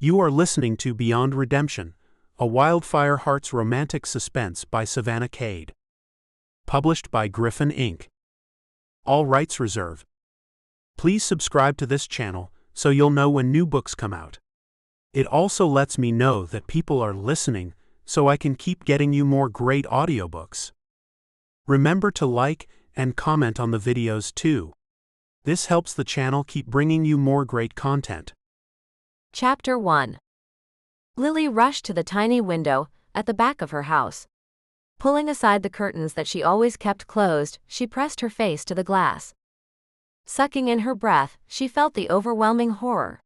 You are listening to Beyond Redemption, a WildFire Hearts romantic suspense by Savannah Cade. Published by Griffin Inc. All rights reserved. Please subscribe to this channel so you'll know when new books come out. It also lets me know that people are listening so I can keep getting you more great audiobooks. Remember to like and comment on the videos too. This helps the channel keep bringing you more great content. Chapter 1. Lily rushed to the tiny window at the back of her house. Pulling aside the curtains that she always kept closed, she pressed her face to the glass. Sucking in her breath, she felt the overwhelming horror.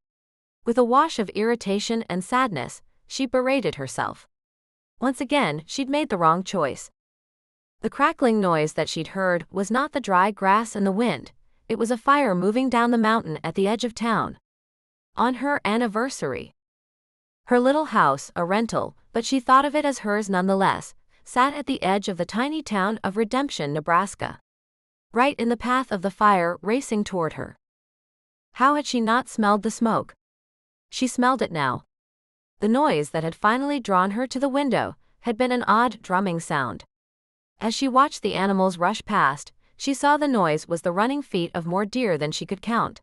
With a wash of irritation and sadness, she berated herself. Once again, she'd made the wrong choice. The crackling noise that she'd heard was not the dry grass and the wind, it was a fire moving down the mountain at the edge of town. On her anniversary. Her little house, a rental, but she thought of it as hers nonetheless, sat at the edge of the tiny town of Redemption, Nebraska. Right in the path of the fire racing toward her. How had she not smelled the smoke? She smelled it now. The noise that had finally drawn her to the window had been an odd drumming sound. As she watched the animals rush past, she saw the noise was the running feet of more deer than she could count.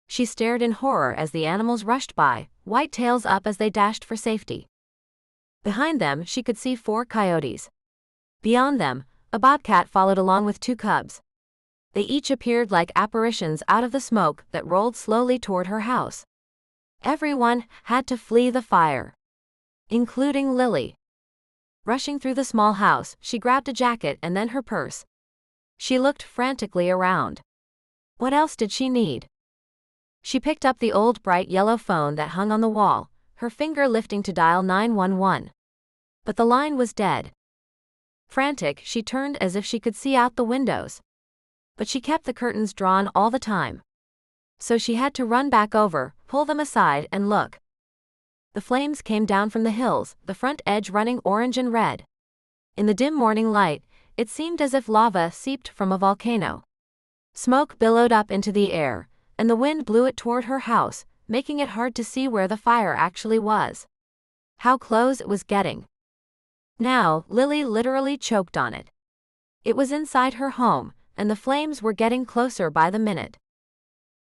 She stared in horror as the animals rushed by, white tails up as they dashed for safety. Behind them she could see 4 coyotes. Beyond them, a bobcat followed along with 2 cubs. They each appeared like apparitions out of the smoke that rolled slowly toward her house. Everyone had to flee the fire. Including Lily. Rushing through the small house, she grabbed a jacket and then her purse. She looked frantically around. What else did she need? She picked up the old bright yellow phone that hung on the wall, her finger lifting to dial 911. But the line was dead. Frantic, she turned as if she could see out the windows. But she kept the curtains drawn all the time. So she had to run back over, pull them aside and look. The flames came down from the hills, the front edge running orange and red. In the dim morning light, it seemed as if lava seeped from a volcano. Smoke billowed up into the air, and the wind blew it toward her house, making it hard to see where the fire actually was. How close it was getting. Now, Lily literally choked on it. It was inside her home, and the flames were getting closer by the minute.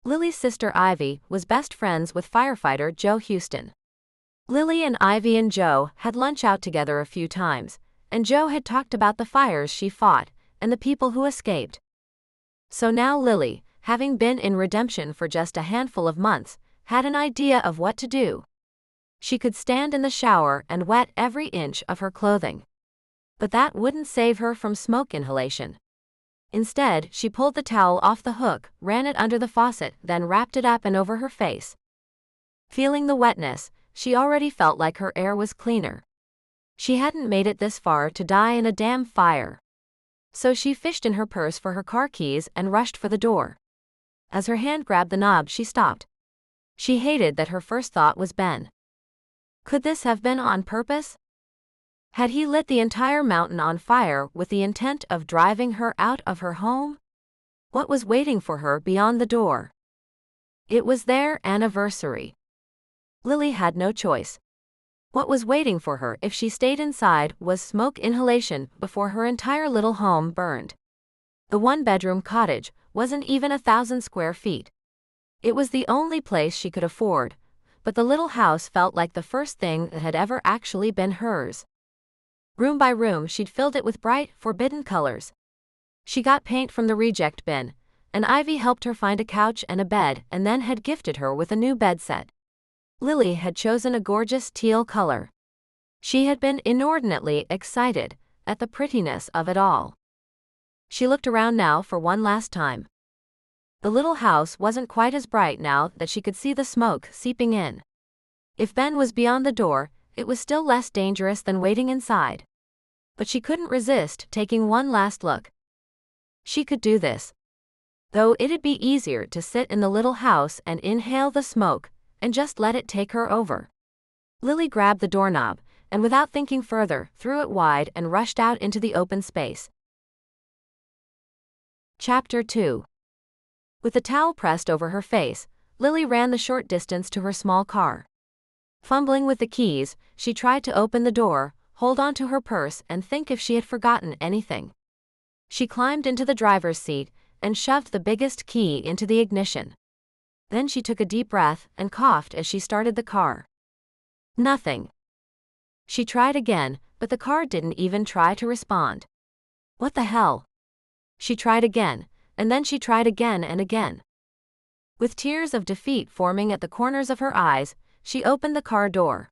Lily's sister Ivy was best friends with firefighter Joe Houston. Lily and Ivy and Joe had lunch out together a few times, and Joe had talked about the fires she fought, and the people who escaped. So now Lily, having been in Redemption for just a handful of months, had an idea of what to do. She could stand in the shower and wet every inch of her clothing. But that wouldn't save her from smoke inhalation. Instead, she pulled the towel off the hook, ran it under the faucet, then wrapped it up and over her face. Feeling the wetness, she already felt like her air was cleaner. She hadn't made it this far to die in a damn fire. So she fished in her purse for her car keys and rushed for the door. As her hand grabbed the knob, she stopped. She hated that her first thought was Ben. Could this have been on purpose? Had he lit the entire mountain on fire with the intent of driving her out of her home? What was waiting for her beyond the door? It was their anniversary. Lily had no choice. What was waiting for her if she stayed inside was smoke inhalation before her entire little home burned. The 1-bedroom cottage wasn't even 1,000 square feet. It was the only place she could afford, but the little house felt like the first thing that had ever actually been hers. Room by room she'd filled it with bright, forbidden colors. She got paint from the reject bin, and Ivy helped her find a couch and a bed and then had gifted her with a new bed set. Lily had chosen a gorgeous teal color. She had been inordinately excited at the prettiness of it all. She looked around now for one last time. The little house wasn't quite as bright now that she could see the smoke seeping in. If Ben was beyond the door, it was still less dangerous than waiting inside. But she couldn't resist taking one last look. She could do this. Though it'd be easier to sit in the little house and inhale the smoke, and just let it take her over. Lily grabbed the doorknob, and without thinking further, threw it wide and rushed out into the open space. Chapter 2. With the towel pressed over her face, Lily ran the short distance to her small car. Fumbling with the keys, she tried to open the door, hold on to her purse and think if she had forgotten anything. She climbed into the driver's seat and shoved the biggest key into the ignition. Then she took a deep breath and coughed as she started the car. Nothing. She tried again, but the car didn't even try to respond. What the hell? She tried again, and then she tried again and again. With tears of defeat forming at the corners of her eyes, she opened the car door.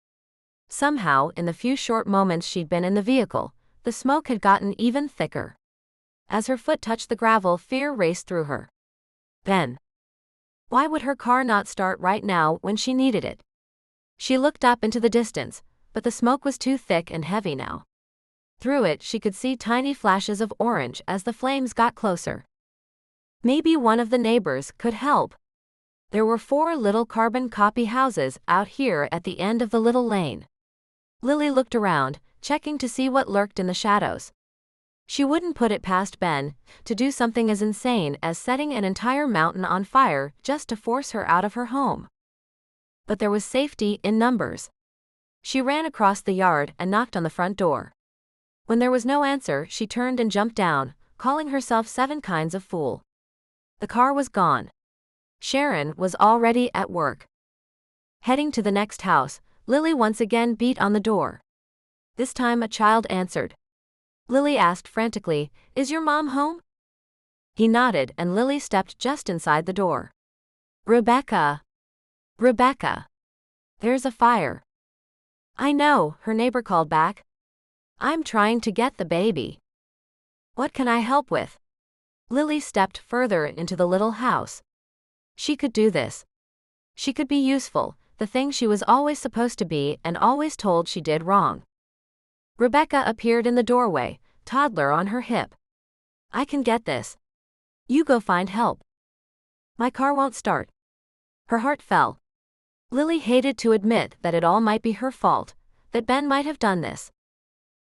Somehow, in the few short moments she'd been in the vehicle, the smoke had gotten even thicker. As her foot touched the gravel, fear raced through her. Ben. Why would her car not start right now when she needed it? She looked up into the distance, but the smoke was too thick and heavy now. Through it, she could see tiny flashes of orange as the flames got closer. Maybe one of the neighbors could help. There were 4 little carbon copy houses out here at the end of the little lane. Lily looked around, checking to see what lurked in the shadows. She wouldn't put it past Ben to do something as insane as setting an entire mountain on fire just to force her out of her home. But there was safety in numbers. She ran across the yard and knocked on the front door. When there was no answer, she turned and jumped down, calling herself 7 kinds of fool. The car was gone. Sharon was already at work. Heading to the next house, Lily once again beat on the door. This time a child answered. Lily asked frantically, "Is your mom home?" He nodded and Lily stepped just inside the door. "Rebecca. Rebecca. There's a fire." "I know," her neighbor called back. "I'm trying to get the baby." "What can I help with?" Lily stepped further into the little house. She could do this. She could be useful, the thing she was always supposed to be and always told she did wrong. Rebecca appeared in the doorway, toddler on her hip. "I can get this. You go find help." "My car won't start." Her heart fell. Lily hated to admit that it all might be her fault, that Ben might have done this.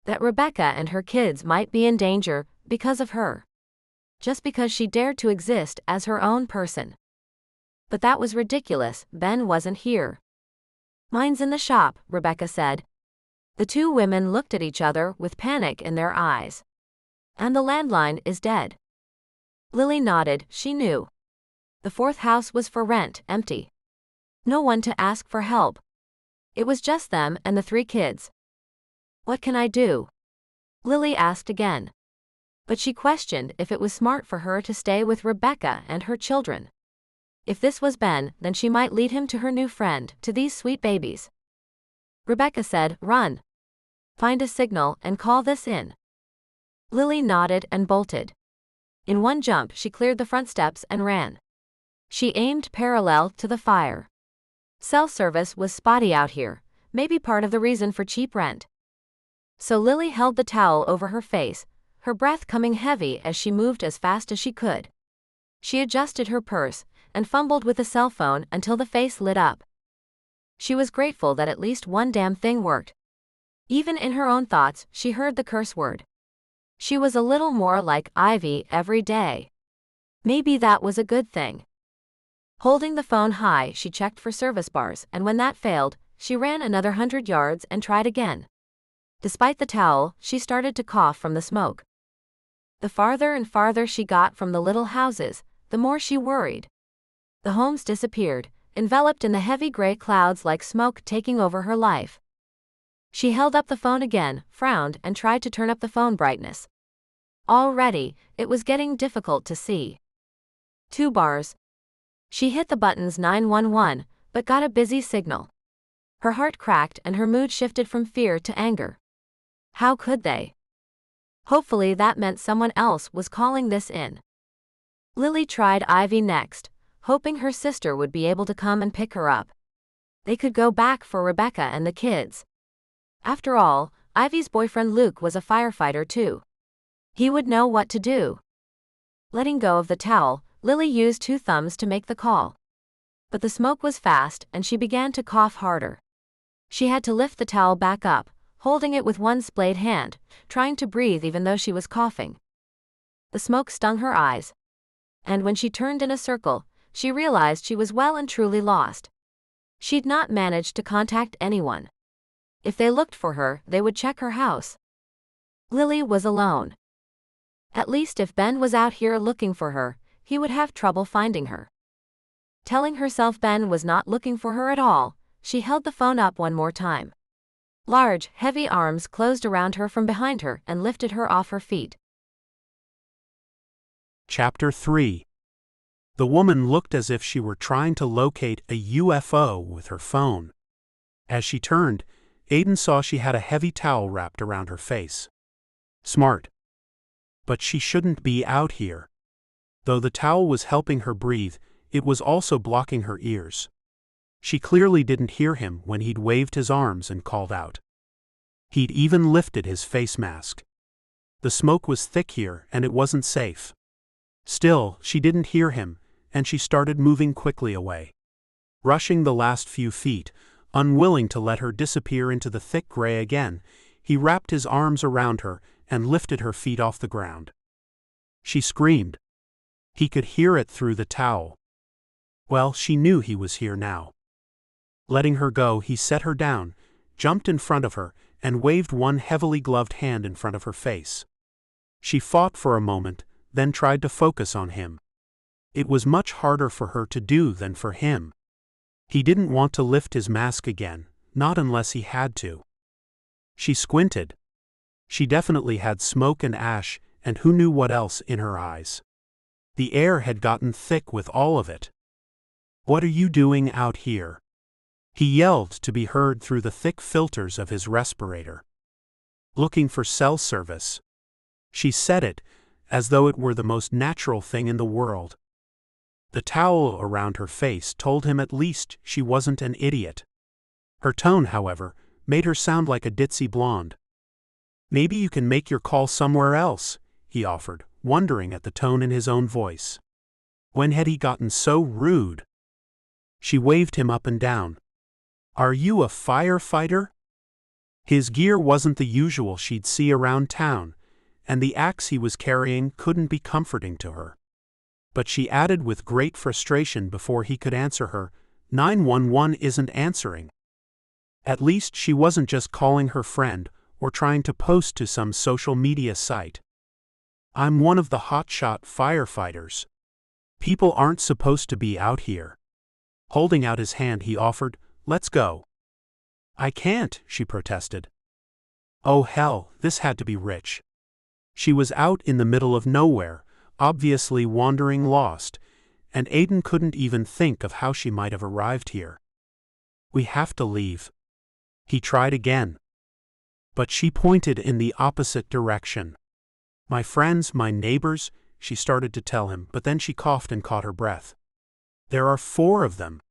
That Rebecca and her kids might be in danger because of her. Just because she dared to exist as her own person. But that was ridiculous, Ben wasn't here. "Mine's in the shop," Rebecca said. The 2 women looked at each other with panic in their eyes. "And the landline is dead." Lily nodded, she knew. The 4th house was for rent, empty. No one to ask for help. It was just them and the 3 kids. "What can I do?" Lily asked again. But she questioned if it was smart for her to stay with Rebecca and her children. If this was Ben, then she might lead him to her new friend, to these sweet babies. Rebecca said, "Run. Find a signal and call this in." Lily nodded and bolted. In one jump, she cleared the front steps and ran. She aimed parallel to the fire. Cell service was spotty out here, maybe part of the reason for cheap rent. So Lily held the towel over her face, her breath coming heavy as she moved as fast as she could. She adjusted her purse and fumbled with the cell phone until the face lit up. She was grateful that at least one damn thing worked. Even in her own thoughts, she heard the curse word. She was a little more like Ivy every day. Maybe that was a good thing. Holding the phone high, she checked for service bars, and when that failed, she ran another 100 yards and tried again. Despite the towel, she started to cough from the smoke. The farther and farther she got from the little houses, the more she worried. The homes disappeared, enveloped in the heavy gray clouds like smoke taking over her life. She held up the phone again, frowned, and tried to turn up the phone brightness. Already, it was getting difficult to see. 2 bars. She hit the buttons 911, but got a busy signal. Her heart cracked and her mood shifted from fear to anger. How could they? Hopefully that meant someone else was calling this in. Lily tried Ivy next, hoping her sister would be able to come and pick her up. They could go back for Rebecca and the kids. After all, Ivy's boyfriend Luke was a firefighter too. He would know what to do. Letting go of the towel, Lily used 2 thumbs to make the call. But the smoke was fast and she began to cough harder. She had to lift the towel back up, holding it with one splayed hand, trying to breathe even though she was coughing. The smoke stung her eyes. And when she turned in a circle, she realized she was well and truly lost. She'd not managed to contact anyone. If they looked for her, they would check her house. Lily was alone. At least if Ben was out here looking for her, he would have trouble finding her. Telling herself Ben was not looking for her at all, she held the phone up one more time. Large, heavy arms closed around her from behind her and lifted her off her feet. Chapter 3. The woman looked as if she were trying to locate a UFO with her phone. As she turned, Aidan saw she had a heavy towel wrapped around her face. Smart. But she shouldn't be out here. Though the towel was helping her breathe, it was also blocking her ears. She clearly didn't hear him when he'd waved his arms and called out. He'd even lifted his face mask. The smoke was thick here and it wasn't safe. Still, she didn't hear him, and she started moving quickly away. Rushing the last few feet, unwilling to let her disappear into the thick gray again, he wrapped his arms around her and lifted her feet off the ground. She screamed. He could hear it through the towel. Well, she knew he was here now. Letting her go, he set her down, jumped in front of her, and waved one heavily gloved hand in front of her face. She fought for a moment, then tried to focus on him. It was much harder for her to do than for him. He didn't want to lift his mask again, not unless he had to. She squinted. She definitely had smoke and ash, and who knew what else in her eyes. The air had gotten thick with all of it. "What are you doing out here?" he yelled to be heard through the thick filters of his respirator. "Looking for cell service." She said it, as though it were the most natural thing in the world. The towel around her face told him at least she wasn't an idiot. Her tone, however, made her sound like a ditzy blonde. "Maybe you can make your call somewhere else," he offered, wondering at the tone in his own voice. When had he gotten so rude? She waved him up and down. "Are you a firefighter?" His gear wasn't the usual she'd see around town, and the axe he was carrying couldn't be comforting to her. But she added with great frustration before he could answer her, 911 isn't answering. At least she wasn't just calling her friend or trying to post to some social media site. "I'm one of the hotshot firefighters. People aren't supposed to be out here." Holding out his hand, he offered, "Let's go." "I can't," she protested. Oh hell, this had to be rich. She was out in the middle of nowhere, obviously wandering lost, and Aidan couldn't even think of how she might have arrived here. "We have to leave." He tried again. But she pointed in the opposite direction. "My friends, my neighbors," she started to tell him, but then she coughed and caught her breath. "There are 4 of them.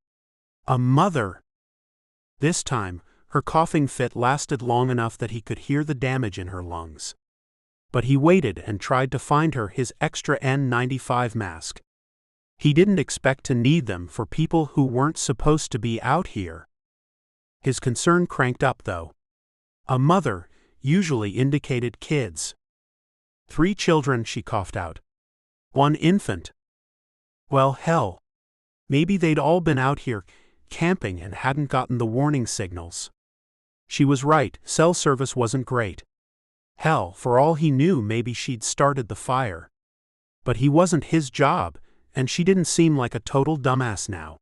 A mother." This time, her coughing fit lasted long enough that he could hear the damage in her lungs. But he waited and tried to find her his extra N95 mask. He didn't expect to need them for people who weren't supposed to be out here. His concern cranked up though. A mother usually indicated kids. 3 children, she coughed out. 1 infant. Well, hell. Maybe they'd all been out here camping and hadn't gotten the warning signals. She was right, cell service wasn't great. Hell, for all he knew, maybe she'd started the fire. But he wasn't his job, and she didn't seem like a total dumbass now.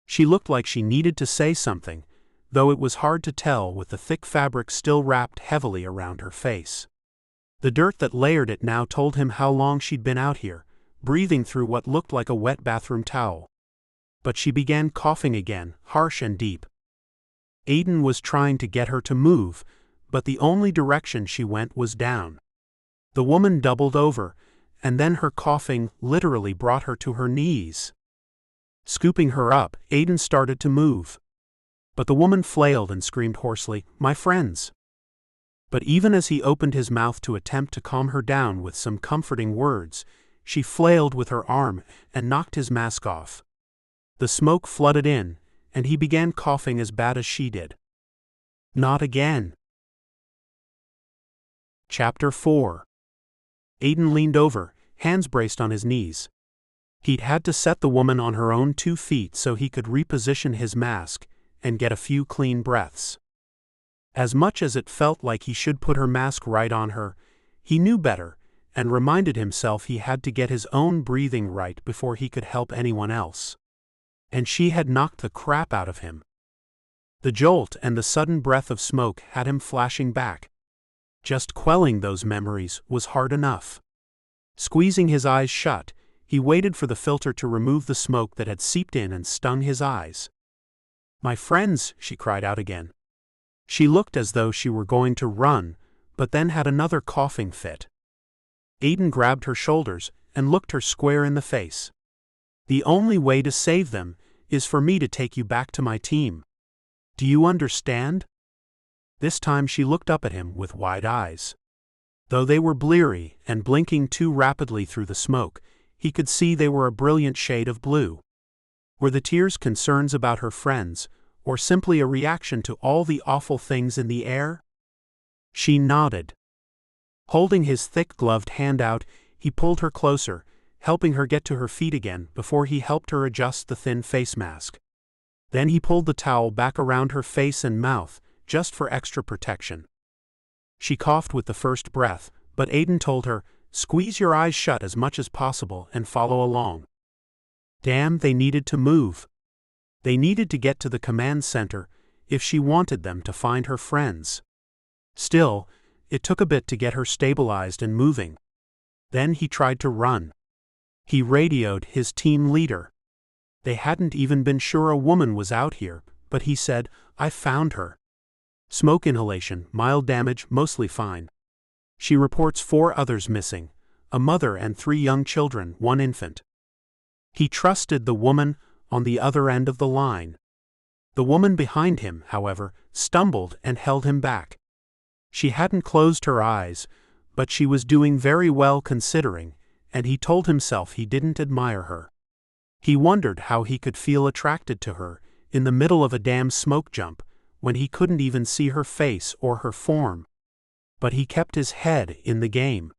She looked like she needed to say something, though it was hard to tell with the thick fabric still wrapped heavily around her face. The dirt that layered it now told him how long she'd been out here, breathing through what looked like a wet bathroom towel. But she began coughing again, harsh and deep. Aidan was trying to get her to move, but the only direction she went was down. The woman doubled over, and then her coughing literally brought her to her knees. Scooping her up, Aidan started to move. But the woman flailed and screamed hoarsely, "My friends!" But even as he opened his mouth to attempt to calm her down with some comforting words, she flailed with her arm and knocked his mask off. The smoke flooded in, and he began coughing as bad as she did. Not again. Chapter 4. Aidan leaned over, hands braced on his knees. He'd had to set the woman on her own 2 feet so he could reposition his mask and get a few clean breaths. As much as it felt like he should put her mask right on her, he knew better and reminded himself he had to get his own breathing right before he could help anyone else. And she had knocked the crap out of him. The jolt and the sudden breath of smoke had him flashing back. Just quelling those memories was hard enough. Squeezing his eyes shut, he waited for the filter to remove the smoke that had seeped in and stung his eyes. "My friends," she cried out again. She looked as though she were going to run, but then had another coughing fit. Aidan grabbed her shoulders and looked her square in the face. "The only way to save them is for me to take you back to my team. Do you understand?" This time she looked up at him with wide eyes. Though they were bleary and blinking too rapidly through the smoke, he could see they were a brilliant shade of blue. Were the tears concerns about her friends, or simply a reaction to all the awful things in the air? She nodded. Holding his thick gloved hand out, he pulled her closer, helping her get to her feet again before he helped her adjust the thin face mask. Then he pulled the towel back around her face and mouth, just for extra protection. She coughed with the first breath, but Aidan told her, "Squeeze your eyes shut as much as possible and follow along." Damn, they needed to move. They needed to get to the command center if she wanted them to find her friends. Still, it took a bit to get her stabilized and moving. Then he tried to run. He radioed his team leader. They hadn't even been sure a woman was out here, but he said, "I found her. Smoke inhalation, mild damage, mostly fine. She reports 4 others missing, a mother and 3 young children, 1 infant." He trusted the woman on the other end of the line. The woman behind him, however, stumbled and held him back. She hadn't closed her eyes, but she was doing very well considering, and he told himself he didn't admire her. He wondered how he could feel attracted to her in the middle of a damn smoke jump, when he couldn't even see her face or her form. But he kept his head in the game.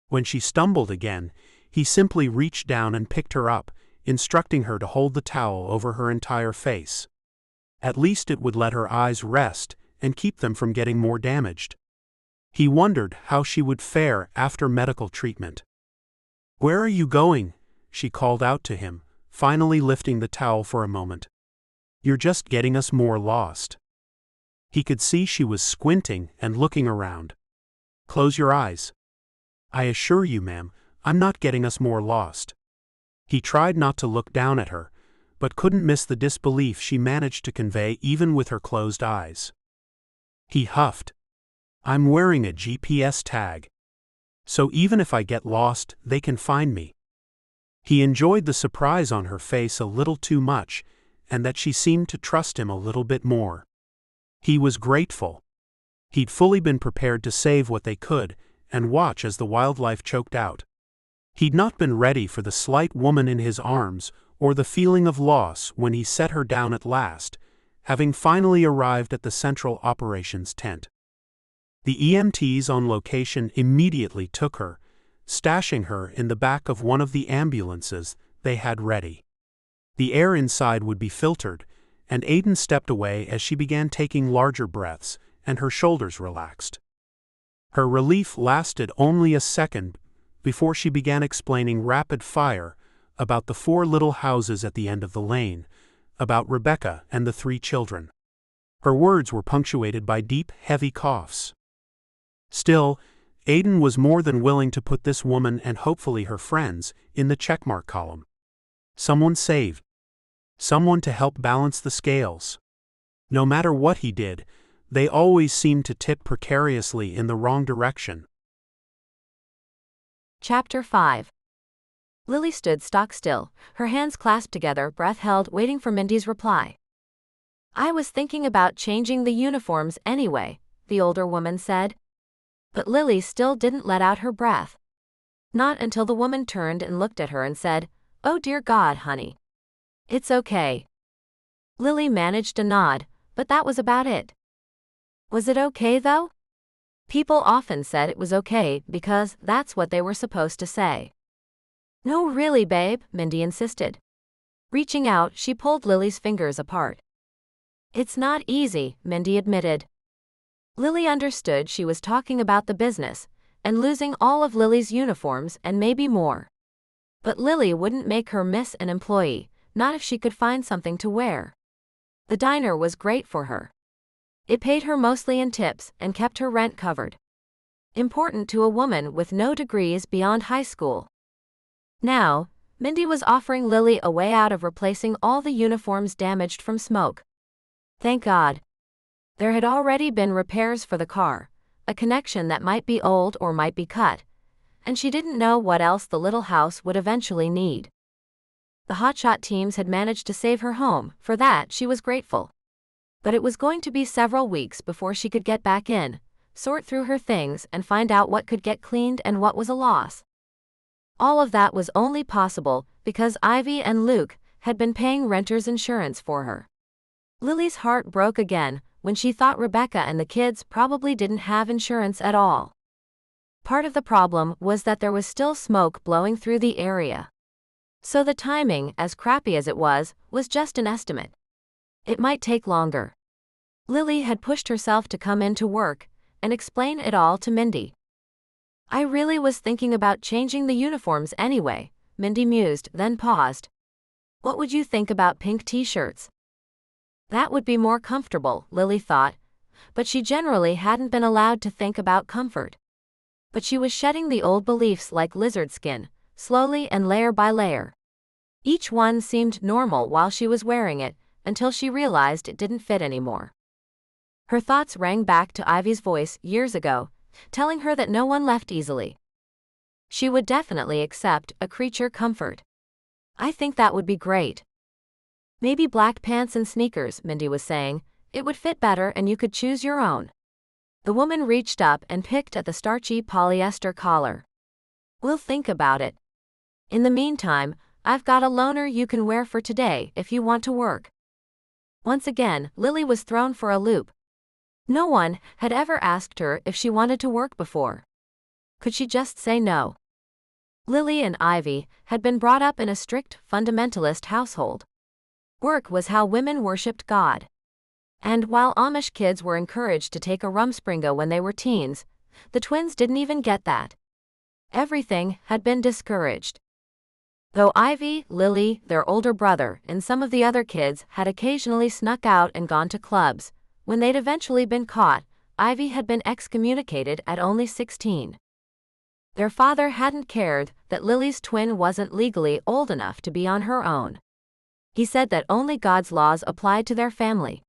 When she stumbled again, he simply reached down and picked her up, instructing her to hold the towel over her entire face. At least it would let her eyes rest and keep them from getting more damaged. He wondered how she would fare after medical treatment. "Where are you going?" she called out to him, finally lifting the towel for a moment. "You're just getting us more lost." He could see she was squinting and looking around. "Close your eyes." "I assure you, ma'am, I'm not getting us more lost." He tried not to look down at her, but couldn't miss the disbelief she managed to convey even with her closed eyes. He huffed. "I'm wearing a GPS tag. So even if I get lost, they can find me." He enjoyed the surprise on her face a little too much, and that she seemed to trust him a little bit more. He was grateful. He'd fully been prepared to save what they could and watch as the wildlife choked out. He'd not been ready for the slight woman in his arms or the feeling of loss when he set her down at last, having finally arrived at the central operations tent. The EMTs on location immediately took her, stashing her in the back of one of the ambulances they had ready. The air inside would be filtered, and Aidan stepped away as she began taking larger breaths, and her shoulders relaxed. Her relief lasted only a second before she began explaining rapid fire about the 4 little houses at the end of the lane, about Rebecca and the 3 children. Her words were punctuated by deep, heavy coughs. Still, Aidan was more than willing to put this woman and hopefully her friends in the checkmark column. Someone saved. Someone to help balance the scales. No matter what he did, they always seemed to tip precariously in the wrong direction. Chapter 5. Lily stood stock still, her hands clasped together, breath held, waiting for Mindy's reply. "I was thinking about changing the uniforms anyway," the older woman said. But Lily still didn't let out her breath. Not until the woman turned and looked at her and said, "Oh dear God, honey. It's okay." Lily managed a nod, but that was about it. Was it okay though? People often said it was okay because that's what they were supposed to say. No, really, babe, Mindy insisted. Reaching out, she pulled Lily's fingers apart. It's not easy, Mindy admitted. Lily understood she was talking about the business, and losing all of Lily's uniforms and maybe more. But Lily wouldn't make her miss an employee, not if she could find something to wear. The diner was great for her. It paid her mostly in tips and kept her rent covered. Important to a woman with no degrees beyond high school. Now, Mindy was offering Lily a way out of replacing all the uniforms damaged from smoke. Thank God. There had already been repairs for the car, a connection that might be old or might be cut, and she didn't know what else the little house would eventually need. The hotshot teams had managed to save her home, for that she was grateful. But it was going to be several weeks before she could get back in, sort through her things and find out what could get cleaned and what was a loss. All of that was only possible because Ivy and Luke had been paying renter's insurance for her. Lily's heart broke again when she thought Rebecca and the kids probably didn't have insurance at all. Part of the problem was that there was still smoke blowing through the area. So the timing, as crappy as it was just an estimate. It might take longer. Lily had pushed herself to come into work and explain it all to Mindy. I really was thinking about changing the uniforms anyway, Mindy mused, then paused. What would you think about pink t-shirts? That would be more comfortable, Lily thought, but she generally hadn't been allowed to think about comfort. But she was shedding the old beliefs like lizard skin, slowly and layer by layer. Each one seemed normal while she was wearing it, until she realized it didn't fit anymore. Her thoughts rang back to Ivy's voice years ago, telling her that no one left easily. She would definitely accept a creature comfort. I think that would be great. Maybe black pants and sneakers, Mindy was saying. It would fit better and you could choose your own. The woman reached up and picked at the starchy polyester collar. We'll think about it. In the meantime, I've got a loaner you can wear for today if you want to work. Once again, Lily was thrown for a loop. No one had ever asked her if she wanted to work before. Could she just say no? Lily and Ivy had been brought up in a strict fundamentalist household. Work was how women worshipped God. And while Amish kids were encouraged to take a rumspringa when they were teens, the twins didn't even get that. Everything had been discouraged. Though Ivy, Lily, their older brother, and some of the other kids had occasionally snuck out and gone to clubs, when they'd eventually been caught, Ivy had been excommunicated at only 16. Their father hadn't cared that Lily's twin wasn't legally old enough to be on her own. He said that only God's laws applied to their family.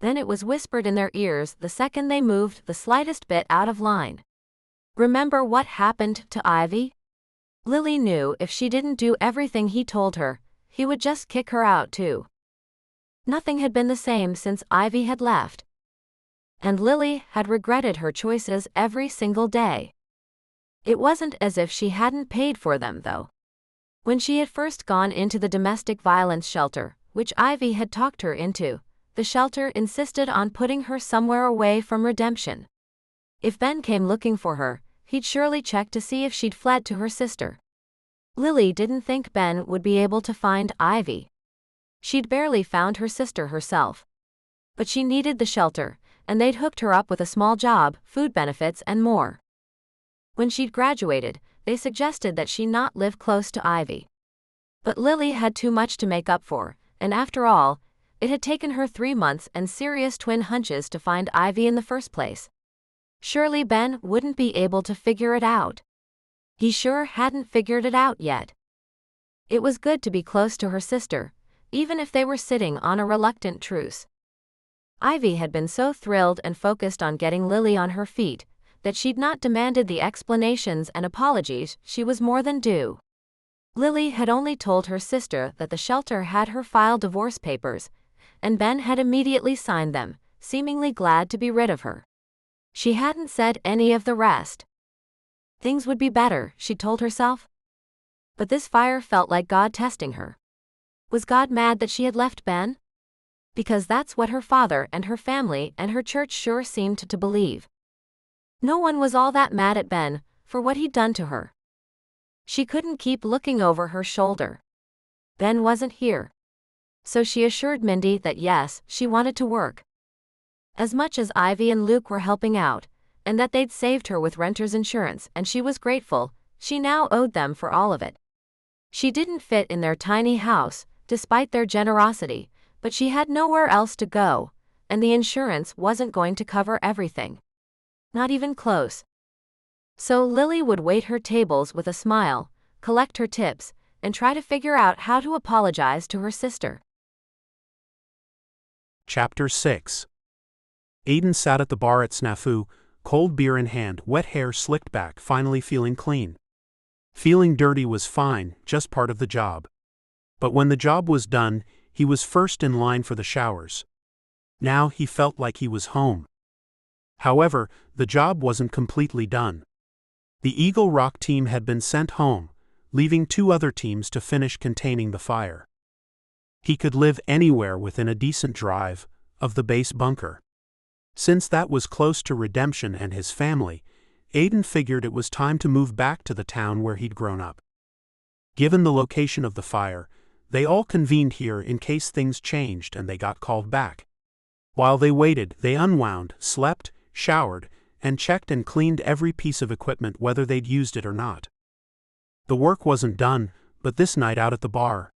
Then it was whispered in their ears the second they moved the slightest bit out of line. Remember what happened to Ivy? Lily knew if she didn't do everything he told her, he would just kick her out too. Nothing had been the same since Ivy had left. And Lily had regretted her choices every single day. It wasn't as if she hadn't paid for them, though. When she had first gone into the domestic violence shelter, which Ivy had talked her into, the shelter insisted on putting her somewhere away from redemption. If Ben came looking for her, he'd surely check to see if she'd fled to her sister. Lily didn't think Ben would be able to find Ivy. She'd barely found her sister herself. But she needed the shelter, and they'd hooked her up with a small job, food benefits, and more. When she'd graduated, they suggested that she not live close to Ivy. But Lily had too much to make up for, and after all, it had taken her 3 months and serious twin hunches to find Ivy in the first place. Surely Ben wouldn't be able to figure it out. He sure hadn't figured it out yet. It was good to be close to her sister, even if they were sitting on a reluctant truce. Ivy had been so thrilled and focused on getting Lily on her feet that she'd not demanded the explanations and apologies she was more than due. Lily had only told her sister that the shelter had her file divorce papers, and Ben had immediately signed them, seemingly glad to be rid of her. She hadn't said any of the rest. Things would be better, she told herself. But this fire felt like God testing her. Was God mad that she had left Ben? Because that's what her father and her family and her church sure seemed to believe. No one was all that mad at Ben for what he'd done to her. She couldn't keep looking over her shoulder. Ben wasn't here. So she assured Mindy that yes, she wanted to work. As much as Ivy and Luke were helping out, and that they'd saved her with renter's insurance and she was grateful, she now owed them for all of it. She didn't fit in their tiny house, despite their generosity, but she had nowhere else to go, and the insurance wasn't going to cover everything. Not even close. So Lily would wait her tables with a smile, collect her tips, and try to figure out how to apologize to her sister. Chapter 6. Aidan sat at the bar at Snafu, cold beer in hand, wet hair slicked back, finally feeling clean. Feeling dirty was fine, just part of the job. But when the job was done, he was first in line for the showers. Now he felt like he was home. However, the job wasn't completely done. The Eagle Rock team had been sent home, leaving 2 other teams to finish containing the fire. He could live anywhere within a decent drive of the base bunker. Since that was close to Redemption and his family, Aidan figured it was time to move back to the town where he'd grown up. Given the location of the fire, they all convened here in case things changed and they got called back. While they waited, they unwound, slept, showered, and checked and cleaned every piece of equipment whether they'd used it or not. The work wasn't done, but this night out at the bar,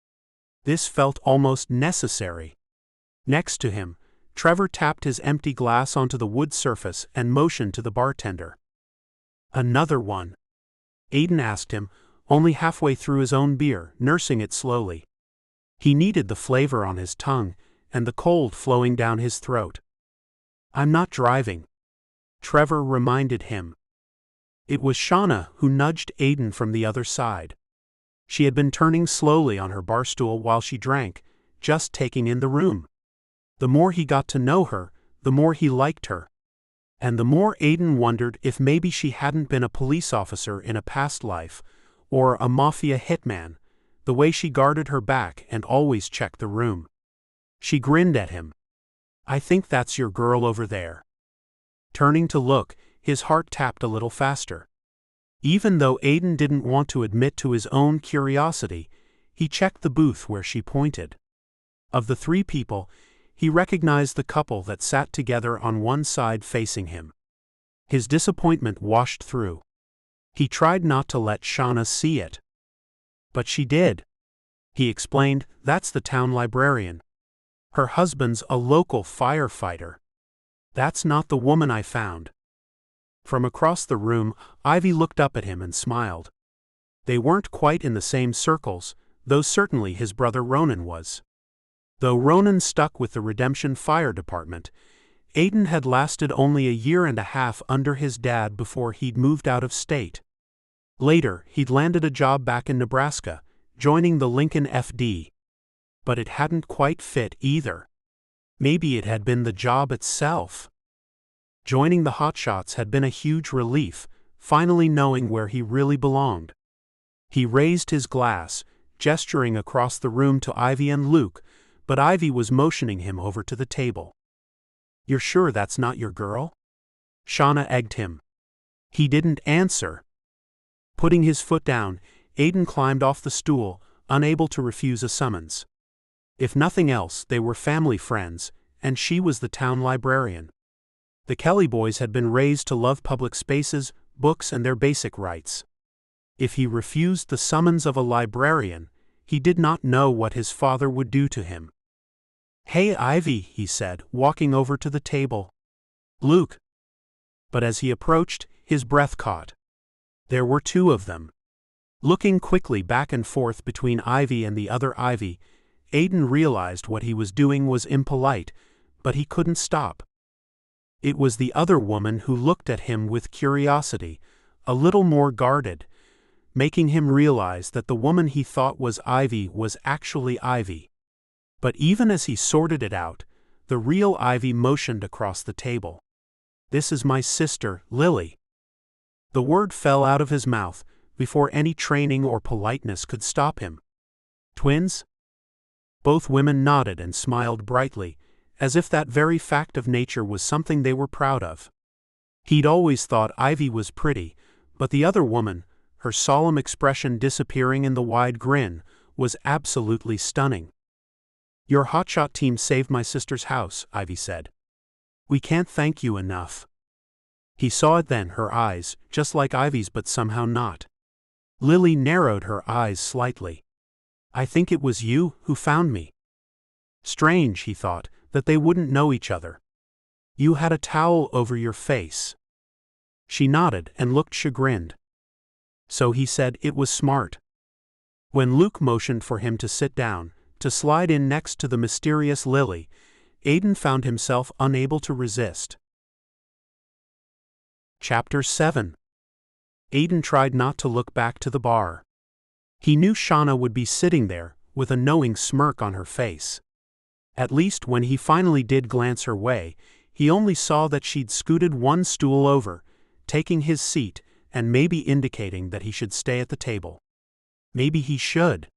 this felt almost necessary. Next to him, Trevor tapped his empty glass onto the wood surface and motioned to the bartender. "Another one?" Aidan asked him, only halfway through his own beer, nursing it slowly. He needed the flavor on his tongue and the cold flowing down his throat. "I'm not driving," Trevor reminded him. It was Shauna who nudged Aidan from the other side. She had been turning slowly on her bar stool while she drank, just taking in the room. The more he got to know her, the more he liked her. And the more Aidan wondered if maybe she hadn't been a police officer in a past life, or a mafia hitman, the way she guarded her back and always checked the room. She grinned at him. "I think that's your girl over there." Turning to look, his heart tapped a little faster. Even though Aidan didn't want to admit to his own curiosity, he checked the booth where she pointed. Of the 3 people, he recognized the couple that sat together on one side facing him. His disappointment washed through. He tried not to let Shauna see it. But she did. He explained, "That's the town librarian. Her husband's a local firefighter. That's not the woman I found." From across the room, Ivy looked up at him and smiled. They weren't quite in the same circles, though certainly his brother Ronan was. Though Ronan stuck with the Redemption Fire Department, Aidan had lasted only a year and a half under his dad before he'd moved out of state. Later, he'd landed a job back in Nebraska, joining the Lincoln FD. But it hadn't quite fit either. Maybe it had been the job itself. Joining the hotshots had been a huge relief, finally knowing where he really belonged. He raised his glass, gesturing across the room to Ivy and Luke, but Ivy was motioning him over to the table. "You're sure that's not your girl?" Shauna egged him. He didn't answer. Putting his foot down, Aidan climbed off the stool, unable to refuse a summons. If nothing else, they were family friends, and she was the town librarian. The Kelly boys had been raised to love public spaces, books, and their basic rights. If he refused the summons of a librarian, he did not know what his father would do to him. "Hey, Ivy," he said, walking over to the table. "Luke." But as he approached, his breath caught. There were 2 of them. Looking quickly back and forth between Ivy and the other Ivy, Aidan realized what he was doing was impolite, but he couldn't stop. It was the other woman who looked at him with curiosity, a little more guarded, making him realize that the woman he thought was Ivy was actually Ivy. But even as he sorted it out, the real Ivy motioned across the table. "This is my sister, Lily." The word fell out of his mouth before any training or politeness could stop him. "Twins?" Both women nodded and smiled brightly, as if that very fact of nature was something they were proud of. He'd always thought Ivy was pretty, but the other woman, her solemn expression disappearing in the wide grin, was absolutely stunning. "Your hotshot team saved my sister's house," Ivy said. "We can't thank you enough." He saw it then, her eyes, just like Ivy's but somehow not. Lily narrowed her eyes slightly. "I think it was you who found me." Strange, he thought, that they wouldn't know each other. "You had a towel over your face." She nodded and looked chagrined. So he said it was smart. When Luke motioned for him to sit down, to slide in next to the mysterious Lily, Aidan found himself unable to resist. Chapter 7. Aidan tried not to look back to the bar. He knew Shauna would be sitting there, with a knowing smirk on her face. At least when he finally did glance her way, he only saw that she'd scooted one stool over, taking his seat and maybe indicating that he should stay at the table. Maybe he should.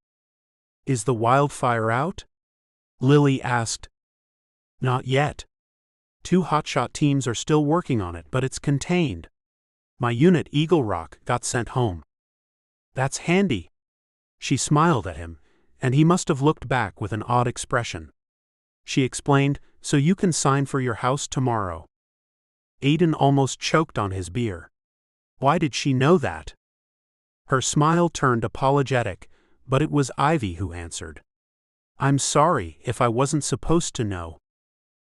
"Is the wildfire out?" Lily asked. "Not yet. 2 hotshot teams are still working on it, but it's contained. My unit, Eagle Rock, got sent home." "That's handy." She smiled at him, and he must have looked back with an odd expression. She explained, "So you can sign for your house tomorrow." Aidan almost choked on his beer. Why did she know that? Her smile turned apologetic, but it was Ivy who answered. "I'm sorry if I wasn't supposed to know.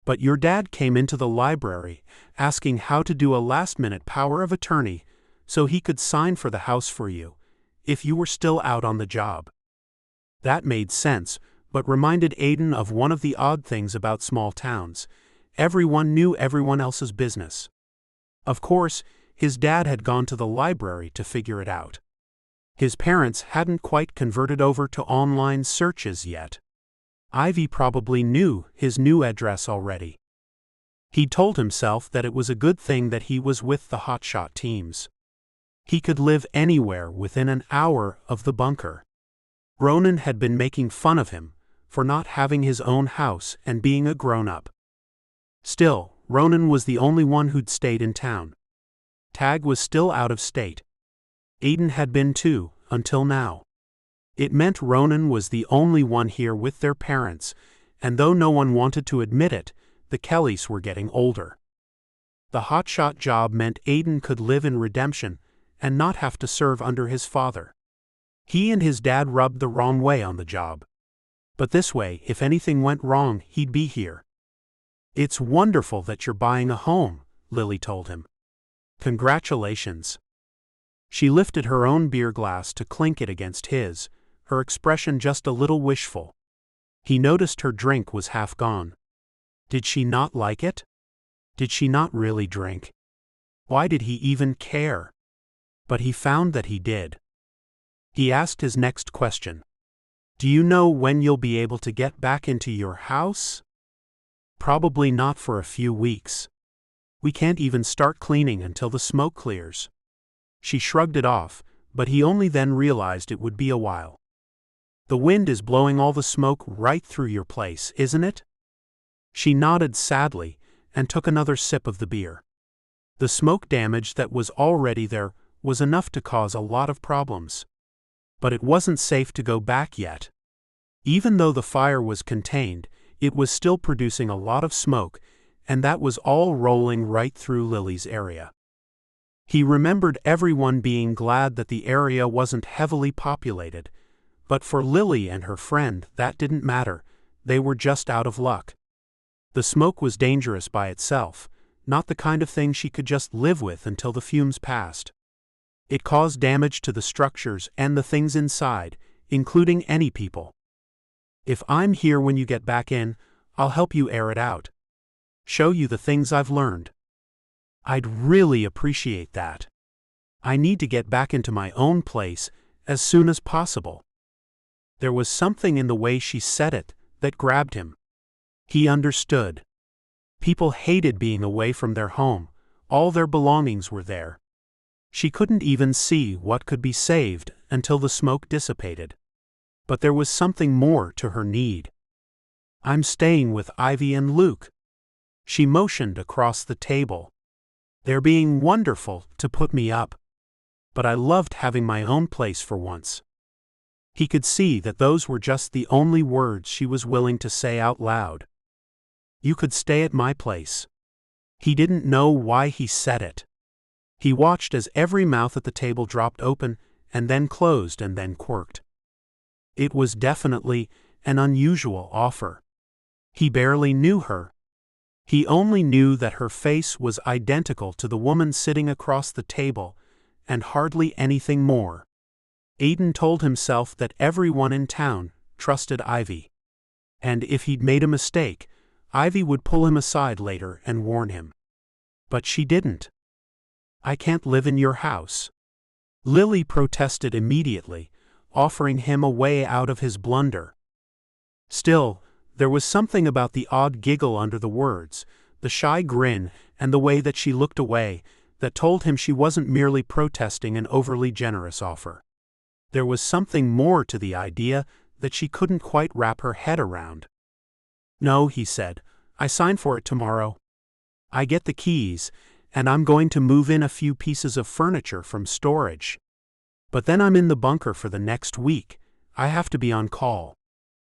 But your dad came into the library asking how to do a last-minute power of attorney so he could sign for the house for you, if you were still out on the job." That made sense, but reminded Aidan of one of the odd things about small towns. Everyone knew everyone else's business. Of course, his dad had gone to the library to figure it out. His parents hadn't quite converted over to online searches yet. Ivy probably knew his new address already. He told himself that it was a good thing that he was with the hotshot teams. He could live anywhere within an hour of the bunker. Ronan had been making fun of him for not having his own house and being a grown-up. Still, Ronan was the only one who'd stayed in town. Tag was still out of state. Aidan had been too, until now. It meant Ronan was the only one here with their parents, and though no one wanted to admit it, the Kellys were getting older. The hotshot job meant Aidan could live in redemption and not have to serve under his father. He and his dad rubbed the wrong way on the job. But this way, if anything went wrong, he'd be here. "It's wonderful that you're buying a home," Lily told him. "Congratulations." She lifted her own beer glass to clink it against his, her expression just a little wishful. He noticed her drink was half gone. Did she not like it? Did she not really drink? Why did he even care? But he found that he did. He asked his next question. "Do you know when you'll be able to get back into your house?" "Probably not for a few weeks. We can't even start cleaning until the smoke clears." She shrugged it off, but he only then realized it would be a while. "The wind is blowing all the smoke right through your place, isn't it?" She nodded sadly and took another sip of the beer. The smoke damage that was already there was enough to cause a lot of problems. But it wasn't safe to go back yet. Even though the fire was contained, it was still producing a lot of smoke, and that was all rolling right through Lily's area. He remembered everyone being glad that the area wasn't heavily populated, but for Lily and her friend that didn't matter, they were just out of luck. The smoke was dangerous by itself, not the kind of thing she could just live with until the fumes passed. It caused damage to the structures and the things inside, including any people. "If I'm here when you get back in, I'll help you air it out. Show you the things I've learned. I'd really appreciate that. I need to get back into my own place as soon as possible." There was something in the way she said it that grabbed him. He understood. People hated being away from their home, all their belongings were there. She couldn't even see what could be saved until the smoke dissipated. But there was something more to her need. "I'm staying with Ivy and Luke." She motioned across the table. "They're being wonderful to put me up. but I loved having my own place for once." He could see that those were just the only words she was willing to say out loud. "You could stay at my place." He didn't know why he said it. He watched as every mouth at the table dropped open and then closed and then quirked. It was definitely an unusual offer. He barely knew her. He only knew that her face was identical to the woman sitting across the table, and hardly anything more. Aidan told himself that everyone in town trusted Ivy. And if he'd made a mistake, Ivy would pull him aside later and warn him. But she didn't. "I can't live in your house." Lily protested immediately, offering him a way out of his blunder. Still, there was something about the odd giggle under the words, the shy grin, and the way that she looked away, that told him she wasn't merely protesting an overly generous offer. There was something more to the idea that she couldn't quite wrap her head around. "No," he said, "I sign for it tomorrow. I get the keys, and I'm going to move in a few pieces of furniture from storage. But then I'm in the bunker for the next week. I have to be on call.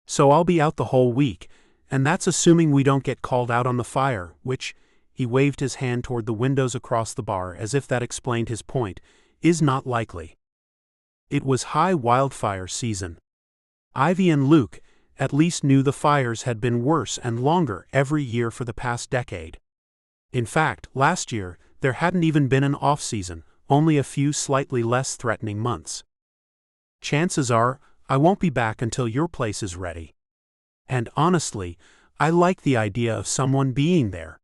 So I'll be out the whole week, and that's assuming we don't get called out on the fire, which," he waved his hand toward the windows across the bar as if that explained his point, "is not likely." It was high wildfire season. Ivy and Luke at least knew the fires had been worse and longer every year for the past decade. In fact, last year, there hadn't even been an off-season, only a few slightly less threatening months. "Chances are, I won't be back until your place is ready. And honestly, I like the idea of someone being there."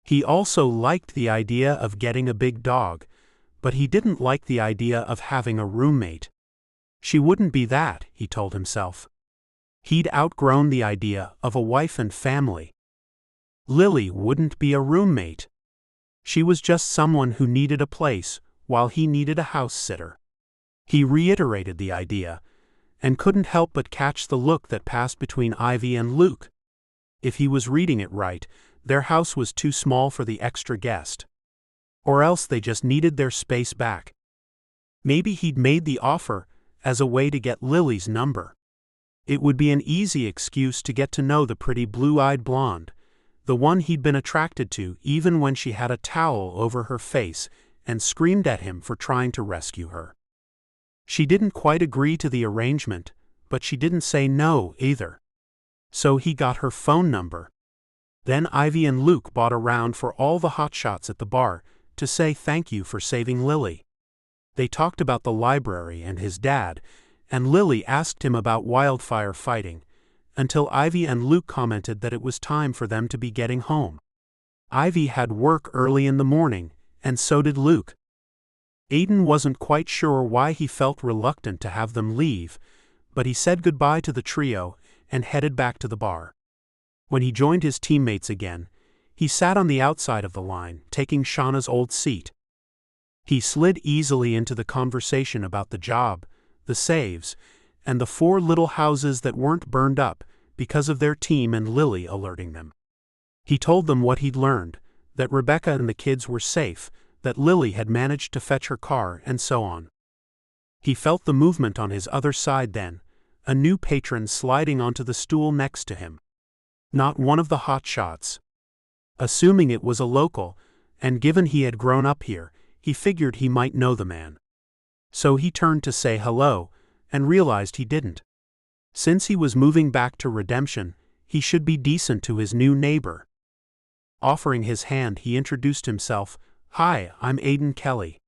He also liked the idea of getting a big dog, but he didn't like the idea of having a roommate. She wouldn't be that, he told himself. He'd outgrown the idea of a wife and family. Lily wouldn't be a roommate. She was just someone who needed a place while he needed a house sitter. He reiterated the idea, and couldn't help but catch the look that passed between Ivy and Luke. If he was reading it right, their house was too small for the extra guest. Or else they just needed their space back. Maybe he'd made the offer as a way to get Lily's number. It would be an easy excuse to get to know the pretty blue-eyed blonde, the one he'd been attracted to even when she had a towel over her face and screamed at him for trying to rescue her. She didn't quite agree to the arrangement, but she didn't say no either. So he got her phone number. Then Ivy and Luke bought around for all the hotshots at the bar to say thank you for saving Lily. They talked about the library and his dad, and Lily asked him about wildfire fighting, until Ivy and Luke commented that it was time for them to be getting home. Ivy had work early in the morning, and so did Luke. Aidan wasn't quite sure why he felt reluctant to have them leave, but he said goodbye to the trio and headed back to the bar. When he joined his teammates again, he sat on the outside of the line, taking Shauna's old seat. He slid easily into the conversation about the job, the saves, and the 4 little houses that weren't burned up because of their team and Lily alerting them. He told them what he'd learned, that Rebecca and the kids were safe, that Lily had managed to fetch her car, and so on. He felt the movement on his other side then, a new patron sliding onto the stool next to him. Not one of the hotshots. Assuming it was a local, and given he had grown up here, he figured he might know the man. So he turned to say hello, and realized he didn't. Since he was moving back to Redemption, he should be decent to his new neighbor. Offering his hand, he introduced himself. "Hi, I'm Aidan Kelly."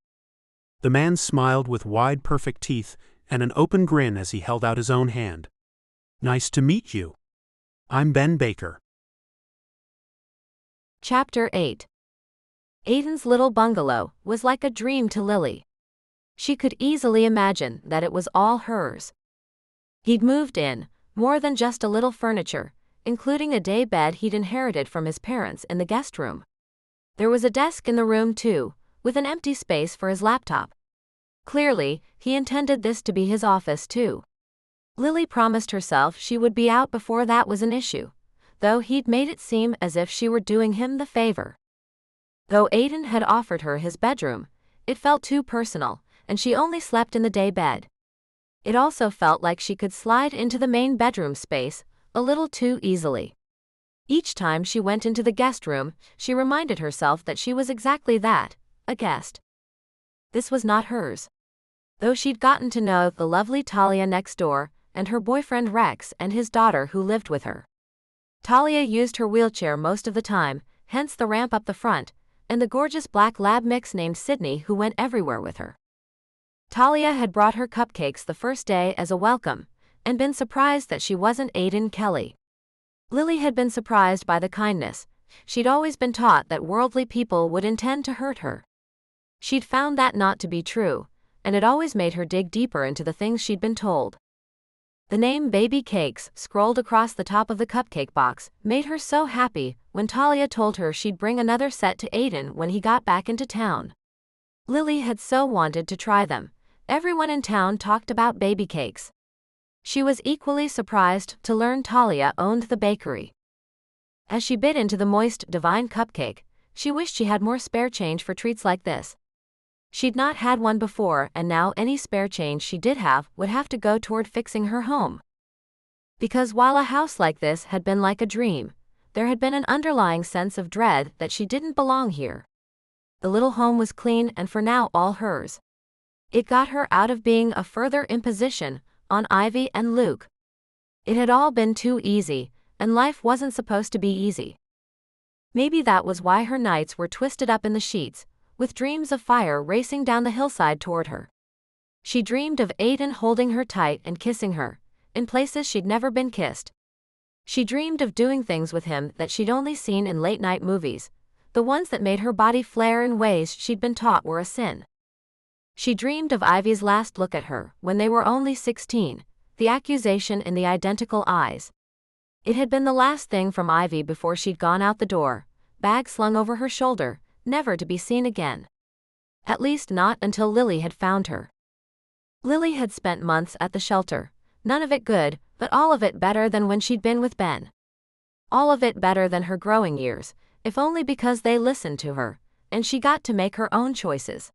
The man smiled with wide, perfect teeth and an open grin as he held out his own hand. "Nice to meet you. I'm Ben Baker." Chapter 8. Aidan's little bungalow was like a dream to Lily. She could easily imagine that it was all hers. He'd moved in, more than just a little furniture, including a day bed he'd inherited from his parents in the guest room. There was a desk in the room too, with an empty space for his laptop. Clearly, he intended this to be his office too. Lily promised herself she would be out before that was an issue, though he'd made it seem as if she were doing him the favor. Though Aidan had offered her his bedroom, it felt too personal, and she only slept in the day bed. It also felt like she could slide into the main bedroom space a little too easily. Each time she went into the guest room, she reminded herself that she was exactly that, a guest. This was not hers. Though she'd gotten to know the lovely Talia next door, and her boyfriend Rex and his daughter who lived with her. Talia used her wheelchair most of the time, hence the ramp up the front, and the gorgeous black lab mix named Sydney who went everywhere with her. Talia had brought her cupcakes the first day as a welcome, and been surprised that she wasn't Aidan Kelly. Lily had been surprised by the kindness. She'd always been taught that worldly people would intend to hurt her. She'd found that not to be true, and it always made her dig deeper into the things she'd been told. The name Baby Cakes, scrolled across the top of the cupcake box, made her so happy when Talia told her she'd bring another set to Aidan when he got back into town. Lily had so wanted to try them. Everyone in town talked about baby cakes. She was equally surprised to learn Talia owned the bakery. As she bit into the moist, divine cupcake, she wished she had more spare change for treats like this. She'd not had one before, and now any spare change she did have would have to go toward fixing her home. Because while a house like this had been like a dream, there had been an underlying sense of dread that she didn't belong here. The little home was clean and for now all hers. It got her out of being a further imposition on Ivy and Luke. It had all been too easy, and life wasn't supposed to be easy. Maybe that was why her nights were twisted up in the sheets, with dreams of fire racing down the hillside toward her. She dreamed of Aidan holding her tight and kissing her, in places she'd never been kissed. She dreamed of doing things with him that she'd only seen in late-night movies, the ones that made her body flare in ways she'd been taught were a sin. She dreamed of Ivy's last look at her, when they were only 16, the accusation in the identical eyes. It had been the last thing from Ivy before she'd gone out the door, bag slung over her shoulder, never to be seen again. At least not until Lily had found her. Lily had spent months at the shelter, none of it good, but all of it better than when she'd been with Ben. All of it better than her growing years, if only because they listened to her, and she got to make her own choices.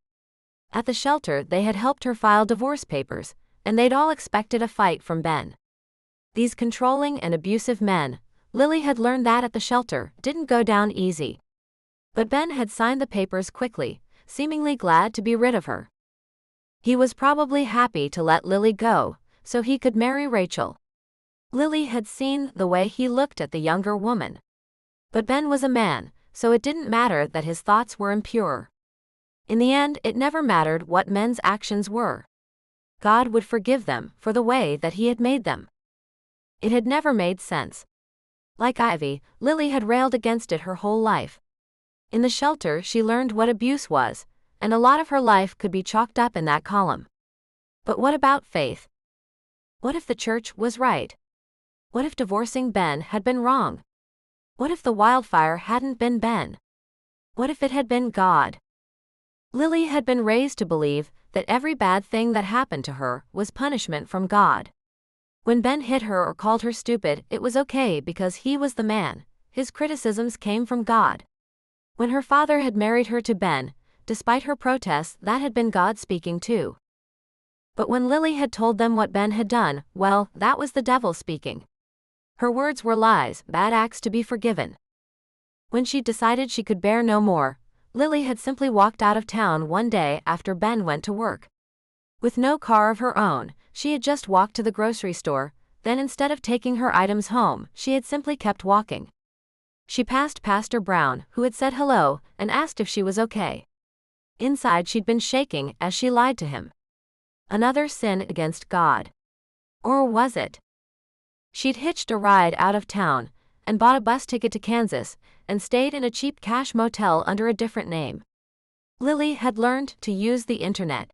At the shelter they had helped her file divorce papers, and they'd all expected a fight from Ben. These controlling and abusive men, Lily had learned that at the shelter, didn't go down easy. But Ben had signed the papers quickly, seemingly glad to be rid of her. He was probably happy to let Lily go, so he could marry Rachel. Lily had seen the way he looked at the younger woman. But Ben was a man, so it didn't matter that his thoughts were impure. In the end, it never mattered what men's actions were. God would forgive them for the way that he had made them. It had never made sense. Like Ivy, Lily had railed against it her whole life. In the shelter she learned what abuse was, and a lot of her life could be chalked up in that column. But what about faith? What if the church was right? What if divorcing Ben had been wrong? What if the wildfire hadn't been Ben? What if it had been God? Lily had been raised to believe that every bad thing that happened to her was punishment from God. When Ben hit her or called her stupid, it was okay because he was the man. His criticisms came from God. When her father had married her to Ben, despite her protests, that had been God speaking too. But when Lily had told them what Ben had done, well, that was the devil speaking. Her words were lies, bad acts to be forgiven. When she decided she could bear no more, Lily had simply walked out of town one day after Ben went to work. With no car of her own, she had just walked to the grocery store, then instead of taking her items home, she had simply kept walking. She passed Pastor Brown, who had said hello, and asked if she was okay. Inside she'd been shaking as she lied to him. Another sin against God. Or was it? She'd hitched a ride out of town, and bought a bus ticket to Kansas, and stayed in a cheap cash motel under a different name. Lily had learned to use the internet.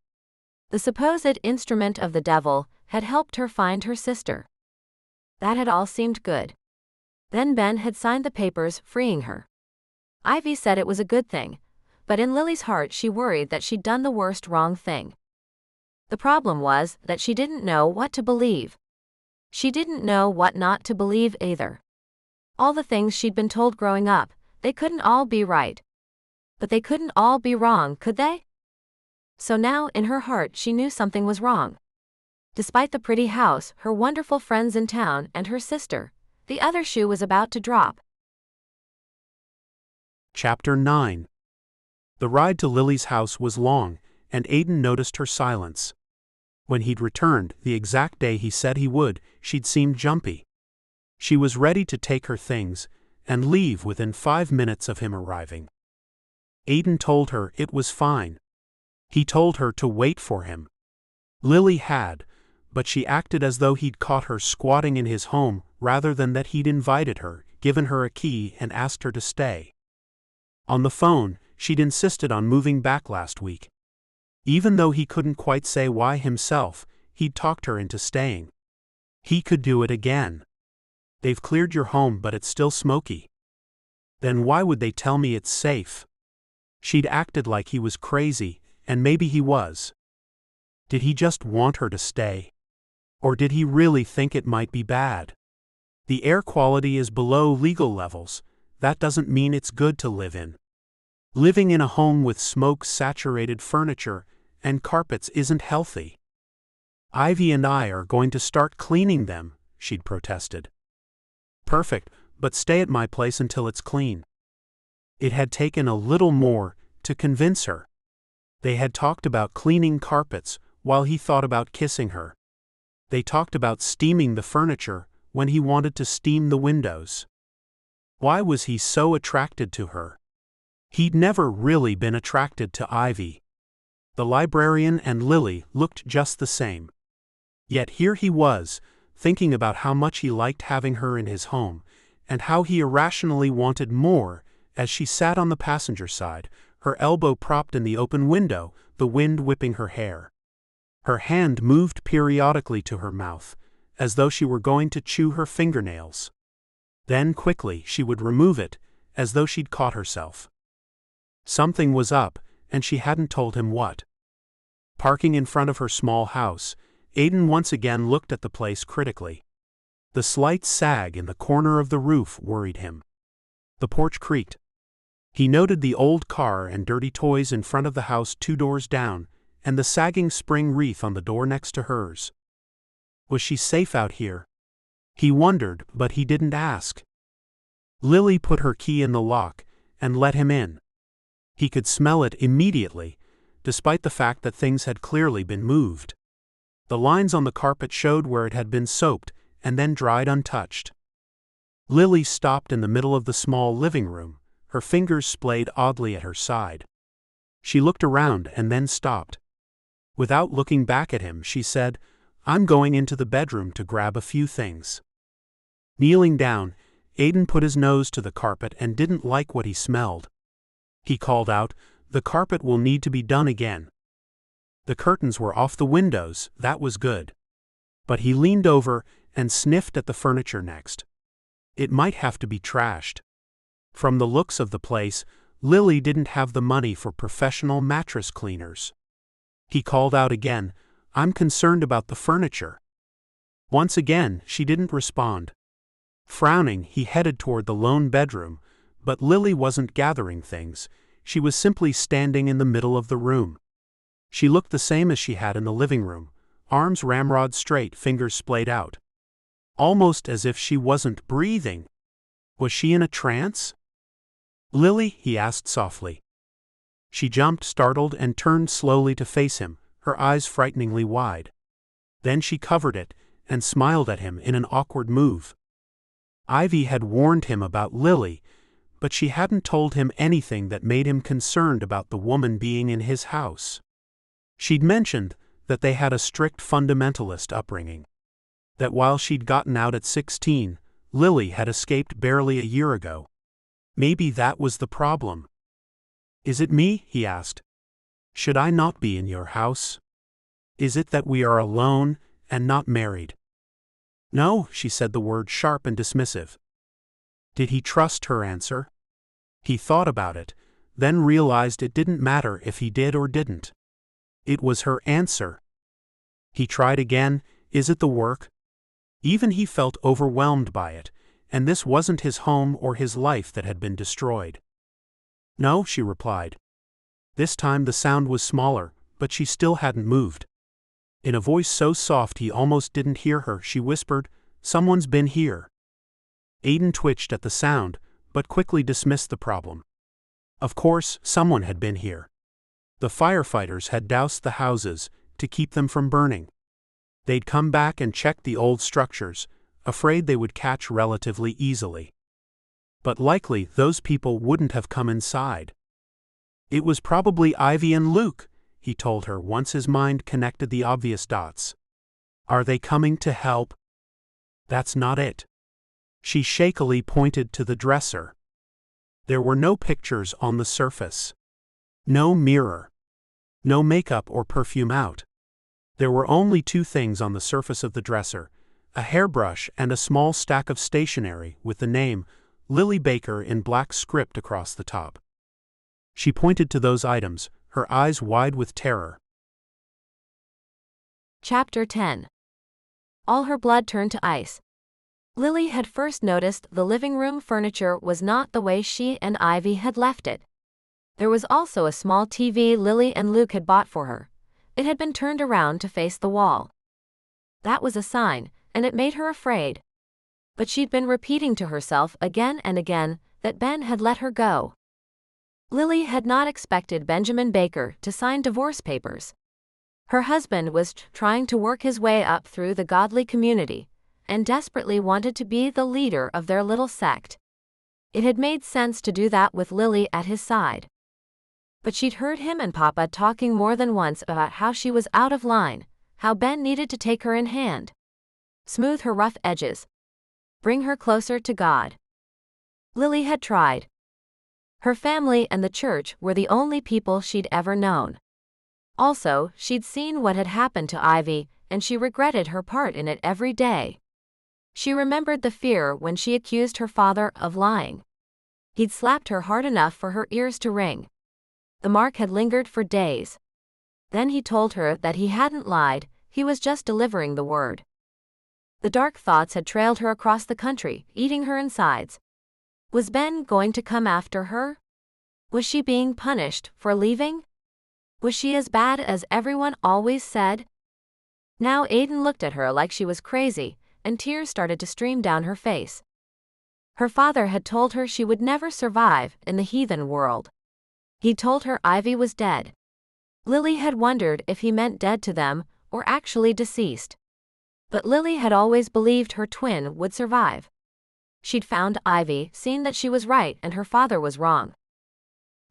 The supposed instrument of the devil had helped her find her sister. That had all seemed good. Then Ben had signed the papers freeing her. Ivy said it was a good thing, but in Lily's heart she worried that she'd done the worst wrong thing. The problem was that she didn't know what to believe. She didn't know what not to believe either. All the things she'd been told growing up, they couldn't all be right. But they couldn't all be wrong, could they? So now, in her heart, she knew something was wrong. Despite the pretty house, her wonderful friends in town, and her sister, the other shoe was about to drop. Chapter 9. The ride to Lily's house was long, and Aidan noticed her silence. When he'd returned, the exact day he said he would, she'd seemed jumpy. She was ready to take her things and leave within 5 minutes of him arriving. Aidan told her it was fine. He told her to wait for him. Lily had, but she acted as though he'd caught her squatting in his home rather than that he'd invited her, given her a key, and asked her to stay. On the phone, she'd insisted on moving back last week. Even though he couldn't quite say why himself, he'd talked her into staying. He could do it again. They've cleared your home, but it's still smoky. Then why would they tell me it's safe? She'd acted like he was crazy, and maybe he was. Did he just want her to stay? Or did he really think it might be bad? The air quality is below legal levels. That doesn't mean it's good to live in. Living in a home with smoke-saturated furniture and carpets isn't healthy. Ivy and I are going to start cleaning them, she'd protested. Perfect, but stay at my place until it's clean. It had taken a little more to convince her. They had talked about cleaning carpets while he thought about kissing her. They talked about steaming the furniture when he wanted to steam the windows. Why was he so attracted to her? He'd never really been attracted to Ivy. The librarian and Lily looked just the same. Yet here he was, thinking about how much he liked having her in his home, and how he irrationally wanted more as she sat on the passenger side, her elbow propped in the open window, the wind whipping her hair. Her hand moved periodically to her mouth, as though she were going to chew her fingernails. Then quickly she would remove it, as though she'd caught herself. Something was up, and she hadn't told him what. Parking in front of her small house, Aidan once again looked at the place critically. The slight sag in the corner of the roof worried him. The porch creaked. He noted the old car and dirty toys in front of the house 2 doors down, and the sagging spring wreath on the door next to hers. Was she safe out here? He wondered, but he didn't ask. Lily put her key in the lock and let him in. He could smell it immediately, despite the fact that things had clearly been moved. The lines on the carpet showed where it had been soaked and then dried untouched. Lily stopped in the middle of the small living room, her fingers splayed oddly at her side. She looked around and then stopped. Without looking back at him, she said, "I'm going into the bedroom to grab a few things." Kneeling down, Aidan put his nose to the carpet and didn't like what he smelled. He called out, "The carpet will need to be done again." The curtains were off the windows, that was good. But he leaned over and sniffed at the furniture next. It might have to be trashed. From the looks of the place, Lily didn't have the money for professional mattress cleaners. He called out again, "I'm concerned about the furniture." Once again, she didn't respond. Frowning, he headed toward the lone bedroom, but Lily wasn't gathering things. She was simply standing in the middle of the room. She looked the same as she had in the living room, arms ramrod straight, fingers splayed out. Almost as if she wasn't breathing. Was she in a trance? "Lily?" he asked softly. She jumped, startled, and turned slowly to face him, her eyes frighteningly wide. Then she covered it and smiled at him in an awkward move. Ivy had warned him about Lily, but she hadn't told him anything that made him concerned about the woman being in his house. She'd mentioned that they had a strict fundamentalist upbringing. That while she'd gotten out at 16, Lily had escaped barely a year ago. Maybe that was the problem. "Is it me?" he asked. "Should I not be in your house? Is it that we are alone and not married?" "No," she said, the word sharp and dismissive. Did he trust her answer? He thought about it, then realized it didn't matter if he did or didn't. It was her answer. He tried again, "Is it the work?" Even he felt overwhelmed by it, and this wasn't his home or his life that had been destroyed. "No," she replied. This time the sound was smaller, but she still hadn't moved. In a voice so soft he almost didn't hear her, she whispered, "Someone's been here." Aidan twitched at the sound, but quickly dismissed the problem. Of course, someone had been here. The firefighters had doused the houses to keep them from burning. They'd come back and checked the old structures, afraid they would catch relatively easily. But likely those people wouldn't have come inside. "It was probably Ivy and Luke," he told her once his mind connected the obvious dots. "Are they coming to help?" "That's not it." She shakily pointed to the dresser. There were no pictures on the surface. No mirror. No makeup or perfume out. There were only two things on the surface of the dresser: a hairbrush and a small stack of stationery with the name Lily Baker in black script across the top. She pointed to those items, her eyes wide with terror. Chapter 10. All her blood turned to ice. Lily had first noticed the living room furniture was not the way she and Ivy had left it. There was also a small TV Lily and Luke had bought for her. It had been turned around to face the wall. That was a sign, and it made her afraid. But she'd been repeating to herself again and again that Ben had let her go. Lily had not expected Benjamin Baker to sign divorce papers. Her husband was trying to work his way up through the godly community, and desperately wanted to be the leader of their little sect. It had made sense to do that with Lily at his side. But she'd heard him and Papa talking more than once about how she was out of line, how Ben needed to take her in hand, smooth her rough edges, bring her closer to God. Lily had tried. Her family and the church were the only people she'd ever known. Also, she'd seen what had happened to Ivy, and she regretted her part in it every day. She remembered the fear when she accused her father of lying. He'd slapped her hard enough for her ears to ring. The mark had lingered for days. Then he told her that he hadn't lied, he was just delivering the word. The dark thoughts had trailed her across the country, eating her insides. Was Ben going to come after her? Was she being punished for leaving? Was she as bad as everyone always said? Now Aidan looked at her like she was crazy, and tears started to stream down her face. Her father had told her she would never survive in the heathen world. He told her Ivy was dead. Lily had wondered if he meant dead to them, or actually deceased. But Lily had always believed her twin would survive. She'd found Ivy, seen that she was right and her father was wrong.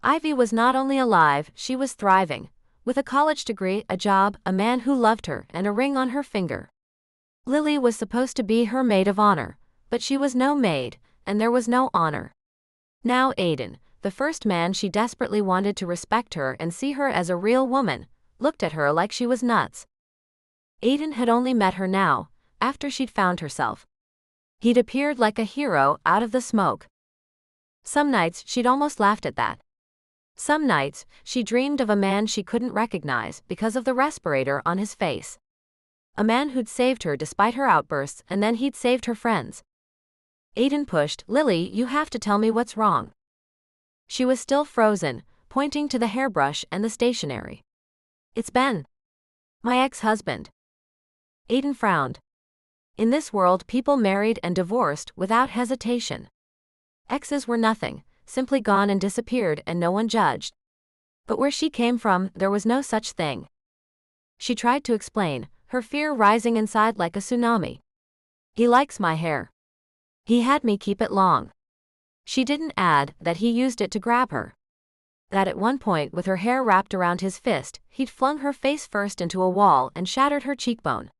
Ivy was not only alive, she was thriving, with a college degree, a job, a man who loved her, and a ring on her finger. Lily was supposed to be her maid of honor, but she was no maid, and there was no honor. Now Aidan, the first man she desperately wanted to respect her and see her as a real woman, looked at her like she was nuts. Aidan had only met her now, after she'd found herself. He'd appeared like a hero out of the smoke. Some nights she'd almost laughed at that. Some nights she dreamed of a man she couldn't recognize because of the respirator on his face. A man who'd saved her despite her outbursts, and then he'd saved her friends. Aidan pushed, "Lily, you have to tell me what's wrong." She was still frozen, pointing to the hairbrush and the stationery. "It's Ben. My ex-husband." Aidan frowned. In this world people married and divorced without hesitation. Exes were nothing, simply gone and disappeared and no one judged. But where she came from, there was no such thing. She tried to explain, her fear rising inside like a tsunami. "He likes my hair. He had me keep it long." She didn't add that he used it to grab her. That at one point, with her hair wrapped around his fist, he'd flung her face first into a wall and shattered her cheekbone.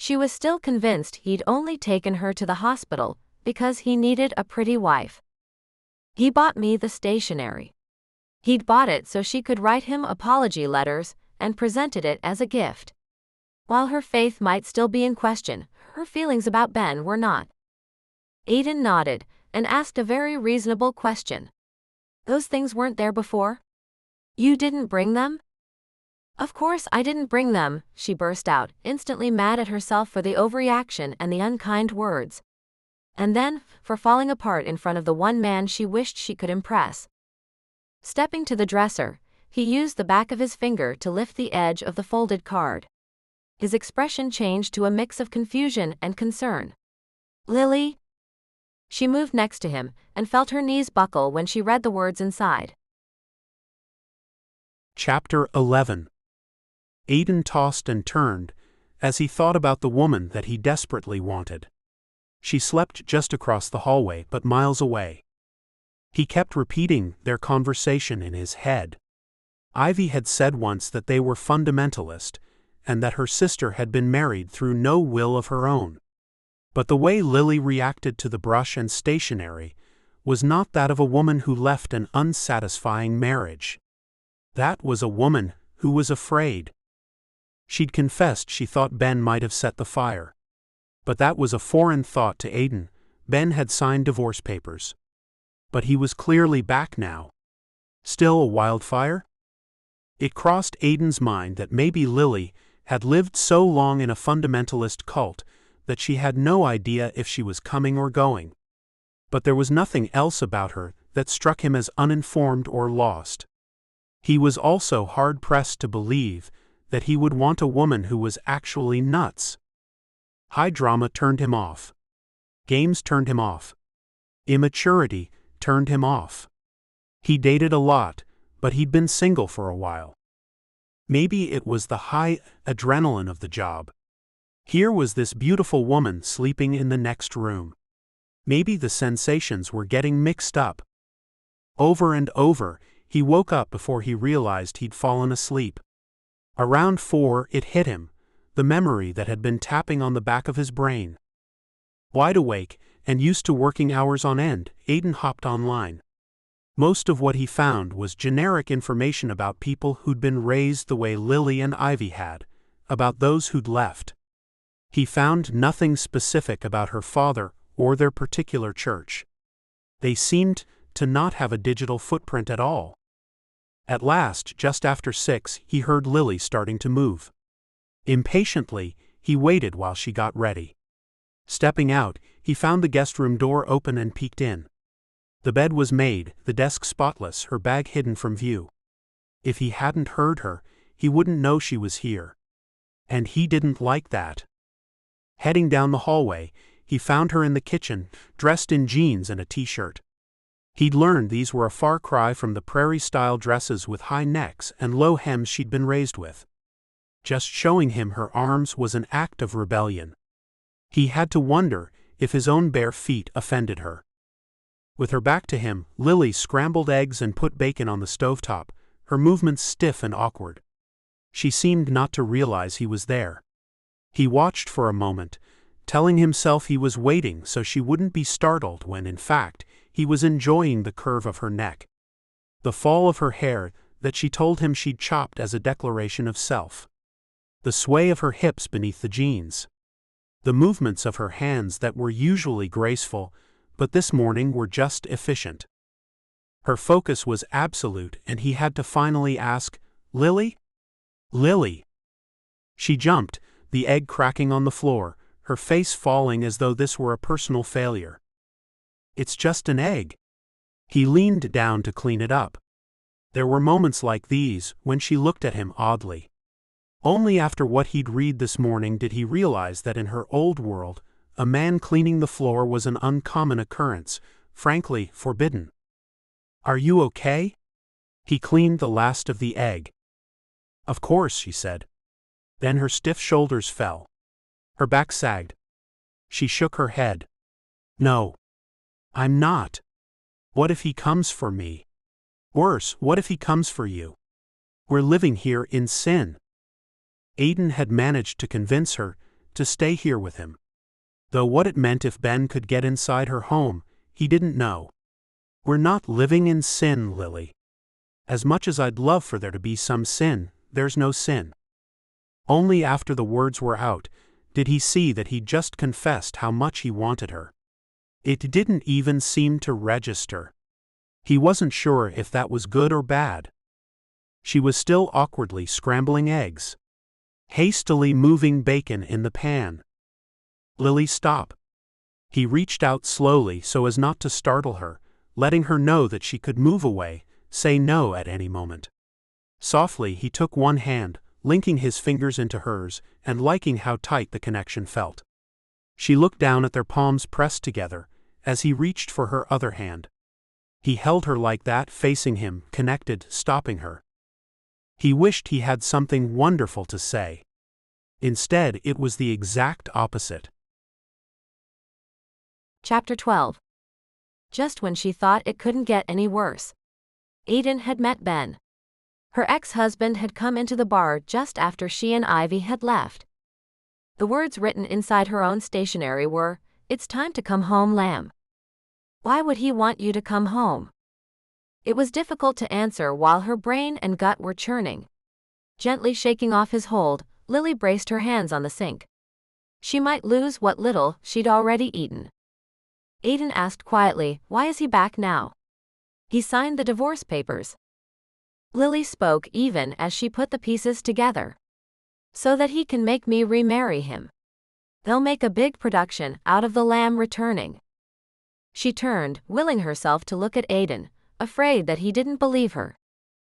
She was still convinced he'd only taken her to the hospital because he needed a pretty wife. "He bought me the stationery. He'd bought it so she could write him apology letters and presented it as a gift." While her faith might still be in question, her feelings about Ben were not. Aidan nodded and asked a very reasonable question. "Those things weren't there before? You didn't bring them?" "Of course I didn't bring them," she burst out, instantly mad at herself for the overreaction and the unkind words. And then, for falling apart in front of the one man she wished she could impress. Stepping to the dresser, he used the back of his finger to lift the edge of the folded card. His expression changed to a mix of confusion and concern. "Lily?" She moved next to him and felt her knees buckle when she read the words inside. Chapter 11. Aidan tossed and turned as he thought about the woman that he desperately wanted. She slept just across the hallway but miles away. He kept repeating their conversation in his head. Ivy had said once that they were fundamentalist, and that her sister had been married through no will of her own. But the way Lily reacted to the brush and stationery was not that of a woman who left an unsatisfying marriage. That was a woman who was afraid. She'd confessed she thought Ben might have set the fire. But that was a foreign thought to Aidan. Ben had signed divorce papers. But he was clearly back now. Still a wildfire? It crossed Aidan's mind that maybe Lily had lived so long in a fundamentalist cult that she had no idea if she was coming or going. But there was nothing else about her that struck him as uninformed or lost. He was also hard-pressed to believe that he would want a woman who was actually nuts. High drama turned him off. Games turned him off. Immaturity turned him off. He dated a lot, but he'd been single for a while. Maybe it was the high adrenaline of the job. Here was this beautiful woman sleeping in the next room. Maybe the sensations were getting mixed up. Over and over, he woke up before he realized he'd fallen asleep. Around 4, it hit him, the memory that had been tapping on the back of his brain. Wide awake, and used to working hours on end, Aidan hopped online. Most of what he found was generic information about people who'd been raised the way Lily and Ivy had, about those who'd left. He found nothing specific about her father or their particular church. They seemed to not have a digital footprint at all. At last, just after 6, he heard Lily starting to move. Impatiently, he waited while she got ready. Stepping out, he found the guest room door open and peeked in. The bed was made, the desk spotless, her bag hidden from view. If he hadn't heard her, he wouldn't know she was here. And he didn't like that. Heading down the hallway, he found her in the kitchen, dressed in jeans and a t-shirt. He'd learned these were a far cry from the prairie-style dresses with high necks and low hems she'd been raised with. Just showing him her arms was an act of rebellion. He had to wonder if his own bare feet offended her. With her back to him, Lily scrambled eggs and put bacon on the stovetop, her movements stiff and awkward. She seemed not to realize he was there. He watched for a moment, telling himself he was waiting so she wouldn't be startled when, in fact, he was enjoying the curve of her neck. The fall of her hair that she told him she'd chopped as a declaration of self. The sway of her hips beneath the jeans. The movements of her hands that were usually graceful, but this morning were just efficient. Her focus was absolute, and he had to finally ask, "Lily? Lily?" She jumped, the egg cracking on the floor, her face falling as though this were a personal failure. "It's just an egg." He leaned down to clean it up. There were moments like these when she looked at him oddly. Only after what he'd read this morning did he realize that in her old world, a man cleaning the floor was an uncommon occurrence, frankly forbidden. "Are you okay?" He cleaned the last of the egg. "Of course," she said. Then her stiff shoulders fell. Her back sagged. She shook her head. "No. I'm not. What if he comes for me? Worse, what if he comes for you? We're living here in sin." Aidan had managed to convince her to stay here with him. Though what it meant if Ben could get inside her home, he didn't know. "We're not living in sin, Lily. As much as I'd love for there to be some sin, there's no sin." Only after the words were out did he see that he'd just confessed how much he wanted her. It didn't even seem to register. He wasn't sure if that was good or bad. She was still awkwardly scrambling eggs, hastily moving bacon in the pan. "Lily, stop." He reached out slowly so as not to startle her, letting her know that she could move away, say no at any moment. Softly he took one hand, linking his fingers into hers, and liking how tight the connection felt. She looked down at their palms pressed together, as he reached for her other hand. He held her like that, facing him, connected, stopping her. He wished he had something wonderful to say. Instead, it was the exact opposite. Chapter 12. Just when she thought it couldn't get any worse. Aidan had met Ben. Her ex-husband had come into the bar just after she and Ivy had left. The words written inside her own stationery were, "It's time to come home, lamb." Why would he want you to come home? It was difficult to answer while her brain and gut were churning. Gently shaking off his hold, Lily braced her hands on the sink. She might lose what little she'd already eaten. Aidan asked quietly, "Why is he back now?" "He signed the divorce papers." Lily spoke even as she put the pieces together. "So that he can make me remarry him. They'll make a big production out of the lamb returning." She turned, willing herself to look at Aidan, afraid that he didn't believe her.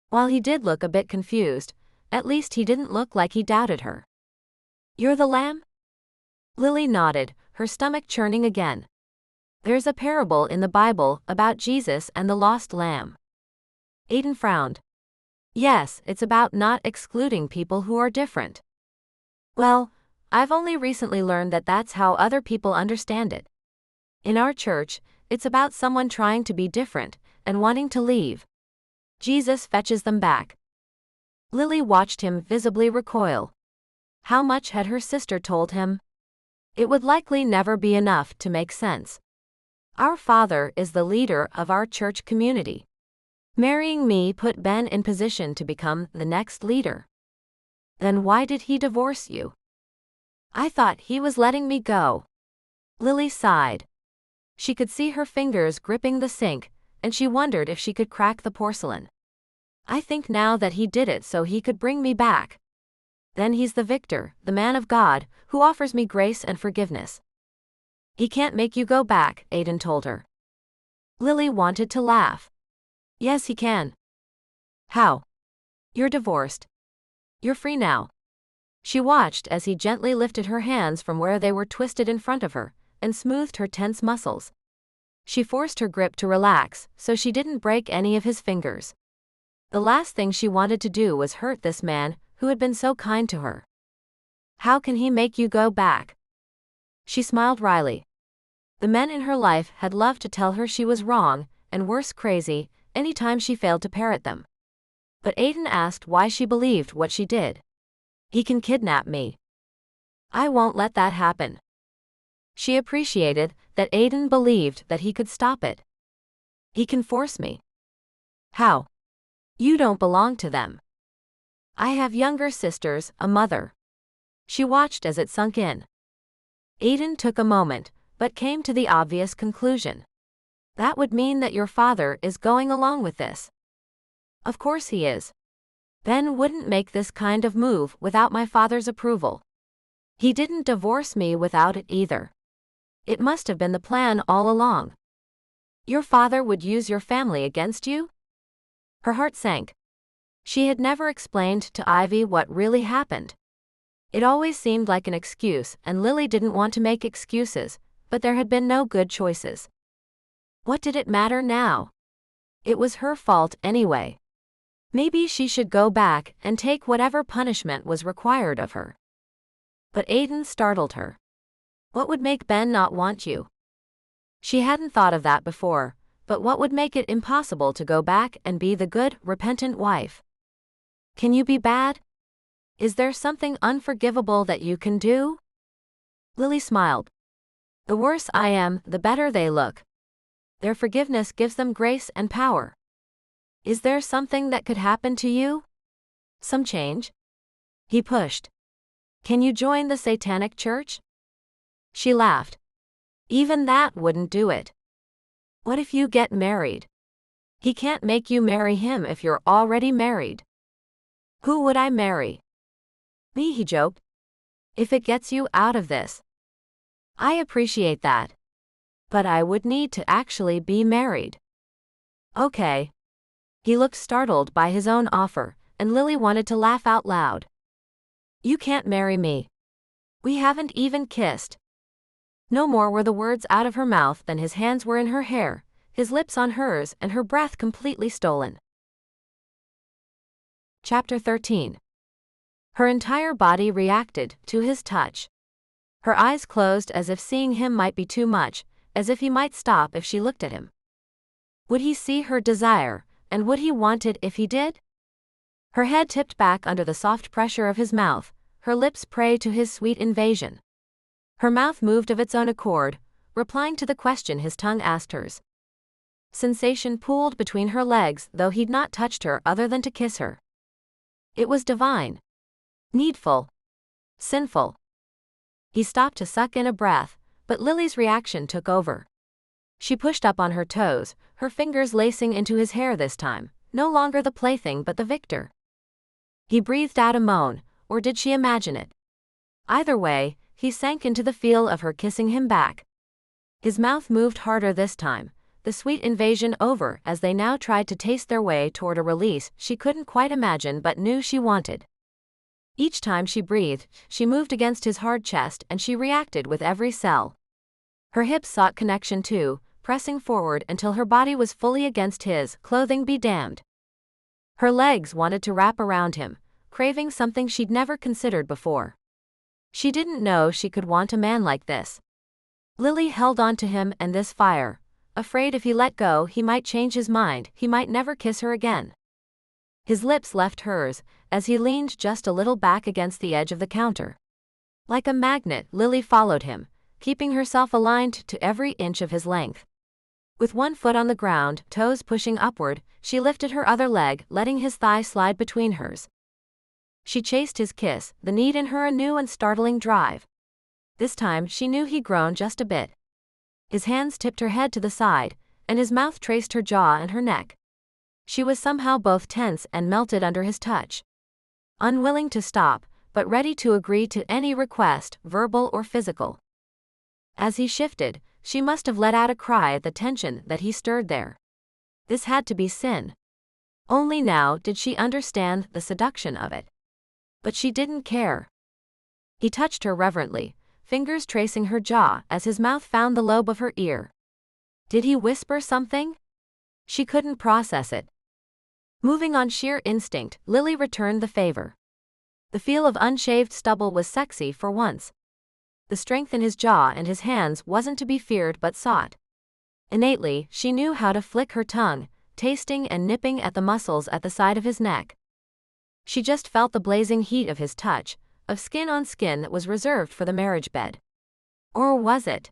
While he did look a bit confused, at least he didn't look like he doubted her. "You're the lamb?" Lily nodded, her stomach churning again. "There's a parable in the Bible about Jesus and the lost lamb." Aidan frowned. "Yes, it's about not excluding people who are different." "Well, I've only recently learned that that's how other people understand it. In our church, it's about someone trying to be different and wanting to leave. Jesus fetches them back." Lily watched him visibly recoil. How much had her sister told him? It would likely never be enough to make sense. "Our father is the leader of our church community. Marrying me put Ben in position to become the next leader." "Then why did he divorce you?" "I thought he was letting me go." Lily sighed. She could see her fingers gripping the sink, and she wondered if she could crack the porcelain. "I think now that he did it so he could bring me back. Then he's the victor, the man of God, who offers me grace and forgiveness." "He can't make you go back," Aidan told her. Lily wanted to laugh. "Yes, he can." "How?" "You're divorced. You're free now." She watched as he gently lifted her hands from where they were twisted in front of her, and smoothed her tense muscles. She forced her grip to relax, so she didn't break any of his fingers. The last thing she wanted to do was hurt this man, who had been so kind to her. "How can he make you go back?" She smiled wryly. The men in her life had loved to tell her she was wrong, and worse, crazy, anytime she failed to parrot them. But Aidan asked why she believed what she did. "He can kidnap me." "I won't let that happen." She appreciated that Aidan believed that he could stop it. "He can force me." "How?" "You don't belong to them." "I have younger sisters, a mother." She watched as it sunk in. Aidan took a moment, but came to the obvious conclusion. "That would mean that your father is going along with this." "Of course he is. Ben wouldn't make this kind of move without my father's approval. He didn't divorce me without it either. It must have been the plan all along." "Your father would use your family against you?" Her heart sank. She had never explained to Ivy what really happened. It always seemed like an excuse, and Lily didn't want to make excuses, but there had been no good choices. What did it matter now? It was her fault anyway. Maybe she should go back and take whatever punishment was required of her. But Aidan startled her. "What would make Ben not want you?" She hadn't thought of that before, but what would make it impossible to go back and be the good, repentant wife? "Can you be bad? Is there something unforgivable that you can do?" Lily smiled. "The worse I am, the better they look. Their forgiveness gives them grace and power. Is there something that could happen to you? Some change?" He pushed. "Can you join the Satanic Church?" She laughed. "Even that wouldn't do it." "What if you get married?" "He can't make you marry him if you're already married." "Who would I marry?" "Me," he joked. "If it gets you out of this." "I appreciate that. But I would need to actually be married." "Okay." He looked startled by his own offer, and Lily wanted to laugh out loud. "You can't marry me. We haven't even kissed." No more were the words out of her mouth than his hands were in her hair, his lips on hers, and her breath completely stolen. Chapter 13. Her entire body reacted to his touch. Her eyes closed as if seeing him might be too much, as if he might stop if she looked at him. Would he see her desire, and would he want it if he did? Her head tipped back under the soft pressure of his mouth, her lips prey to his sweet invasion. Her mouth moved of its own accord, replying to the question his tongue asked hers. Sensation pooled between her legs, though he'd not touched her other than to kiss her. It was divine. Needful. Sinful. He stopped to suck in a breath, but Lily's reaction took over. She pushed up on her toes, her fingers lacing into his hair this time, no longer the plaything but the victor. He breathed out a moan, or did she imagine it? Either way, he sank into the feel of her kissing him back. His mouth moved harder this time, the sweet invasion over as they now tried to taste their way toward a release she couldn't quite imagine but knew she wanted. Each time she breathed, she moved against his hard chest and she reacted with every cell. Her hips sought connection too, pressing forward until her body was fully against his, clothing be damned. Her legs wanted to wrap around him, craving something she'd never considered before. She didn't know she could want a man like this. Lily held on to him and this fire, afraid if he let go he might change his mind, he might never kiss her again. His lips left hers, as he leaned just a little back against the edge of the counter. Like a magnet, Lily followed him, keeping herself aligned to every inch of his length. With one foot on the ground, toes pushing upward, she lifted her other leg, letting his thigh slide between hers. She chased his kiss, the need in her a new and startling drive. This time she knew he'd grown just a bit. His hands tipped her head to the side, and his mouth traced her jaw and her neck. She was somehow both tense and melted under his touch. Unwilling to stop, but ready to agree to any request, verbal or physical. As he shifted, she must have let out a cry at the tension that he stirred there. This had to be sin. Only now did she understand the seduction of it. But she didn't care. He touched her reverently, fingers tracing her jaw as his mouth found the lobe of her ear. Did he whisper something? She couldn't process it. Moving on sheer instinct, Lily returned the favor. The feel of unshaved stubble was sexy for once. The strength in his jaw and his hands wasn't to be feared but sought. Innately, she knew how to flick her tongue, tasting and nipping at the muscles at the side of his neck. She just felt the blazing heat of his touch, of skin on skin that was reserved for the marriage bed. Or was it?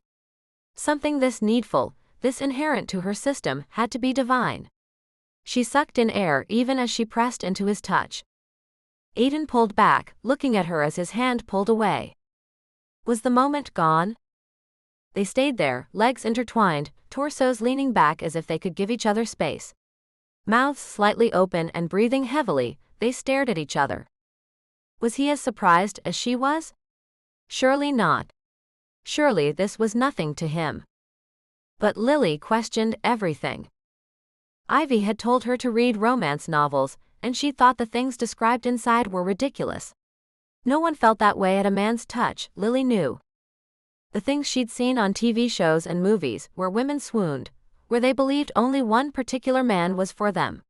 Something this needful, this inherent to her system, had to be divine. She sucked in air even as she pressed into his touch. Aidan pulled back, looking at her as his hand pulled away. Was the moment gone? They stayed there, legs intertwined, torsos leaning back as if they could give each other space. Mouths slightly open and breathing heavily, they stared at each other. Was he as surprised as she was? Surely not. Surely this was nothing to him. But Lily questioned everything. Ivy had told her to read romance novels, and she thought the things described inside were ridiculous. No one felt that way at a man's touch, Lily knew. The things she'd seen on TV shows and movies, where women swooned, where they believed only one particular man was for them.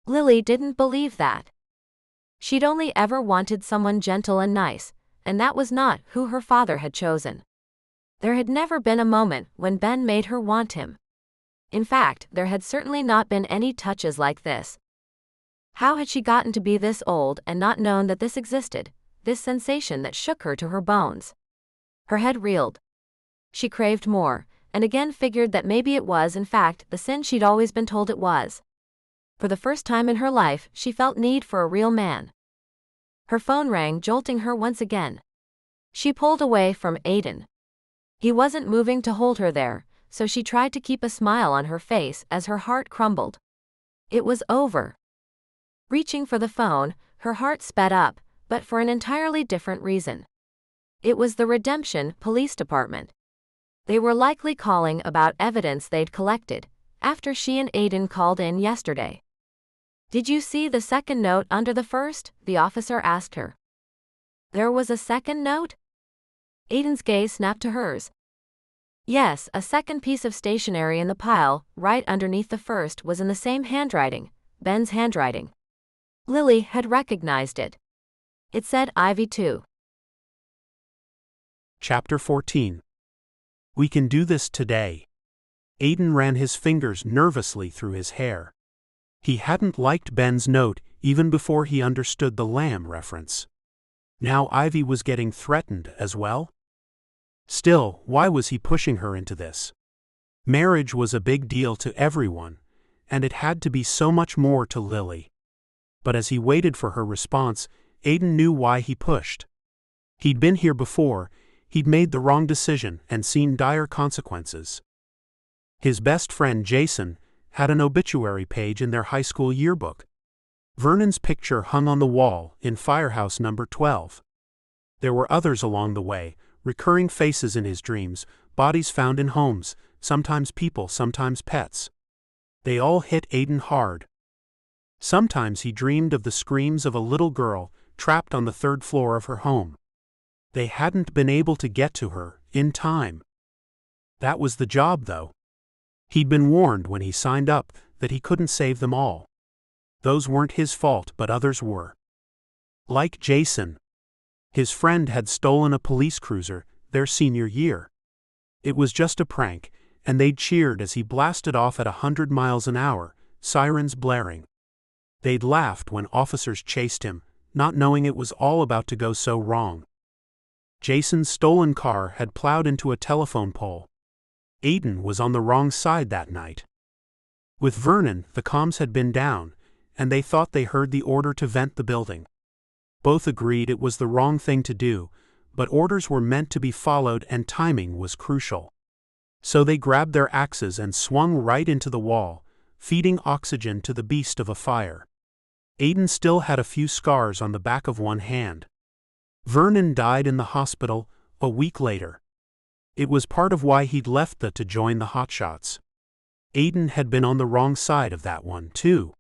Lily didn't believe that. She'd only ever wanted someone gentle and nice, and that was not who her father had chosen. There had never been a moment when Ben made her want him. In fact, there had certainly not been any touches like this. How had she gotten to be this old and not known that this existed, this sensation that shook her to her bones? Her head reeled. She craved more, and again figured that maybe it was in fact the sin she'd always been told it was. For the first time in her life, she felt need for a real man. Her phone rang, jolting her once again. She pulled away from Aidan. He wasn't moving to hold her there, so she tried to keep a smile on her face as her heart crumbled. It was over. Reaching for the phone, her heart sped up, but for an entirely different reason. It was the Redemption Police Department. They were likely calling about evidence they'd collected, after she and Aidan called in yesterday. Did you see the second note under the first? The officer asked her. There was a second note? Aidan's gaze snapped to hers. Yes, a second piece of stationery in the pile, right underneath the first, was in the same handwriting, Ben's handwriting. Lily had recognized it. It said Ivy too. Chapter 14. We can do this today. Aidan ran his fingers nervously through his hair. He hadn't liked Ben's note even before he understood the lamb reference. Now Ivy was getting threatened as well? Still, why was he pushing her into this? Marriage was a big deal to everyone, and it had to be so much more to Lily. But as he waited for her response, Aidan knew why he pushed. He'd been here before, he'd made the wrong decision and seen dire consequences. His best friend Jason had an obituary page in their high school yearbook. Vernon's picture hung on the wall in Firehouse number 12. There were others along the way, recurring faces in his dreams, bodies found in homes, sometimes people, sometimes pets. They all hit Aidan hard. Sometimes he dreamed of the screams of a little girl trapped on the third floor of her home. They hadn't been able to get to her in time. That was the job, though. He'd been warned when he signed up that he couldn't save them all. Those weren't his fault, but others were. Like Jason. His friend had stolen a police cruiser their senior year. It was just a prank, and they'd cheered as he blasted off at 100 miles an hour, sirens blaring. They'd laughed when officers chased him, not knowing it was all about to go so wrong. Jason's stolen car had plowed into a telephone pole. Aidan was on the wrong side that night. With Vernon, the comms had been down, and they thought they heard the order to vent the building. Both agreed it was the wrong thing to do, but orders were meant to be followed and timing was crucial. So they grabbed their axes and swung right into the wall, feeding oxygen to the beast of a fire. Aidan still had a few scars on the back of one hand. Vernon died in the hospital a week later. It was part of why he'd left to join the hotshots. Aidan had been on the wrong side of that one, too.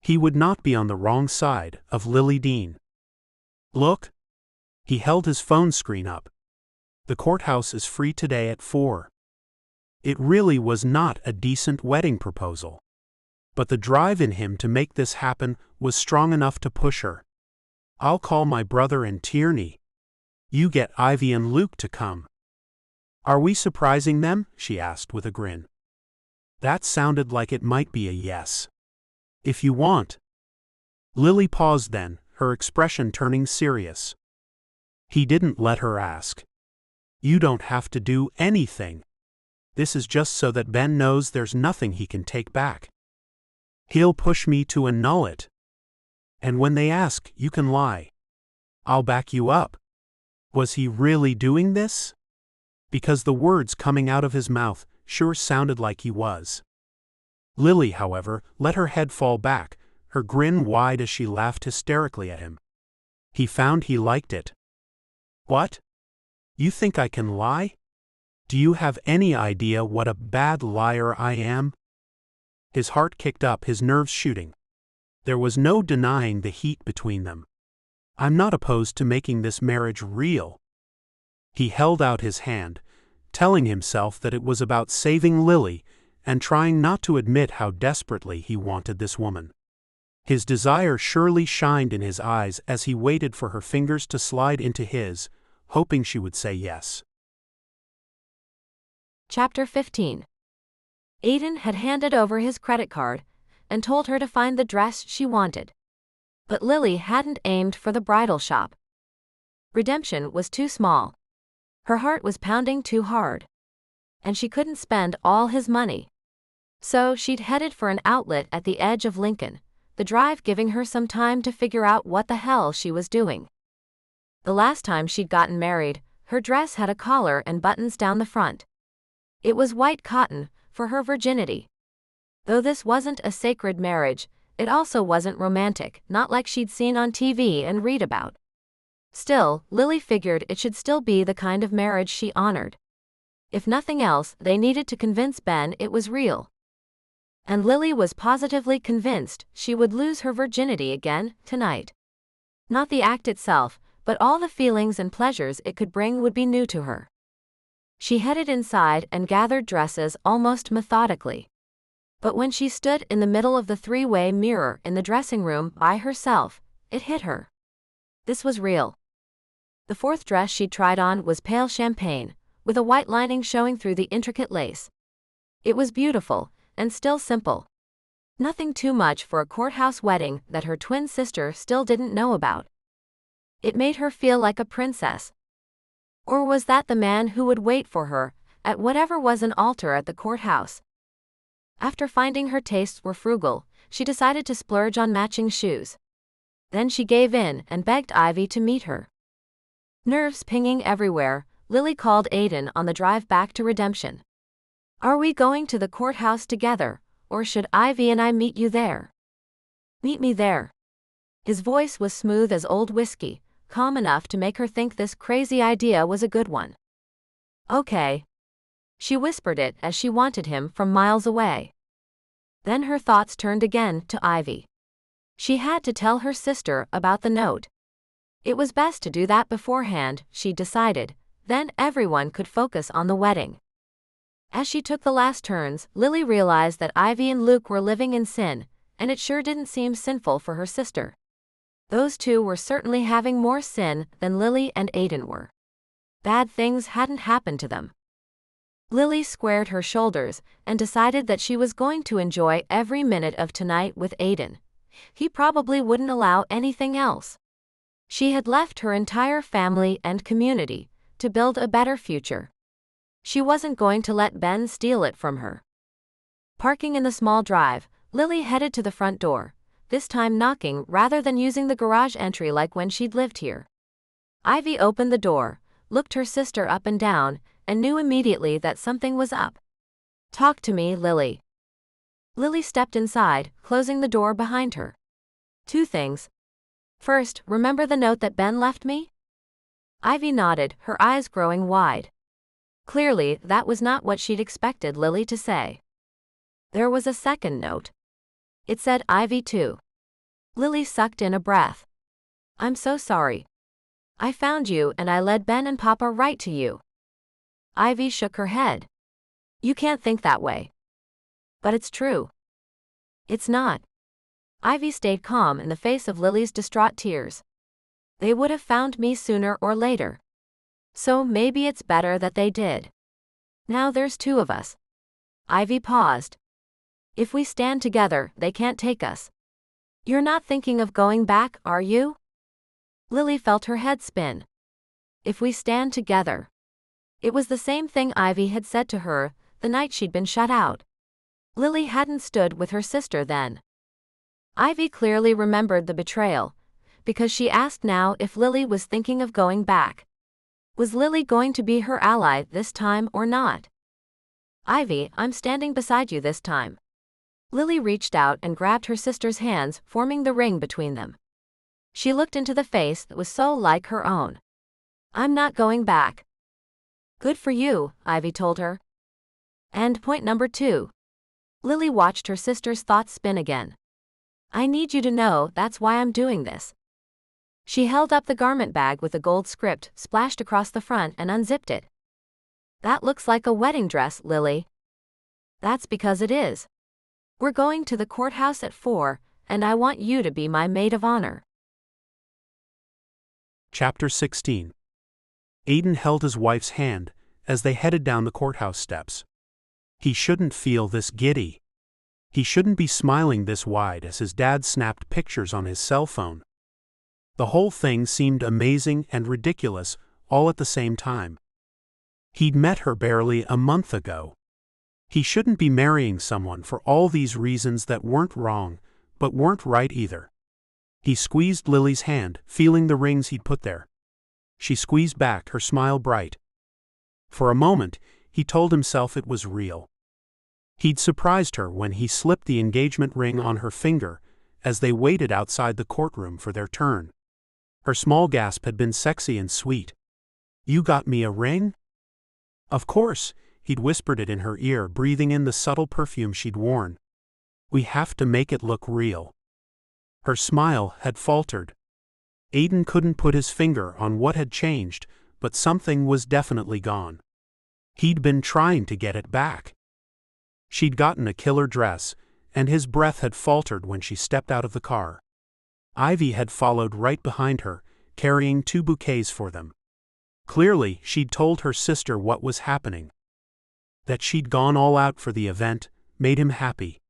He would not be on the wrong side of Lily Dean. Look. He held his phone screen up. The courthouse is free today at 4. It really was not a decent wedding proposal. But the drive in him to make this happen was strong enough to push her. I'll call my brother and Tierney. You get Ivy and Luke to come. Are we surprising them? She asked with a grin. That sounded like it might be a yes. If you want. Lily paused then, her expression turning serious. He didn't let her ask. You don't have to do anything. This is just so that Ben knows there's nothing he can take back. He'll push me to annul it. And when they ask, you can lie. I'll back you up. Was he really doing this? Because the words coming out of his mouth sure sounded like he was. Lily, however, let her head fall back, her grin wide as she laughed hysterically at him. He found he liked it. What? You think I can lie? Do you have any idea what a bad liar I am? His heart kicked up, his nerves shooting. There was no denying the heat between them. I'm not opposed to making this marriage real. He held out his hand, telling himself that it was about saving Lily and trying not to admit how desperately he wanted this woman. His desire surely shined in his eyes as he waited for her fingers to slide into his, hoping she would say yes. Chapter 15. Aidan had handed over his credit card and told her to find the dress she wanted. But Lily hadn't aimed for the bridal shop. Redemption was too small. Her heart was pounding too hard. And she couldn't spend all his money. So she'd headed for an outlet at the edge of Lincoln, the drive giving her some time to figure out what the hell she was doing. The last time she'd gotten married, her dress had a collar and buttons down the front. It was white cotton, for her virginity. Though this wasn't a sacred marriage, it also wasn't romantic, not like she'd seen on TV and read about. Still, Lily figured it should still be the kind of marriage she honored. If nothing else, they needed to convince Ben it was real. And Lily was positively convinced she would lose her virginity again tonight. Not the act itself, but all the feelings and pleasures it could bring would be new to her. She headed inside and gathered dresses almost methodically. But when she stood in the middle of the three-way mirror in the dressing room by herself, it hit her. This was real. The fourth dress she'd tried on was pale champagne, with a white lining showing through the intricate lace. It was beautiful, and still simple. Nothing too much for a courthouse wedding that her twin sister still didn't know about. It made her feel like a princess. Or was that the man who would wait for her at whatever was an altar at the courthouse? After finding her tastes were frugal, she decided to splurge on matching shoes. Then she gave in and begged Ivy to meet her. Nerves pinging everywhere, Lily called Aidan on the drive back to Redemption. "Are we going to the courthouse together, or should Ivy and I meet you there?" "Meet me there." His voice was smooth as old whiskey, calm enough to make her think this crazy idea was a good one. "Okay." She whispered it as she wanted him from miles away. Then her thoughts turned again to Ivy. She had to tell her sister about the note. It was best to do that beforehand, she decided, then everyone could focus on the wedding. As she took the last turns, Lily realized that Ivy and Luke were living in sin, and it sure didn't seem sinful for her sister. Those two were certainly having more sin than Lily and Aidan were. Bad things hadn't happened to them. Lily squared her shoulders and decided that she was going to enjoy every minute of tonight with Aidan. He probably wouldn't allow anything else. She had left her entire family and community to build a better future. She wasn't going to let Ben steal it from her. Parking in the small drive, Lily headed to the front door, this time knocking rather than using the garage entry like when she'd lived here. Ivy opened the door, looked her sister up and down, and knew immediately that something was up. "Talk to me, Lily." Lily stepped inside, closing the door behind her. "Two things. First, remember the note that Ben left me?" Ivy nodded, her eyes growing wide. Clearly, that was not what she'd expected Lily to say. There was a second note. It said Ivy too. Lily sucked in a breath. "I'm so sorry. I found you and I led Ben and Papa right to you." Ivy shook her head. "You can't think that way." "But it's true." "It's not." Ivy stayed calm in the face of Lily's distraught tears. "They would have found me sooner or later. So maybe it's better that they did. Now there's two of us." Ivy paused. "If we stand together, they can't take us. You're not thinking of going back, are you?" Lily felt her head spin. If we stand together. It was the same thing Ivy had said to her the night she'd been shut out. Lily hadn't stood with her sister then. Ivy clearly remembered the betrayal, because she asked now if Lily was thinking of going back. Was Lily going to be her ally this time or not? "Ivy, I'm standing beside you this time." Lily reached out and grabbed her sister's hands, forming the ring between them. She looked into the face that was so like her own. "I'm not going back." "Good for you," Ivy told her. And point number 2. Lily watched her sister's thoughts spin again. "I need you to know that's why I'm doing this." She held up the garment bag with the gold script splashed across the front and unzipped it. "That looks like a wedding dress, Lily." "That's because it is. We're going to the courthouse at 4, and I want you to be my maid of honor." Chapter 16. Aidan held his wife's hand as they headed down the courthouse steps. He shouldn't feel this giddy. He shouldn't be smiling this wide as his dad snapped pictures on his cell phone. The whole thing seemed amazing and ridiculous all at the same time. He'd met her barely a month ago. He shouldn't be marrying someone for all these reasons that weren't wrong, but weren't right either. He squeezed Lily's hand, feeling the rings he'd put there. She squeezed back, her smile bright. For a moment, he told himself it was real. He'd surprised her when he slipped the engagement ring on her finger as they waited outside the courtroom for their turn. Her small gasp had been sexy and sweet. "You got me a ring?" "Of course," he'd whispered it in her ear, breathing in the subtle perfume she'd worn. We have to make it look real." Her smile had faltered. Aidan couldn't put his finger on what had changed, but something was definitely gone. He'd been trying to get it back. She'd gotten a killer dress, and his breath had faltered when she stepped out of the car. Ivy had followed right behind her, carrying 2 bouquets for them. Clearly, she'd told her sister what was happening. That she'd gone all out for the event made him happy.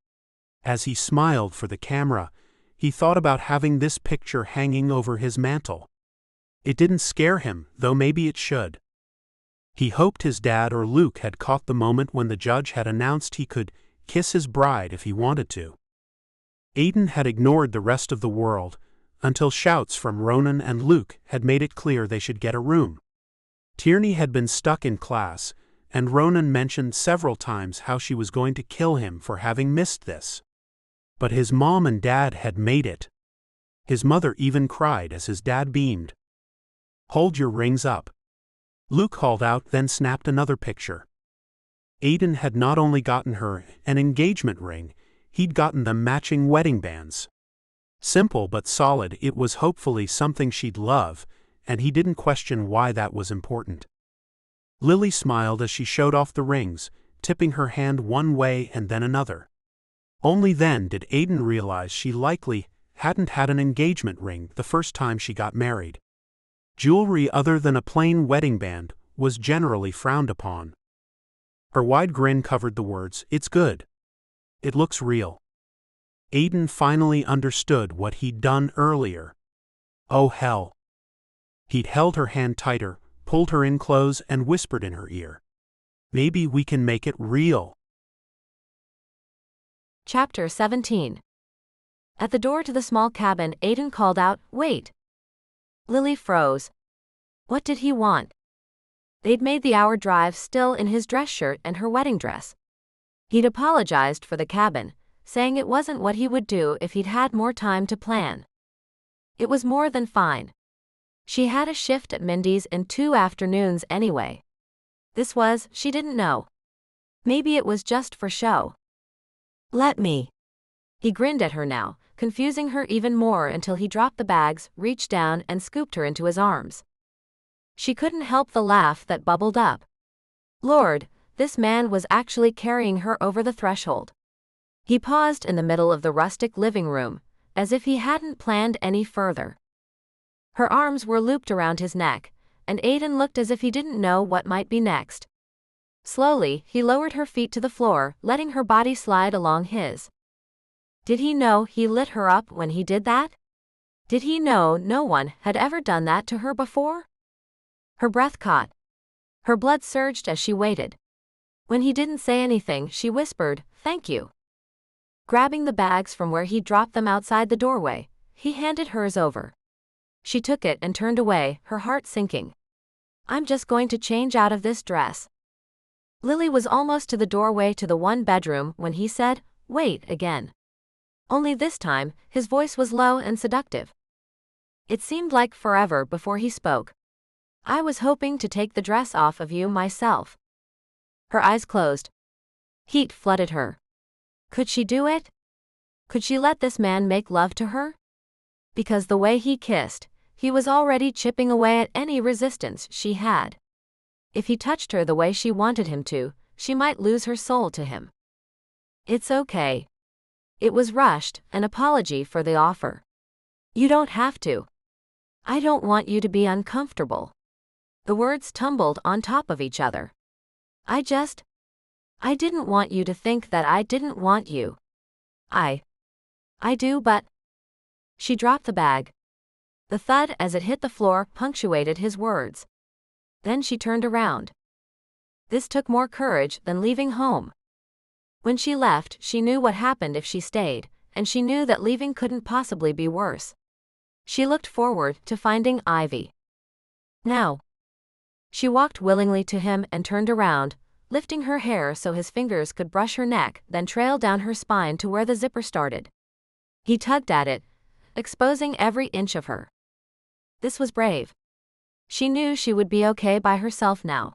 As he smiled for the camera, he thought about having this picture hanging over his mantel. It didn't scare him, though maybe it should. He hoped his dad or Luke had caught the moment when the judge had announced he could kiss his bride if he wanted to. Aidan had ignored the rest of the world, until shouts from Ronan and Luke had made it clear they should get a room. Tierney had been stuck in class, and Ronan mentioned several times how she was going to kill him for having missed this. But his mom and dad had made it. His mother even cried as his dad beamed. "Hold your rings up." Luke called out, then snapped another picture. Aidan had not only gotten her an engagement ring, he'd gotten them matching wedding bands. Simple but solid, it was hopefully something she'd love, and he didn't question why that was important. Lily smiled as she showed off the rings, tipping her hand one way and then another. Only then did Aidan realize she likely hadn't had an engagement ring the first time she got married. Jewelry other than a plain wedding band was generally frowned upon. Her wide grin covered the words, "It's good. It looks real." Aidan finally understood what he'd done earlier. Oh hell. He'd held her hand tighter, pulled her in close, and whispered in her ear, "Maybe we can make it real." Chapter 17. At the door to the small cabin, Aidan called out, "Wait." Lily froze. What did he want? They'd made the hour drive still in his dress shirt and her wedding dress. He'd apologized for the cabin, saying it wasn't what he would do if he'd had more time to plan. It was more than fine. She had a shift at Mindy's in 2 afternoons anyway. This was, she didn't know. Maybe it was just for show. "Let me." He grinned at her now, confusing her even more until he dropped the bags, reached down, and scooped her into his arms. She couldn't help the laugh that bubbled up. Lord, this man was actually carrying her over the threshold. He paused in the middle of the rustic living room, as if he hadn't planned any further. Her arms were looped around his neck, and Aidan looked as if he didn't know what might be next. Slowly, he lowered her feet to the floor, letting her body slide along his. Did he know he lit her up when he did that? Did he know no one had ever done that to her before? Her breath caught. Her blood surged as she waited. When he didn't say anything, she whispered, "Thank you." Grabbing the bags from where he dropped them outside the doorway, he handed hers over. She took it and turned away, her heart sinking. "I'm just going to change out of this dress." Lily was almost to the doorway to the one bedroom when he said, "Wait," again. Only this time, his voice was low and seductive. It seemed like forever before he spoke. "I was hoping to take the dress off of you myself." Her eyes closed. Heat flooded her. Could she do it? Could she let this man make love to her? Because the way he kissed, he was already chipping away at any resistance she had. If he touched her the way she wanted him to, she might lose her soul to him. "It's okay." It was rushed, an apology for the offer. "You don't have to. I don't want you to be uncomfortable." The words tumbled on top of each other. I didn't want you to think that I didn't want you. I do, but." She dropped the bag. The thud as it hit the floor punctuated his words. Then she turned around. This took more courage than leaving home. When she left, she knew what happened if she stayed, and she knew that leaving couldn't possibly be worse. She looked forward to finding Ivy. Now. She walked willingly to him and turned around, lifting her hair so his fingers could brush her neck, then trail down her spine to where the zipper started. He tugged at it, exposing every inch of her. This was brave. She knew she would be okay by herself now.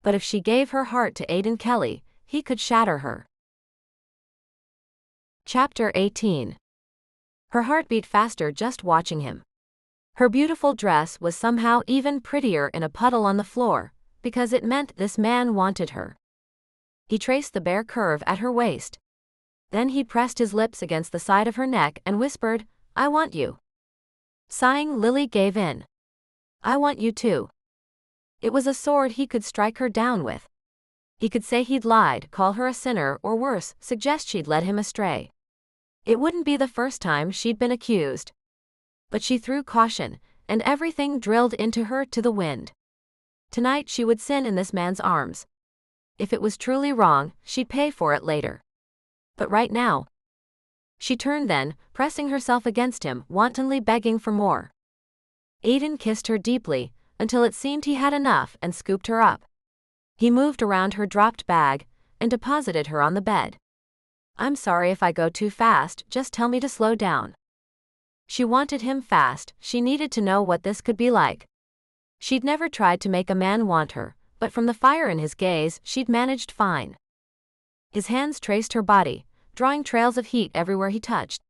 But if she gave her heart to Aidan Kelly, he could shatter her. Chapter 18. Her heart beat faster just watching him. Her beautiful dress was somehow even prettier in a puddle on the floor, because it meant this man wanted her. He traced the bare curve at her waist. Then he pressed his lips against the side of her neck and whispered, "I want you." Sighing, Lily gave in. "I want you too." It was a sword he could strike her down with. He could say he'd lied, call her a sinner, or worse, suggest she'd led him astray. It wouldn't be the first time she'd been accused. But she threw caution, and everything drilled into her to the wind. Tonight she would sin in this man's arms. If it was truly wrong, she'd pay for it later. But right now. She turned then, pressing herself against him, wantonly begging for more. Aidan kissed her deeply, until it seemed he had enough, and scooped her up. He moved around her dropped bag, and deposited her on the bed. "I'm sorry if I go too fast, just tell me to slow down." She wanted him fast, she needed to know what this could be like. She'd never tried to make a man want her, but from the fire in his gaze, she'd managed fine. His hands traced her body, drawing trails of heat everywhere he touched.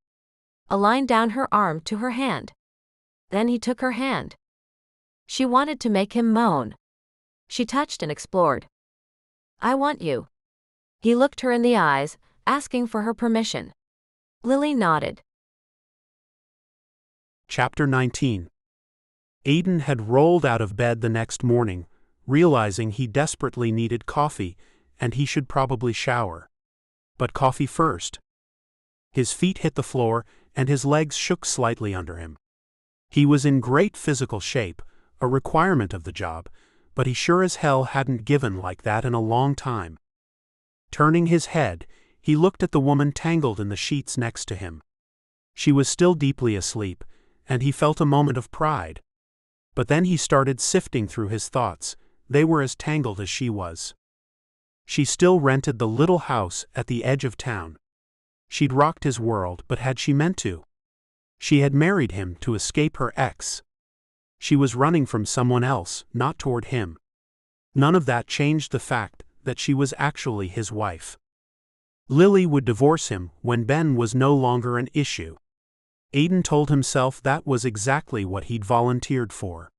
A line down her arm to her hand. Then he took her hand. She wanted to make him moan. She touched and explored. "I want you." He looked her in the eyes, asking for her permission. Lily nodded. Chapter 19. Aidan had rolled out of bed the next morning, realizing he desperately needed coffee, and he should probably shower. But coffee first. His feet hit the floor, and his legs shook slightly under him. He was in great physical shape, a requirement of the job, but he sure as hell hadn't given like that in a long time. Turning his head, he looked at the woman tangled in the sheets next to him. She was still deeply asleep, and he felt a moment of pride. But then he started sifting through his thoughts. They were as tangled as she was. She still rented the little house at the edge of town. She'd rocked his world, but had she meant to? She had married him to escape her ex. She was running from someone else, not toward him. None of that changed the fact that she was actually his wife. Lily would divorce him when Ben was no longer an issue. Aidan told himself that was exactly what he'd volunteered for.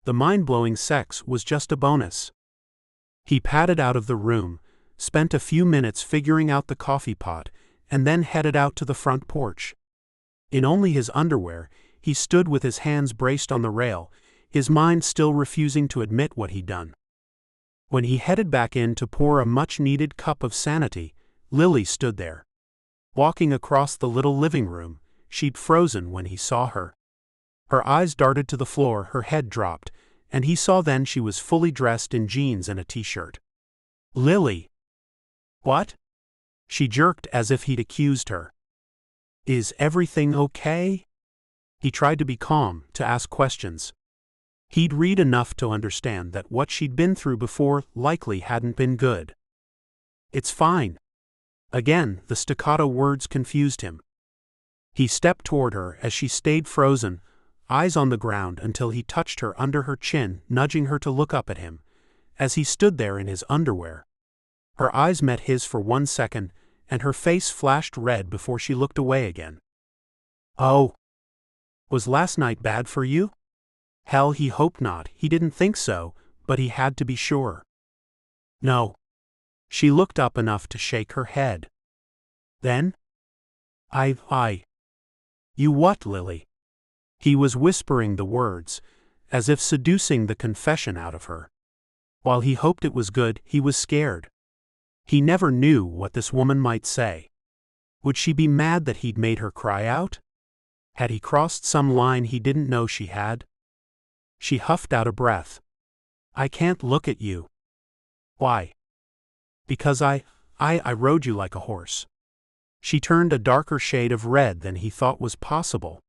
The mind-blowing sex was just a bonus. He padded out of the room, spent a few minutes figuring out the coffee pot, and then headed out to the front porch. In only his underwear, he stood with his hands braced on the rail, his mind still refusing to admit what he'd done. When he headed back in to pour a much-needed cup of sanity, Lily stood there. Walking across the little living room, she'd frozen when he saw her. Her eyes darted to the floor, her head dropped, and he saw then she was fully dressed in jeans and a t-shirt. "Lily!" "What?" She jerked as if he'd accused her. "Is everything okay?" He tried to be calm, to ask questions. He'd read enough to understand that what she'd been through before likely hadn't been good. "It's fine." Again, the staccato words confused him. He stepped toward her as she stayed frozen, eyes on the ground until he touched her under her chin, nudging her to look up at him, as he stood there in his underwear. Her eyes met his for 1 second, and her face flashed red before she looked away again. "Oh. Was last night bad for you?" Hell, he hoped not. He didn't think so, but he had to be sure. "No." She looked up enough to shake her head. "Then?" I. You what, Lily?" He was whispering the words, as if seducing the confession out of her. While he hoped it was good, he was scared. He never knew what this woman might say. Would she be mad that he'd made her cry out? Had he crossed some line he didn't know she had? She huffed out a breath. "I can't look at you." "Why?" "Because I rode you like a horse." She turned a darker shade of red than he thought was possible.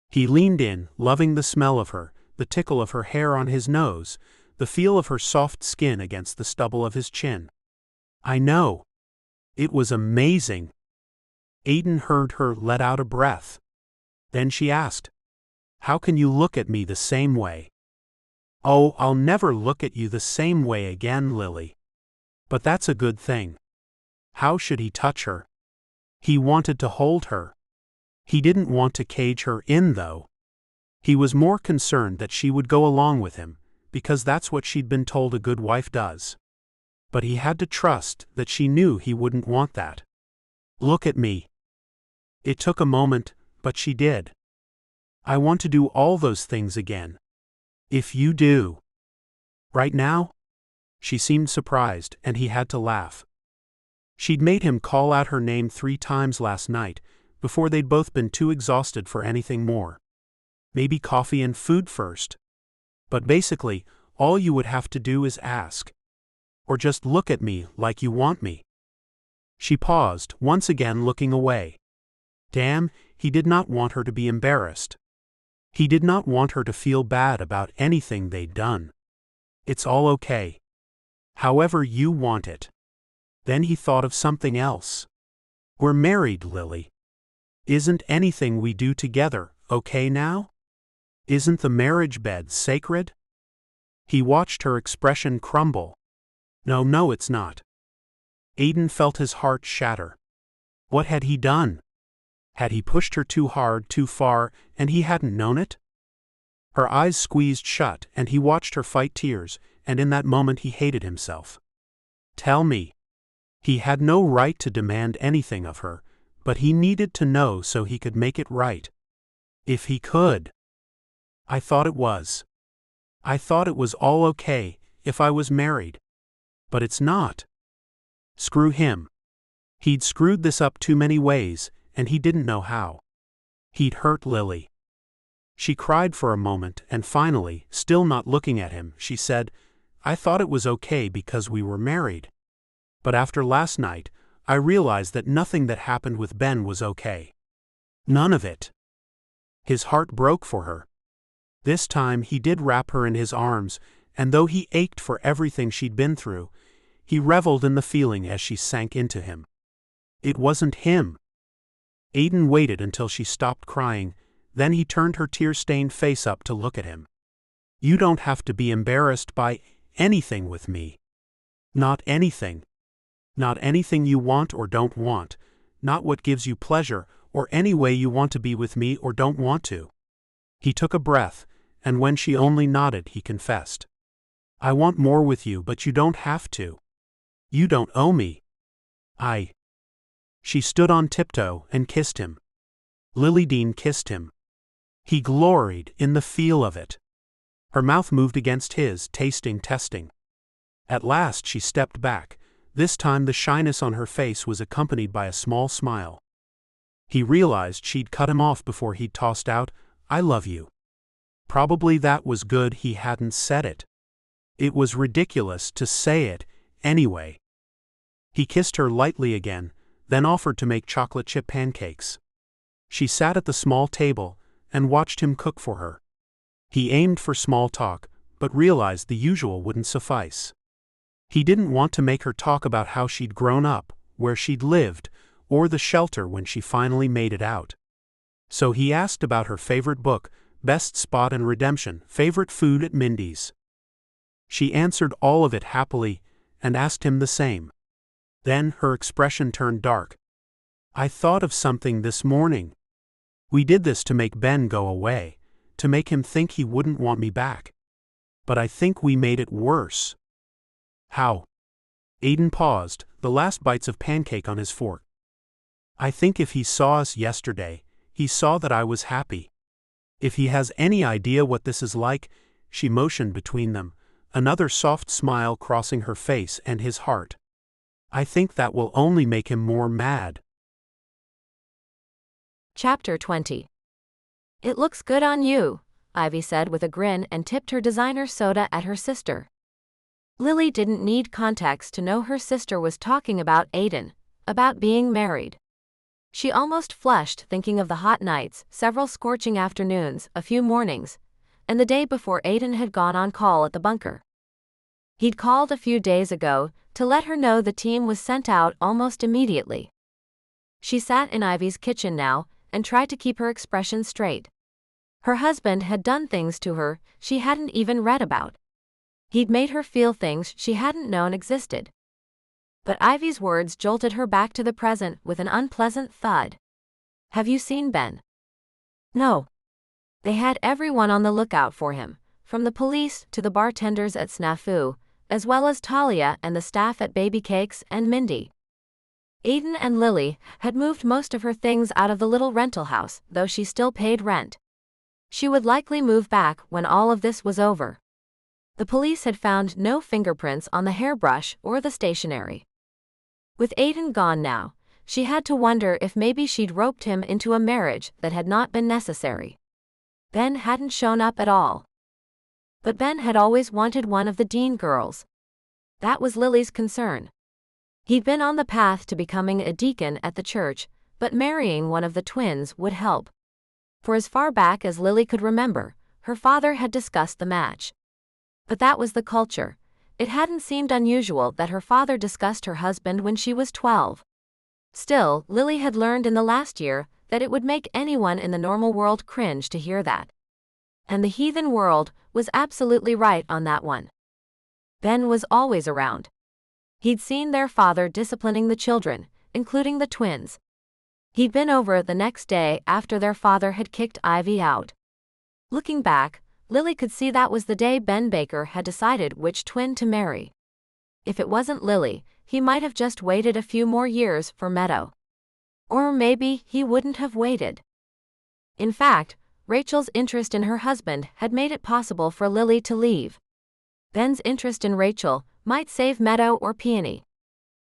He leaned in, loving the smell of her, the tickle of her hair on his nose, the feel of her soft skin against the stubble of his chin. "I know. It was amazing." Aidan heard her let out a breath. Then she asked, "How can you look at me the same way?" "Oh, I'll never look at you the same way again, Lily." "But that's a good thing." How should he touch her? He wanted to hold her. He didn't want to cage her in, though. He was more concerned that she would go along with him, because that's what she'd been told a good wife does. But he had to trust that she knew he wouldn't want that. Look at me. It took a moment, but she did. I want to do all those things again. If you do. Right now? She seemed surprised, and he had to laugh. She'd made him call out her name 3 times last night, before they'd both been too exhausted for anything more. Maybe coffee and food first. But basically, all you would have to do is ask. Or just look at me like you want me. She paused, once again looking away. Damn, he did not want her to be embarrassed. He did not want her to feel bad about anything they'd done. It's all okay. However you want it. Then he thought of something else. We're married, Lily. Isn't anything we do together okay now? Isn't the marriage bed sacred? He watched her expression crumble. No, it's not. Aidan felt his heart shatter. What had he done? Had he pushed her too hard, too far, and he hadn't known it? Her eyes squeezed shut, and he watched her fight tears, and in that moment he hated himself. Tell me. He had no right to demand anything of her, but he needed to know so he could make it right. If he could. I thought it was. I thought it was all okay if I was married. But it's not. Screw him. He'd screwed this up too many ways, and he didn't know how. He'd hurt Lily. She cried for a moment, and finally, still not looking at him, she said, I thought it was okay because we were married. But after last night, I realized that nothing that happened with Ben was okay. None of it. His heart broke for her. This time he did wrap her in his arms, and though he ached for everything she'd been through, he reveled in the feeling as she sank into him. It wasn't him. Aidan waited until she stopped crying, then he turned her tear-stained face up to look at him. You don't have to be embarrassed by anything with me. Not anything. Not anything you want or don't want, not what gives you pleasure, or any way you want to be with me or don't want to. He took a breath, and when she only nodded, he confessed. I want more with you, but you don't have to. You don't owe me. She stood on tiptoe and kissed him. Lily Dean kissed him. He gloried in the feel of it. Her mouth moved against his, testing. At last she stepped back. This time the shyness on her face was accompanied by a small smile. He realized she'd cut him off before he'd tossed out, I love you. Probably that was good he hadn't said it. It was ridiculous to say it, anyway. He kissed her lightly again, then offered to make chocolate chip pancakes. She sat at the small table and watched him cook for her. He aimed for small talk, but realized the usual wouldn't suffice. He didn't want to make her talk about how she'd grown up, where she'd lived, or the shelter when she finally made it out. So he asked about her favorite book, best spot and redemption, favorite food at Mindy's. She answered all of it happily, and asked him the same. Then her expression turned dark. I thought of something this morning. We did this to make Ben go away, to make him think he wouldn't want me back. But I think we made it worse. How? Aidan paused, the last bites of pancake on his fork. I think if he saw us yesterday, he saw that I was happy. If he has any idea what this is like, she motioned between them, another soft smile crossing her face and his heart. I think that will only make him more mad. Chapter 20. It looks good on you, Ivy said with a grin and tipped her designer soda at her sister. Lily didn't need context to know her sister was talking about Aidan, about being married. She almost flushed thinking of the hot nights, several scorching afternoons, a few mornings, and the day before Aidan had gone on call at the bunker. He'd called a few days ago to let her know the team was sent out almost immediately. She sat in Ivy's kitchen now and tried to keep her expression straight. Her husband had done things to her she hadn't even read about. He'd made her feel things she hadn't known existed. But Ivy's words jolted her back to the present with an unpleasant thud. Have you seen Ben? No. They had everyone on the lookout for him, from the police to the bartenders at Snafu, as well as Talia and the staff at Baby Cakes and Mindy. Aidan and Lily had moved most of her things out of the little rental house, though she still paid rent. She would likely move back when all of this was over. The police had found no fingerprints on the hairbrush or the stationery. With Aidan gone now, she had to wonder if maybe she'd roped him into a marriage that had not been necessary. Ben hadn't shown up at all. But Ben had always wanted one of the Dean girls. That was Lily's concern. He'd been on the path to becoming a deacon at the church, but marrying one of the twins would help. For as far back as Lily could remember, her father had discussed the match. But that was the culture. It hadn't seemed unusual that her father discussed her husband when she was 12. Still, Lily had learned in the last year that it would make anyone in the normal world cringe to hear that. And the heathen world was absolutely right on that one. Ben was always around. He'd seen their father disciplining the children, including the twins. He'd been over the next day after their father had kicked Ivy out. Looking back, Lily could see that was the day Ben Baker had decided which twin to marry. If it wasn't Lily, he might have just waited a few more years for Meadow. Or maybe he wouldn't have waited. In fact, Rachel's interest in her husband had made it possible for Lily to leave. Ben's interest in Rachel might save Meadow or Peony.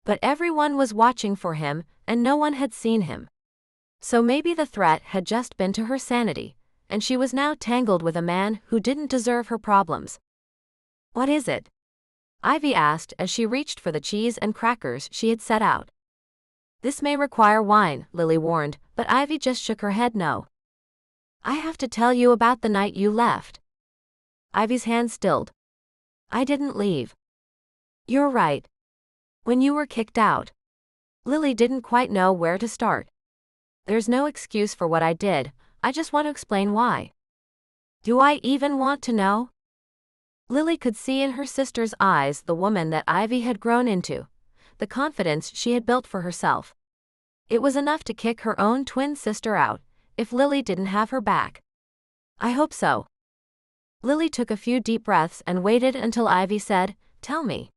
But everyone was watching for him, and no one had seen him. So maybe the threat had just been to her sanity, and she was now tangled with a man who didn't deserve her problems. What is it? Ivy asked as she reached for the cheese and crackers she had set out. This may require wine, Lily warned, but Ivy just shook her head no. I have to tell you about the night you left. Ivy's hand stilled. I didn't leave. You're right. When you were kicked out. Lily didn't quite know where to start. There's no excuse for what I did, I just want to explain why. Do I even want to know? Lily could see in her sister's eyes the woman that Ivy had grown into, the confidence she had built for herself. It was enough to kick her own twin sister out, if Lily didn't have her back. I hope so. Lily took a few deep breaths and waited until Ivy said, Tell me.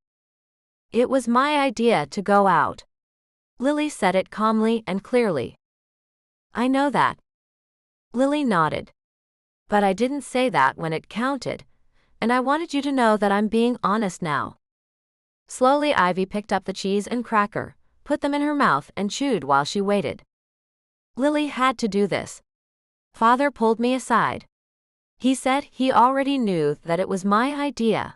It was my idea to go out. Lily said it calmly and clearly. I know that. Lily nodded. But I didn't say that when it counted, and I wanted you to know that I'm being honest now. Slowly Ivy picked up the cheese and cracker, put them in her mouth and chewed while she waited. Lily had to do this. Father pulled me aside. He said he already knew that it was my idea.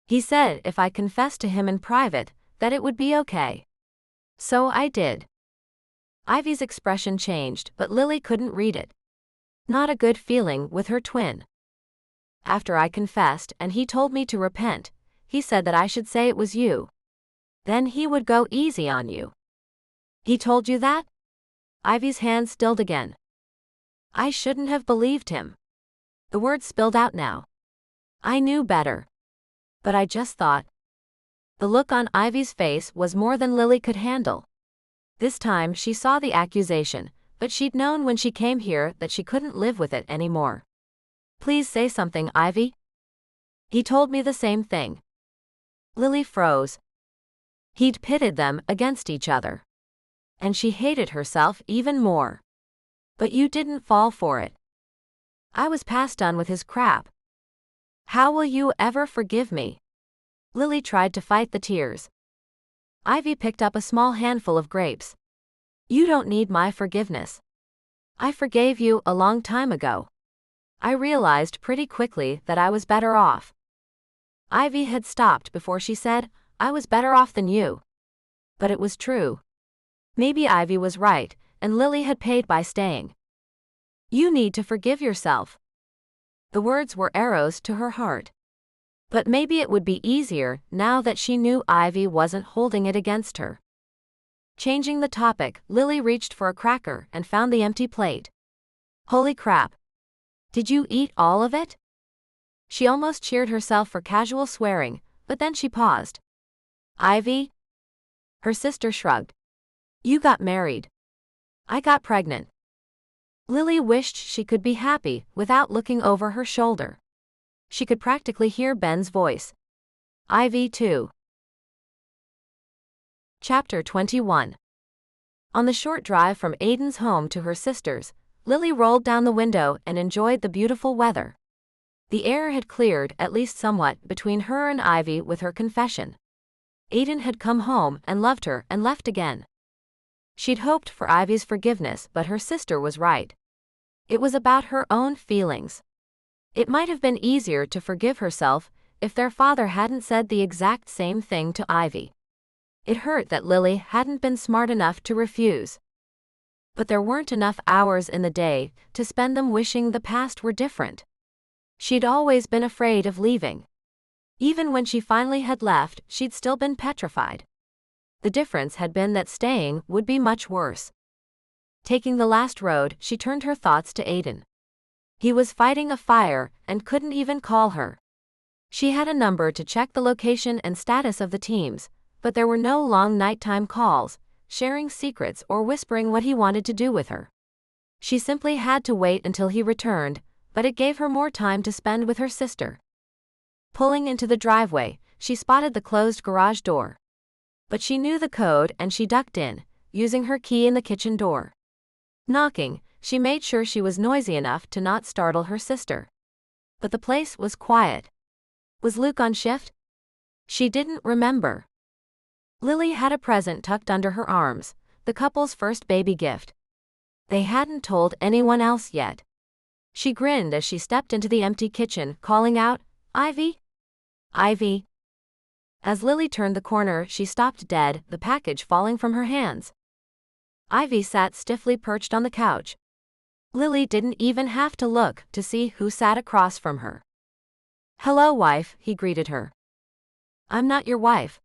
He said if I confessed to him in private, that it would be okay. So I did. Ivy's expression changed, but Lily couldn't read it. Not a good feeling with her twin. After I confessed and he told me to repent, he said that I should say it was you. Then he would go easy on you. He told you that? Ivy's hand stilled again. I shouldn't have believed him. The words spilled out now. I knew better. But I just thought. The look on Ivy's face was more than Lily could handle. This time she saw the accusation, but she'd known when she came here that she couldn't live with it anymore. Please say something, Ivy. He told me the same thing. Lily froze. He'd pitted them against each other. And she hated herself even more. But you didn't fall for it. I was past done with his crap. How will you ever forgive me? Lily tried to fight the tears. Ivy picked up a small handful of grapes. You don't need my forgiveness. I forgave you a long time ago. I realized pretty quickly that I was better off. Ivy had stopped before she said, I was better off than you. But it was true. Maybe Ivy was right, and Lily had paid by staying. You need to forgive yourself. The words were arrows to her heart. But maybe it would be easier now that she knew Ivy wasn't holding it against her. Changing the topic, Lily reached for a cracker and found the empty plate. Holy crap. Did you eat all of it? She almost cheered herself for casual swearing, but then she paused. Ivy? Her sister shrugged. You got married. I got pregnant. Lily wished she could be happy without looking over her shoulder. She could practically hear Ben's voice. Ivy too. Chapter 21. On the short drive from Aidan's home to her sister's, Lily rolled down the window and enjoyed the beautiful weather. The air had cleared at least somewhat between her and Ivy with her confession. Aidan had come home and loved her and left again. She'd hoped for Ivy's forgiveness, but her sister was right. It was about her own feelings. It might have been easier to forgive herself if their father hadn't said the exact same thing to Ivy. It hurt that Lily hadn't been smart enough to refuse. But there weren't enough hours in the day to spend them wishing the past were different. She'd always been afraid of leaving. Even when she finally had left, she'd still been petrified. The difference had been that staying would be much worse. Taking the last road, she turned her thoughts to Aidan. He was fighting a fire and couldn't even call her. She had a number to check the location and status of the teams, but there were no long nighttime calls, sharing secrets or whispering what he wanted to do with her. She simply had to wait until he returned, but it gave her more time to spend with her sister. Pulling into the driveway, she spotted the closed garage door. But she knew the code and she ducked in, using her key in the kitchen door. Knocking, she made sure she was noisy enough to not startle her sister. But the place was quiet. Was Luke on shift? She didn't remember. Lily had a present tucked under her arms, the couple's first baby gift. They hadn't told anyone else yet. She grinned as she stepped into the empty kitchen, calling out, "Ivy? Ivy?" As Lily turned the corner, she stopped dead, the package falling from her hands. Ivy sat stiffly perched on the couch. Lily didn't even have to look to see who sat across from her. "Hello, wife," he greeted her. "I'm not your wife.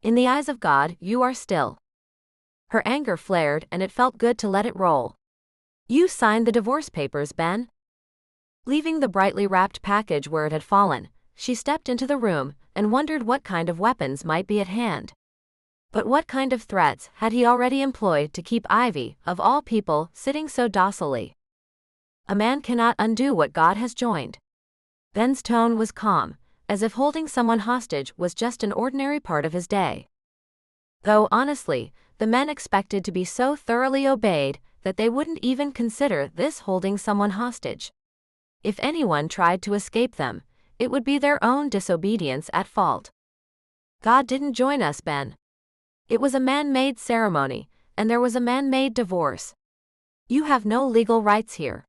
In the eyes of God, you are still." Her anger flared and it felt good to let it roll. "You signed the divorce papers, Ben." Leaving the brightly wrapped package where it had fallen, she stepped into the room and wondered what kind of weapons might be at hand. But what kind of threats had he already employed to keep Ivy, of all people, sitting so docilely? A man cannot undo what God has joined. Ben's tone was calm, as if holding someone hostage was just an ordinary part of his day. Though honestly, the men expected to be so thoroughly obeyed that they wouldn't even consider this holding someone hostage. If anyone tried to escape them, it would be their own disobedience at fault. God didn't join us, Ben. It was a man-made ceremony, and there was a man-made divorce. You have no legal rights here.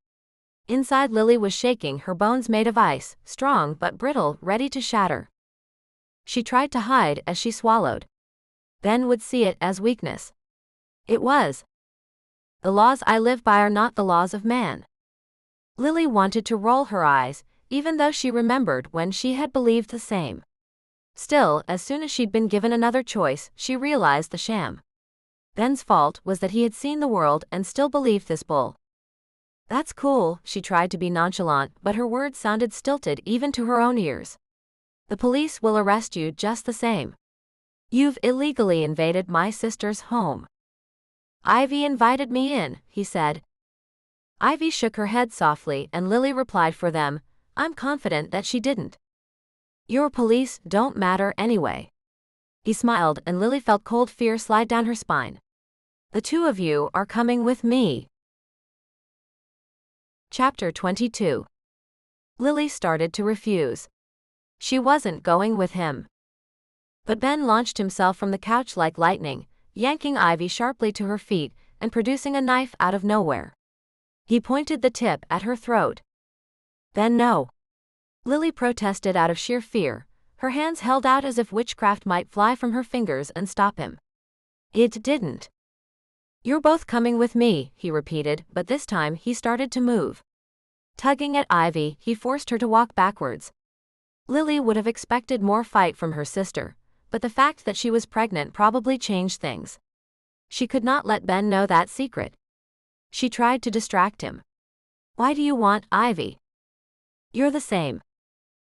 Inside, Lily was shaking, her bones made of ice, strong but brittle, ready to shatter. She tried to hide as she swallowed. Ben would see it as weakness. It was. The laws I live by are not the laws of man. Lily wanted to roll her eyes, even though she remembered when she had believed the same. Still, as soon as she'd been given another choice, she realized the sham. Ben's fault was that he had seen the world and still believed this bull. "That's cool," she tried to be nonchalant, but her words sounded stilted even to her own ears. "The police will arrest you just the same. You've illegally invaded my sister's home." "Ivy invited me in," he said. Ivy shook her head softly and Lily replied for them, "I'm confident that she didn't. Your police don't matter anyway." He smiled and Lily felt cold fear slide down her spine. "The two of you are coming with me." Chapter 22. Lily started to refuse. She wasn't going with him. But Ben launched himself from the couch like lightning, yanking Ivy sharply to her feet and producing a knife out of nowhere. He pointed the tip at her throat. "Ben, no." Lily protested out of sheer fear, her hands held out as if witchcraft might fly from her fingers and stop him. It didn't. "You're both coming with me," he repeated, but this time he started to move. Tugging at Ivy, he forced her to walk backwards. Lily would have expected more fight from her sister, but the fact that she was pregnant probably changed things. She could not let Ben know that secret. She tried to distract him. "Why do you want Ivy? You're the same.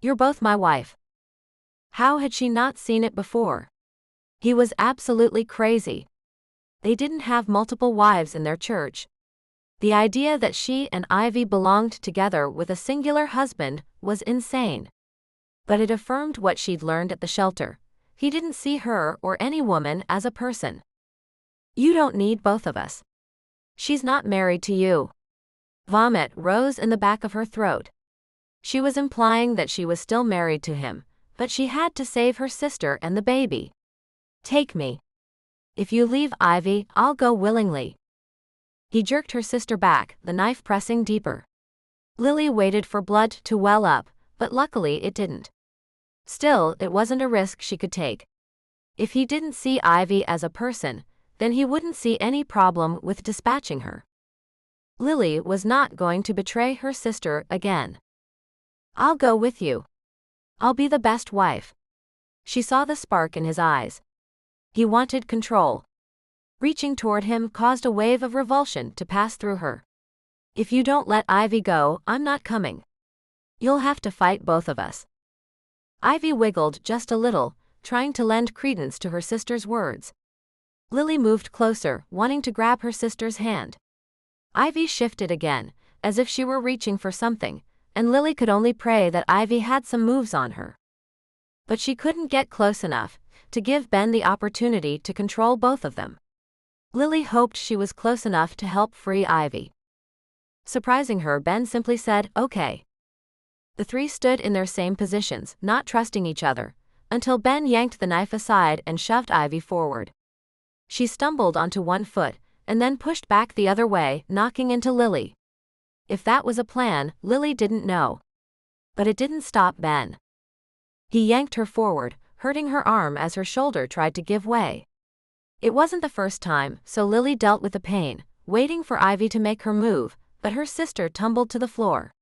You're both my wife." How had she not seen it before? He was absolutely crazy. They didn't have multiple wives in their church. The idea that she and Ivy belonged together with a singular husband was insane. But it affirmed what she'd learned at the shelter. He didn't see her or any woman as a person. You don't need both of us. She's not married to you. Vomit rose in the back of her throat. She was implying that she was still married to him, but she had to save her sister and the baby. Take me. If you leave Ivy, I'll go willingly. He jerked her sister back, the knife pressing deeper. Lily waited for blood to well up, but luckily it didn't. Still, it wasn't a risk she could take. If he didn't see Ivy as a person, then he wouldn't see any problem with dispatching her. Lily was not going to betray her sister again. I'll go with you. I'll be the best wife. She saw the spark in his eyes. He wanted control. Reaching toward him caused a wave of revulsion to pass through her. If you don't let Ivy go, I'm not coming. You'll have to fight both of us. Ivy wiggled just a little, trying to lend credence to her sister's words. Lily moved closer, wanting to grab her sister's hand. Ivy shifted again, as if she were reaching for something, and Lily could only pray that Ivy had some moves on her. But she couldn't get close enough to give Ben the opportunity to control both of them. Lily hoped she was close enough to help free Ivy. Surprising her, Ben simply said, "Okay." The three stood in their same positions, not trusting each other, until Ben yanked the knife aside and shoved Ivy forward. She stumbled onto one foot, and then pushed back the other way, knocking into Lily. If that was a plan, Lily didn't know. But it didn't stop Ben. He yanked her forward, hurting her arm as her shoulder tried to give way. It wasn't the first time, so Lily dealt with the pain, waiting for Ivy to make her move, but her sister tumbled to the floor.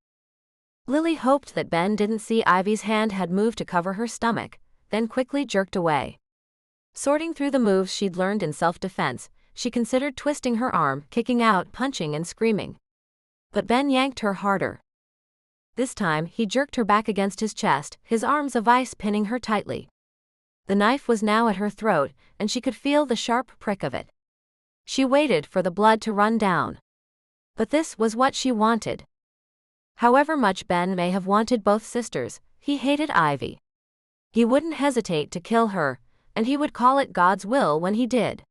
Lily hoped that Ben didn't see Ivy's hand had moved to cover her stomach, then quickly jerked away. Sorting through the moves she'd learned in self-defense, she considered twisting her arm, kicking out, punching and screaming. But Ben yanked her harder. This time, he jerked her back against his chest, his arms a vice pinning her tightly. The knife was now at her throat, and she could feel the sharp prick of it. She waited for the blood to run down. But this was what she wanted. However much Ben may have wanted both sisters, he hated Ivy. He wouldn't hesitate to kill her, and he would call it God's will when he did.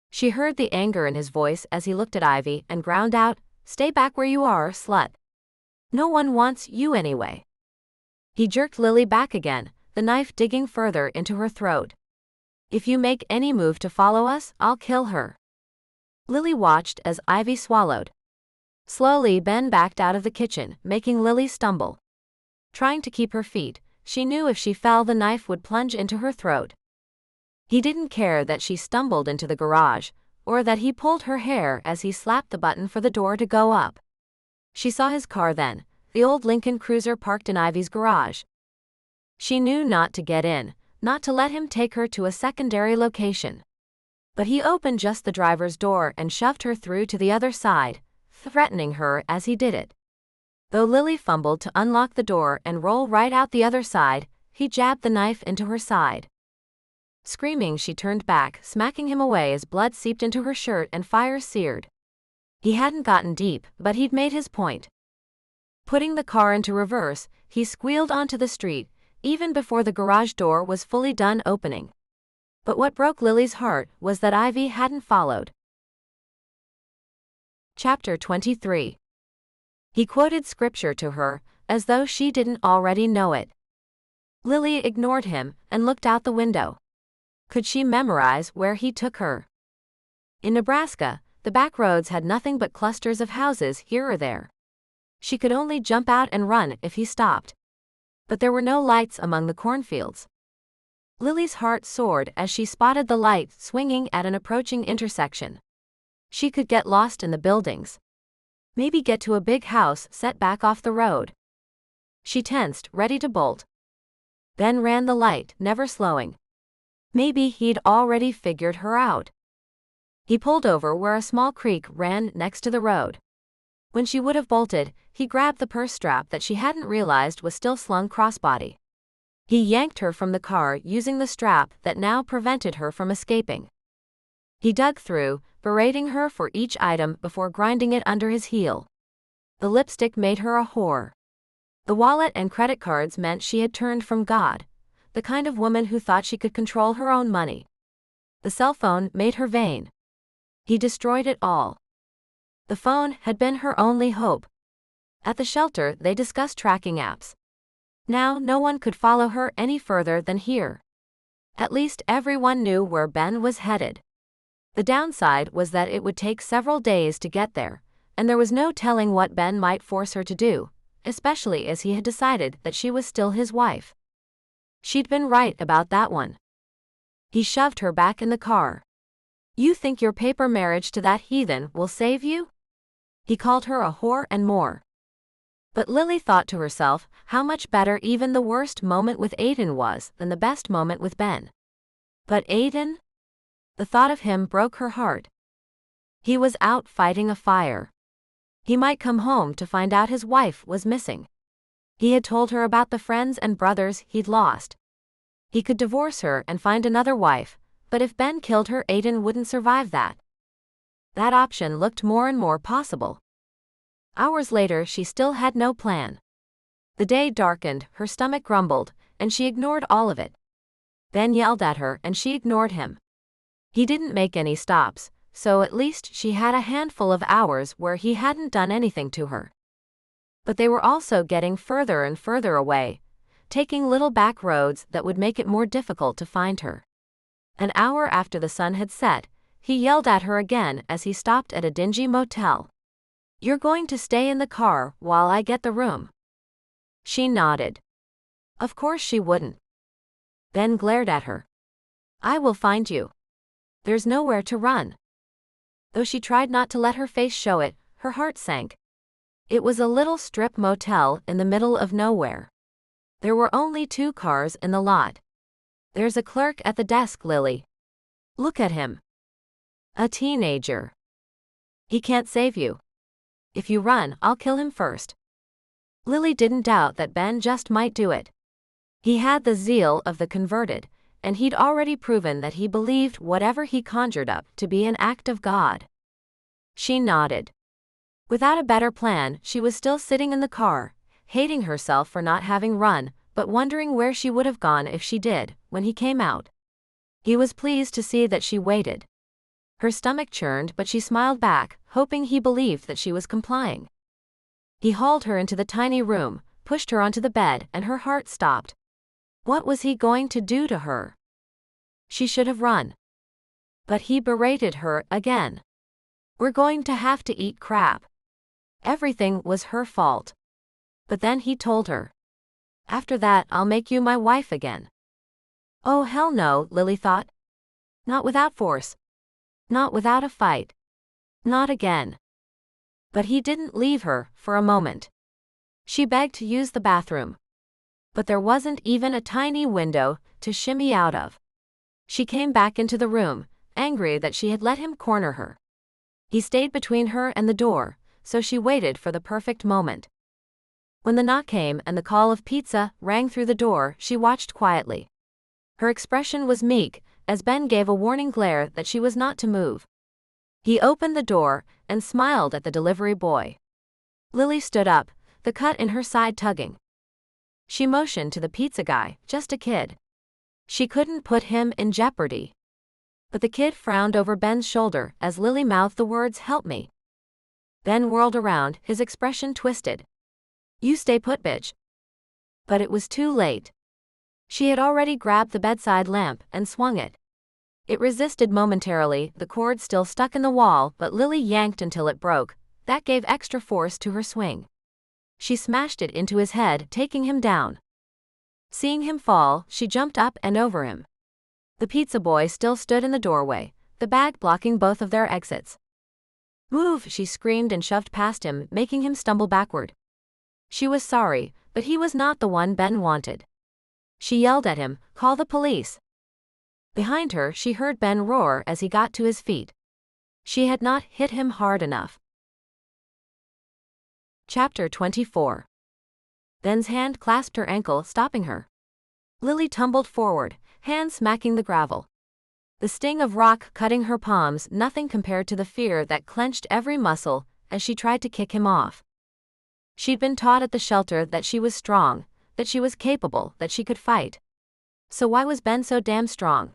She heard the anger in his voice as he looked at Ivy and ground out, "Stay back where you are, slut. No one wants you anyway." He jerked Lily back again, the knife digging further into her throat. "If you make any move to follow us, I'll kill her." Lily watched as Ivy swallowed. Slowly, Ben backed out of the kitchen, making Lily stumble. Trying to keep her feet, she knew if she fell the knife would plunge into her throat. He didn't care that she stumbled into the garage, or that he pulled her hair as he slapped the button for the door to go up. She saw his car then, the old Lincoln Cruiser parked in Ivy's garage. She knew not to get in, not to let him take her to a secondary location. But he opened just the driver's door and shoved her through to the other side, threatening her as he did it. Though Lily fumbled to unlock the door and roll right out the other side, he jabbed the knife into her side. Screaming, she turned back, smacking him away as blood seeped into her shirt and fire seared. He hadn't gotten deep, but he'd made his point. Putting the car into reverse, he squealed onto the street, even before the garage door was fully done opening. But what broke Lily's heart was that Ivy hadn't followed. Chapter 23. He quoted scripture to her, as though she didn't already know it. Lily ignored him and looked out the window. Could she memorize where he took her? In Nebraska, the back roads had nothing but clusters of houses here or there. She could only jump out and run if he stopped. But there were no lights among the cornfields. Lily's heart soared as she spotted the light swinging at an approaching intersection. She could get lost in the buildings. Maybe get to a big house set back off the road. She tensed, ready to bolt. Ben ran the light, never slowing. Maybe he'd already figured her out. He pulled over where a small creek ran next to the road. When she would have bolted, he grabbed the purse strap that she hadn't realized was still slung crossbody. He yanked her from the car using the strap that now prevented her from escaping. He dug through, berating her for each item before grinding it under his heel. The lipstick made her a whore. The wallet and credit cards meant she had turned from God, the kind of woman who thought she could control her own money. The cell phone made her vain. He destroyed it all. The phone had been her only hope. At the shelter, they discussed tracking apps. Now no one could follow her any further than here. At least everyone knew where Ben was headed. The downside was that it would take several days to get there, and there was no telling what Ben might force her to do, especially as he had decided that she was still his wife. She'd been right about that one. He shoved her back in the car. "You think your paper marriage to that heathen will save you?" He called her a whore and more. But Lily thought to herself how much better even the worst moment with Aidan was than the best moment with Ben. But Aidan? The thought of him broke her heart. He was out fighting a fire. He might come home to find out his wife was missing. He had told her about the friends and brothers he'd lost. He could divorce her and find another wife, but if Ben killed her, Aidan wouldn't survive that. That option looked more and more possible. Hours later, she still had no plan. The day darkened, her stomach grumbled, and she ignored all of it. Ben yelled at her and she ignored him. He didn't make any stops, so at least she had a handful of hours where he hadn't done anything to her. But they were also getting further and further away, taking little back roads that would make it more difficult to find her. An hour after the sun had set, he yelled at her again as he stopped at a dingy motel. "You're going to stay in the car while I get the room?" She nodded. Of course she wouldn't. Ben glared at her. "I will find you. There's nowhere to run." Though she tried not to let her face show it, her heart sank. It was a little strip motel in the middle of nowhere. There were only 2 cars in the lot. "There's a clerk at the desk, Lily. Look at him. A teenager. He can't save you. If you run, I'll kill him first." Lily didn't doubt that Ben just might do it. He had the zeal of the converted, and he'd already proven that he believed whatever he conjured up to be an act of God. She nodded. Without a better plan, she was still sitting in the car, hating herself for not having run, but wondering where she would have gone if she did, when he came out. He was pleased to see that she waited. Her stomach churned, but she smiled back, hoping he believed that she was complying. He hauled her into the tiny room, pushed her onto the bed, and her heart stopped. What was he going to do to her? She should have run. But he berated her again. "We're going to have to eat crap. Everything was her fault." But then he told her, "After that, I'll make you my wife again." Oh hell no, Lily thought. Not without force. Not without a fight. Not again. But he didn't leave her for a moment. She begged to use the bathroom. But there wasn't even a tiny window to shimmy out of. She came back into the room, angry that she had let him corner her. He stayed between her and the door, so she waited for the perfect moment. When the knock came and the call of pizza rang through the door, she watched quietly. Her expression was meek, as Ben gave a warning glare that she was not to move. He opened the door and smiled at the delivery boy. Lily stood up, the cut in her side tugging. She motioned to the pizza guy, just a kid. She couldn't put him in jeopardy. But the kid frowned over Ben's shoulder as Lily mouthed the words, "Help me." Ben whirled around, his expression twisted. "You stay put, bitch." But it was too late. She had already grabbed the bedside lamp and swung it. It resisted momentarily, the cord still stuck in the wall, but Lily yanked until it broke. That gave extra force to her swing. She smashed it into his head, taking him down. Seeing him fall, she jumped up and over him. The pizza boy still stood in the doorway, the bag blocking both of their exits. "Move!" she screamed and shoved past him, making him stumble backward. She was sorry, but he was not the one Ben wanted. She yelled at him, "Call the police." Behind her, she heard Ben roar as he got to his feet. She had not hit him hard enough. Chapter 24. Ben's hand clasped her ankle, stopping her. Lily tumbled forward, hands smacking the gravel. The sting of rock cutting her palms, nothing compared to the fear that clenched every muscle as she tried to kick him off. She'd been taught at the shelter that she was strong, that she was capable, that she could fight. So why was Ben so damn strong?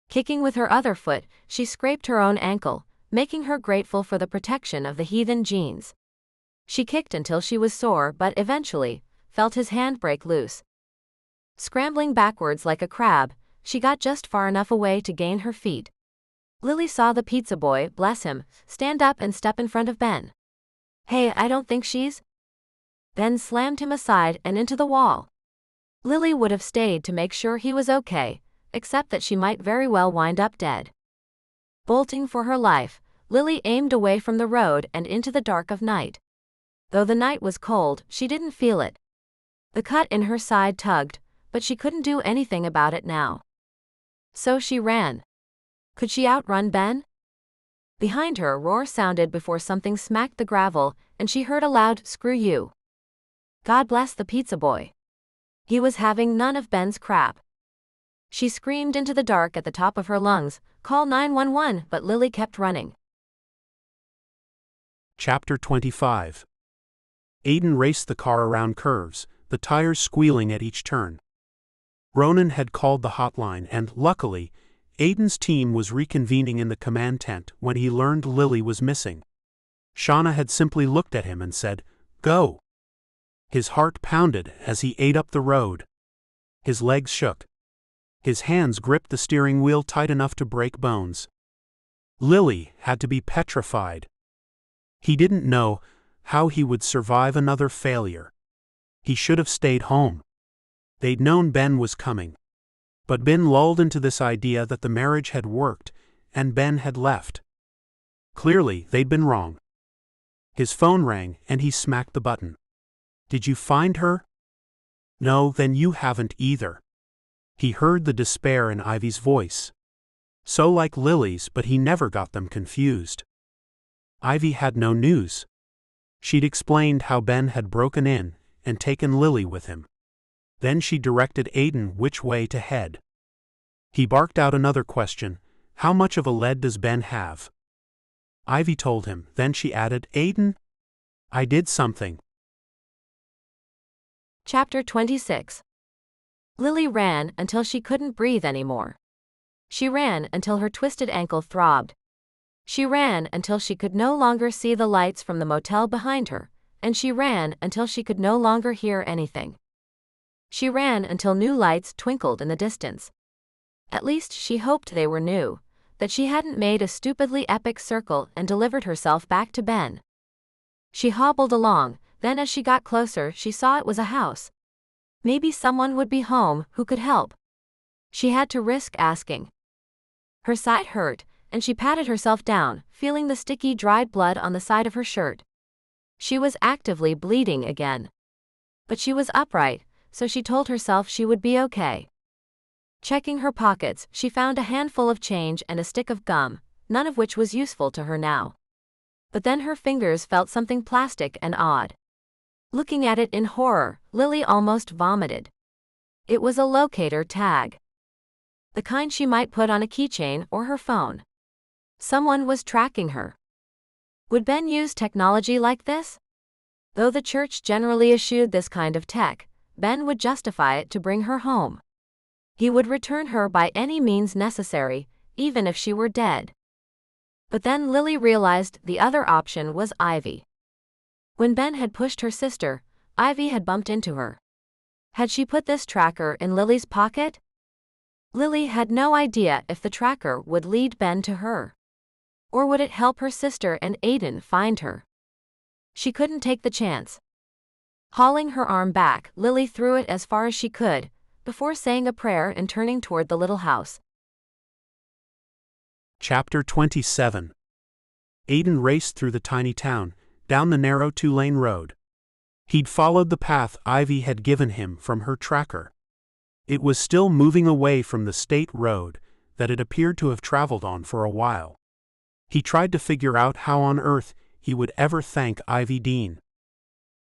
Kicking with her other foot, she scraped her own ankle, making her grateful for the protection of the heathen jeans. She kicked until she was sore but eventually felt his hand break loose. Scrambling backwards like a crab, she got just far enough away to gain her feet. Lily saw the pizza boy, bless him, stand up and step in front of Ben. "Hey, I don't think she's..." Ben slammed him aside and into the wall. Lily would have stayed to make sure he was okay, except that she might very well wind up dead. Bolting for her life, Lily aimed away from the road and into the dark of night. Though the night was cold, she didn't feel it. The cut in her side tugged, but she couldn't do anything about it now. So she ran. Could she outrun Ben? Behind her, a roar sounded before something smacked the gravel, and she heard a loud "Screw you." God bless the pizza boy. He was having none of Ben's crap. She screamed into the dark at the top of her lungs, "Call 911," but Lily kept running. Chapter 25. Aidan raced the car around curves, the tires squealing at each turn. Ronan had called the hotline and, luckily, Aidan's team was reconvening in the command tent when he learned Lily was missing. Shauna had simply looked at him and said, "Go." His heart pounded as he ate up the road. His legs shook. His hands gripped the steering wheel tight enough to break bones. Lily had to be petrified. He didn't know how he would survive another failure. He should have stayed home. They'd known Ben was coming. But Ben lulled into this idea that the marriage had worked and Ben had left. Clearly, they'd been wrong. His phone rang and he smacked the button. "Did you find her?" "No, then you haven't either." He heard the despair in Ivy's voice. So like Lily's, but he never got them confused. Ivy had no news. She'd explained how Ben had broken in and taken Lily with him. Then she directed Aidan which way to head. He barked out another question, "How much of a lead does Ben have?" Ivy told him, then she added, "Aidan, I did something." Chapter 26. Lily ran until she couldn't breathe anymore. She ran until her twisted ankle throbbed. She ran until she could no longer see the lights from the motel behind her, and she ran until she could no longer hear anything. She ran until new lights twinkled in the distance. At least she hoped they were new, that she hadn't made a stupidly epic circle and delivered herself back to Ben. She hobbled along, then as she got closer she saw it was a house. Maybe someone would be home who could help. She had to risk asking. Her side hurt, and she patted herself down, feeling the sticky dried blood on the side of her shirt. She was actively bleeding again. But she was upright, so she told herself she would be okay. Checking her pockets, she found a handful of change and a stick of gum, none of which was useful to her now. But then her fingers felt something plastic and odd. Looking at it in horror, Lily almost vomited. It was a locator tag. The kind she might put on a keychain or her phone. Someone was tracking her. Would Ben use technology like this? Though the church generally eschewed this kind of tech, Ben would justify it to bring her home. He would return her by any means necessary, even if she were dead. But then Lily realized the other option was Ivy. When Ben had pushed her sister, Ivy had bumped into her. Had she put this tracker in Lily's pocket? Lily had no idea if the tracker would lead Ben to her. Or would it help her sister and Aidan find her? She couldn't take the chance. Hauling her arm back, Lily threw it as far as she could, before saying a prayer and turning toward the little house. Chapter 27. Aidan raced through the tiny town, down the narrow 2-lane road. He'd followed the path Ivy had given him from her tracker. It was still moving away from the state road that it appeared to have traveled on for a while. He tried to figure out how on earth he would ever thank Ivy Dean.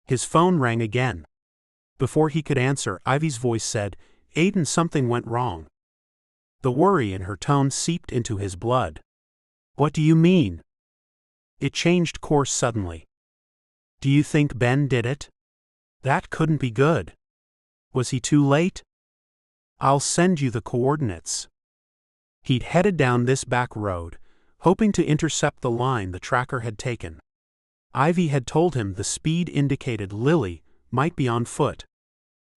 His phone rang again. Before he could answer, Ivy's voice said, Aidan, something went wrong. The worry in her tone seeped into his blood. What do you mean? It changed course suddenly. Do you think Ben did it? That couldn't be good. Was he too late? I'll send you the coordinates. He'd headed down this back road, hoping to intercept the line the tracker had taken. Ivy had told him the speed indicated Lily might be on foot.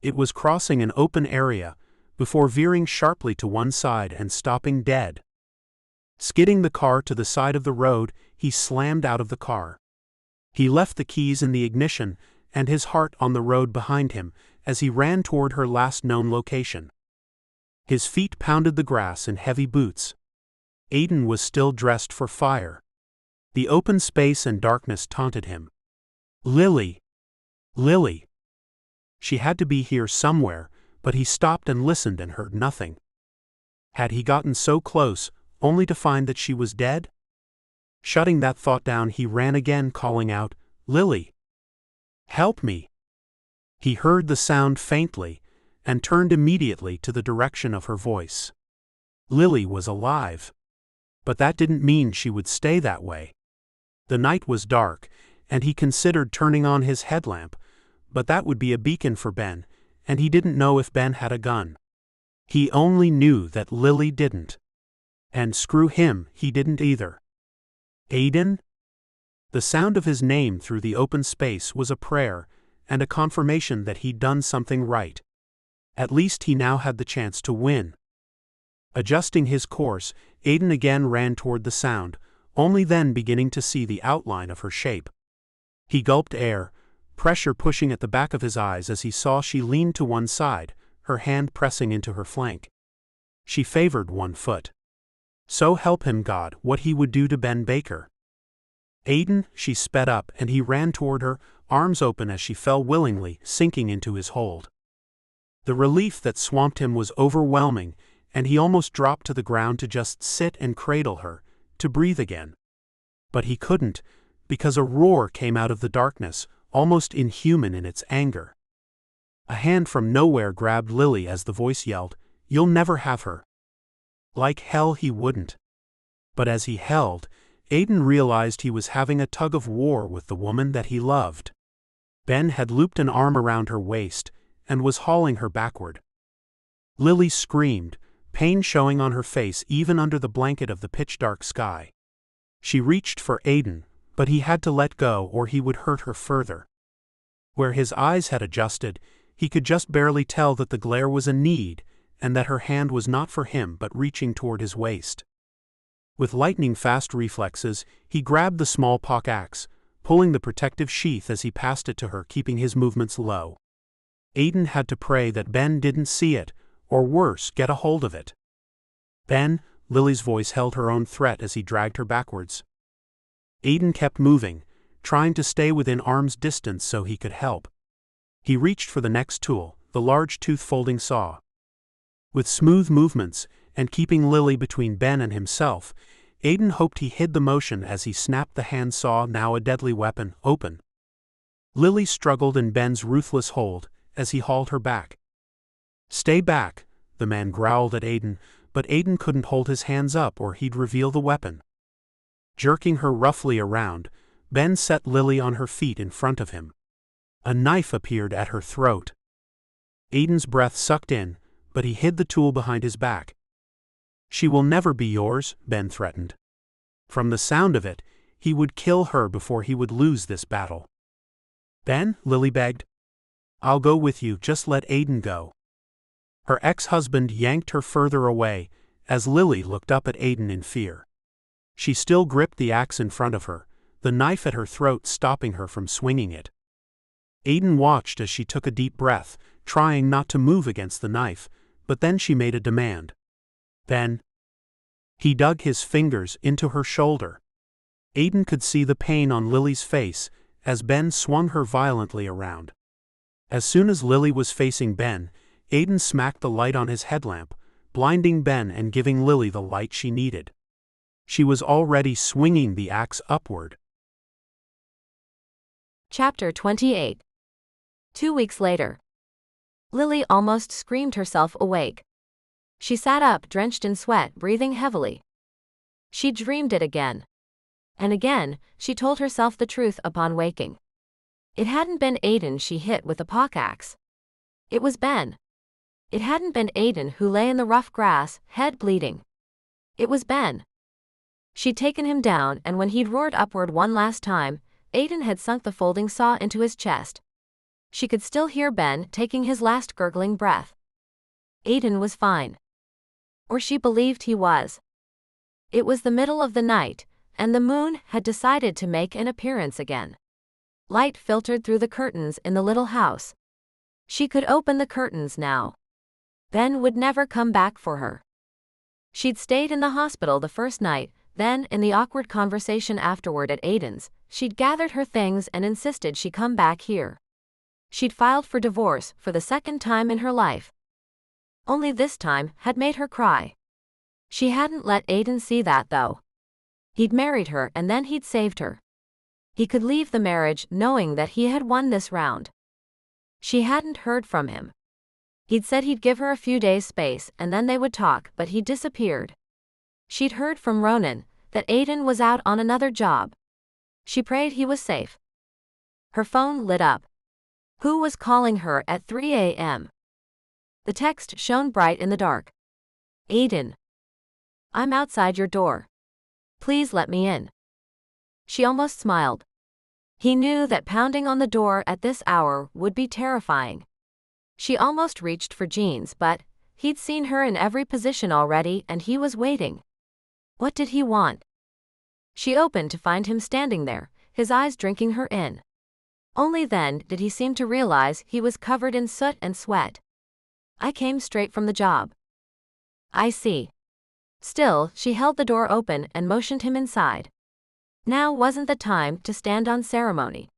It was crossing an open area, before veering sharply to one side and stopping dead. Skidding the car to the side of the road, he slammed out of the car. He left the keys in the ignition and his heart on the road behind him as he ran toward her last known location. His feet pounded the grass in heavy boots. Aidan was still dressed for fire. The open space and darkness taunted him. Lily! Lily! She had to be here somewhere, but he stopped and listened and heard nothing. Had he gotten so close, only to find that she was dead? Shutting that thought down, he ran again, calling out, Lily! Help me! He heard the sound faintly, and turned immediately to the direction of her voice. Lily was alive. But that didn't mean she would stay that way. The night was dark, and he considered turning on his headlamp, but that would be a beacon for Ben, and he didn't know if Ben had a gun. He only knew that Lily didn't. And screw him, he didn't either. Aidan? The sound of his name through the open space was a prayer, and a confirmation that he'd done something right. At least he now had the chance to win. Adjusting his course, Aidan again ran toward the sound, only then beginning to see the outline of her shape. He gulped air, pressure pushing at the back of his eyes as he saw she leaned to one side, her hand pressing into her flank. She favored one foot. So help him God, what he would do to Ben Baker. Aidan, she sped up, and he ran toward her, arms open as she fell willingly, sinking into his hold. The relief that swamped him was overwhelming, and he almost dropped to the ground to just sit and cradle her, to breathe again. But he couldn't, because a roar came out of the darkness, almost inhuman in its anger. A hand from nowhere grabbed Lily as the voice yelled, You'll never have her. Like hell he wouldn't. But as he held, Aidan realized he was having a tug of war with the woman that he loved. Ben had looped an arm around her waist and was hauling her backward. Lily screamed, pain showing on her face even under the blanket of the pitch-dark sky. She reached for Aidan, but he had to let go or he would hurt her further. Where his eyes had adjusted, he could just barely tell that the glare was a need, and that her hand was not for him but reaching toward his waist. With lightning-fast reflexes, he grabbed the small pock axe, pulling the protective sheath as he passed it to her, keeping his movements low. Aidan had to pray that Ben didn't see it, or worse, get a hold of it. Ben, Lily's voice held her own threat as he dragged her backwards. Aidan kept moving, trying to stay within arm's distance so he could help. He reached for the next tool, the large tooth-folding saw. With smooth movements, and keeping Lily between Ben and himself, Aidan hoped he hid the motion as he snapped the hand saw, now a deadly weapon, open. Lily struggled in Ben's ruthless hold as he hauled her back. Stay back, the man growled at Aidan, but Aidan couldn't hold his hands up or he'd reveal the weapon. Jerking her roughly around, Ben set Lily on her feet in front of him. A knife appeared at her throat. Aidan's breath sucked in, but he hid the tool behind his back. She will never be yours, Ben threatened. From the sound of it, he would kill her before he would lose this battle. Ben, Lily begged. I'll go with you, just let Aidan go. Her ex-husband yanked her further away, as Lily looked up at Aidan in fear. She still gripped the axe in front of her, the knife at her throat stopping her from swinging it. Aidan watched as she took a deep breath, trying not to move against the knife, but then she made a demand. Ben. He dug his fingers into her shoulder. Aidan could see the pain on Lily's face as Ben swung her violently around. As soon as Lily was facing Ben, Aidan smacked the light on his headlamp, blinding Ben and giving Lily the light she needed. She was already swinging the axe upward. Chapter 28. 2 weeks later. Lily almost screamed herself awake. She sat up, drenched in sweat, breathing heavily. She dreamed it again. And again, she told herself the truth upon waking. It hadn't been Aidan she hit with a pickaxe. It was Ben. It hadn't been Aidan who lay in the rough grass, head bleeding. It was Ben. She'd taken him down, and when he'd roared upward one last time, Aidan had sunk the folding saw into his chest. She could still hear Ben taking his last gurgling breath. Aidan was fine. Or she believed he was. It was the middle of the night, and the moon had decided to make an appearance again. Light filtered through the curtains in the little house. She could open the curtains now. Ben would never come back for her. She'd stayed in the hospital the first night, then, in the awkward conversation afterward at Aidan's, she'd gathered her things and insisted she come back here. She'd filed for divorce for the second time in her life. Only this time had made her cry. She hadn't let Aidan see that, though. He'd married her and then he'd saved her. He could leave the marriage knowing that he had won this round. She hadn't heard from him. He'd said he'd give her a few days' space and then they would talk, but he'd disappeared. She'd heard from Ronan that Aidan was out on another job. She prayed he was safe. Her phone lit up. Who was calling her at 3 a.m.? The text shone bright in the dark. Aidan. I'm outside your door. Please let me in. She almost smiled. He knew that pounding on the door at this hour would be terrifying. She almost reached for jeans, but he'd seen her in every position already and he was waiting. What did he want? She opened to find him standing there, his eyes drinking her in. Only then did he seem to realize he was covered in soot and sweat. I came straight from the job. I see. Still, she held the door open and motioned him inside. Now wasn't the time to stand on ceremony.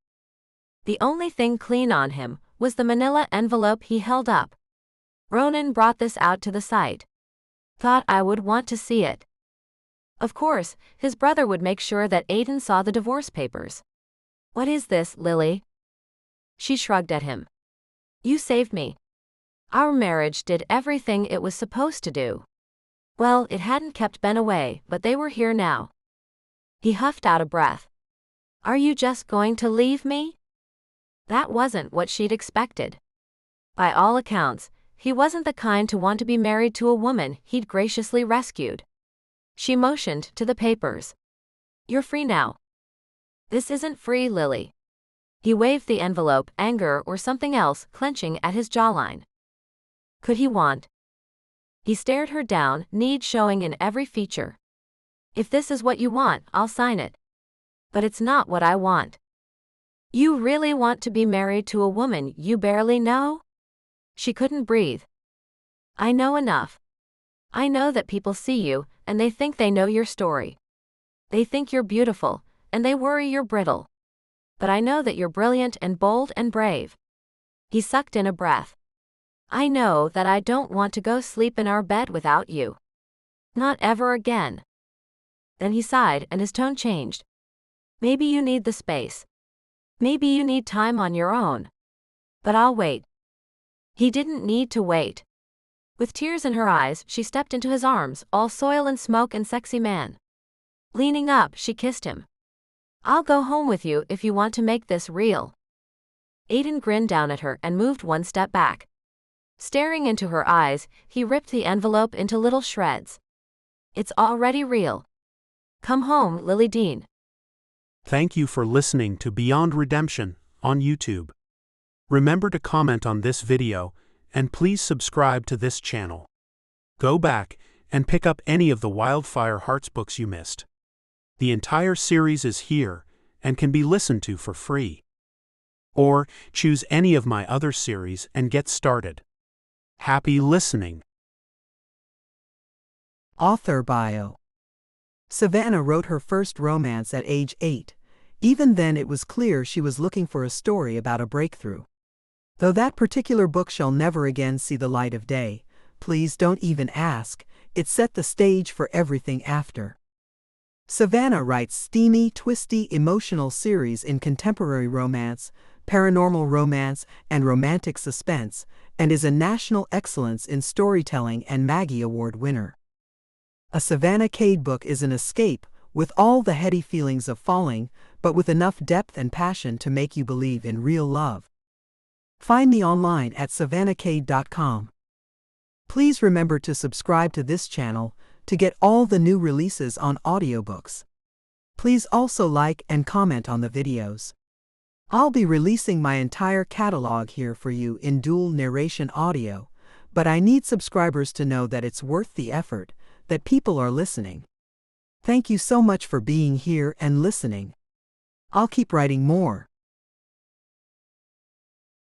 The only thing clean on him was the manila envelope he held up. Ronan brought this out to the site. Thought I would want to see it. Of course, his brother would make sure that Aidan saw the divorce papers. What is this, Lily? She shrugged at him. You saved me. Our marriage did everything it was supposed to do. Well, it hadn't kept Ben away, but they were here now. He huffed out a breath. Are you just going to leave me? That wasn't what she'd expected. By all accounts, he wasn't the kind to want to be married to a woman he'd graciously rescued. She motioned to the papers. You're free now. This isn't free, Lily. He waved the envelope, anger or something else clenching at his jawline. Could he want? He stared her down, need showing in every feature. If this is what you want, I'll sign it. But it's not what I want. You really want to be married to a woman you barely know? She couldn't breathe. I know enough. I know that people see you, and they think they know your story. They think you're beautiful, and they worry you're brittle. But I know that you're brilliant and bold and brave. He sucked in a breath. I know that I don't want to go sleep in our bed without you. Not ever again. Then he sighed and his tone changed. Maybe you need the space. Maybe you need time on your own. But I'll wait. He didn't need to wait. With tears in her eyes, she stepped into his arms, all soil and smoke and sexy man. Leaning up, she kissed him. I'll go home with you if you want to make this real. Aidan grinned down at her and moved one step back. Staring into her eyes, he ripped the envelope into little shreds. It's already real. Come home, Lily Dean. Thank you for listening to Beyond Redemption on YouTube. Remember to comment on this video, and please subscribe to this channel. Go back and pick up any of the WildFire Hearts books you missed. The entire series is here and can be listened to for free. Or choose any of my other series and get started. Happy listening. Author bio. Savannah wrote her first romance at age 8. Even then it was clear she was looking for a story about a breakthrough. Though that particular book shall never again see the light of day, please don't even ask, it set the stage for everything after. Savannah writes steamy, twisty, emotional series in contemporary romance, paranormal romance, and romantic suspense, and is a national excellence in storytelling and Maggie Award winner. A Savannah Cade book is an escape, with all the heady feelings of falling, but with enough depth and passion to make you believe in real love. Find me online at savannahcade.com. Please remember to subscribe to this channel to get all the new releases on audiobooks. Please also like and comment on the videos. I'll be releasing my entire catalog here for you in dual narration audio, but I need subscribers to know that it's worth the effort, that people are listening. Thank you so much for being here and listening. I'll keep writing more.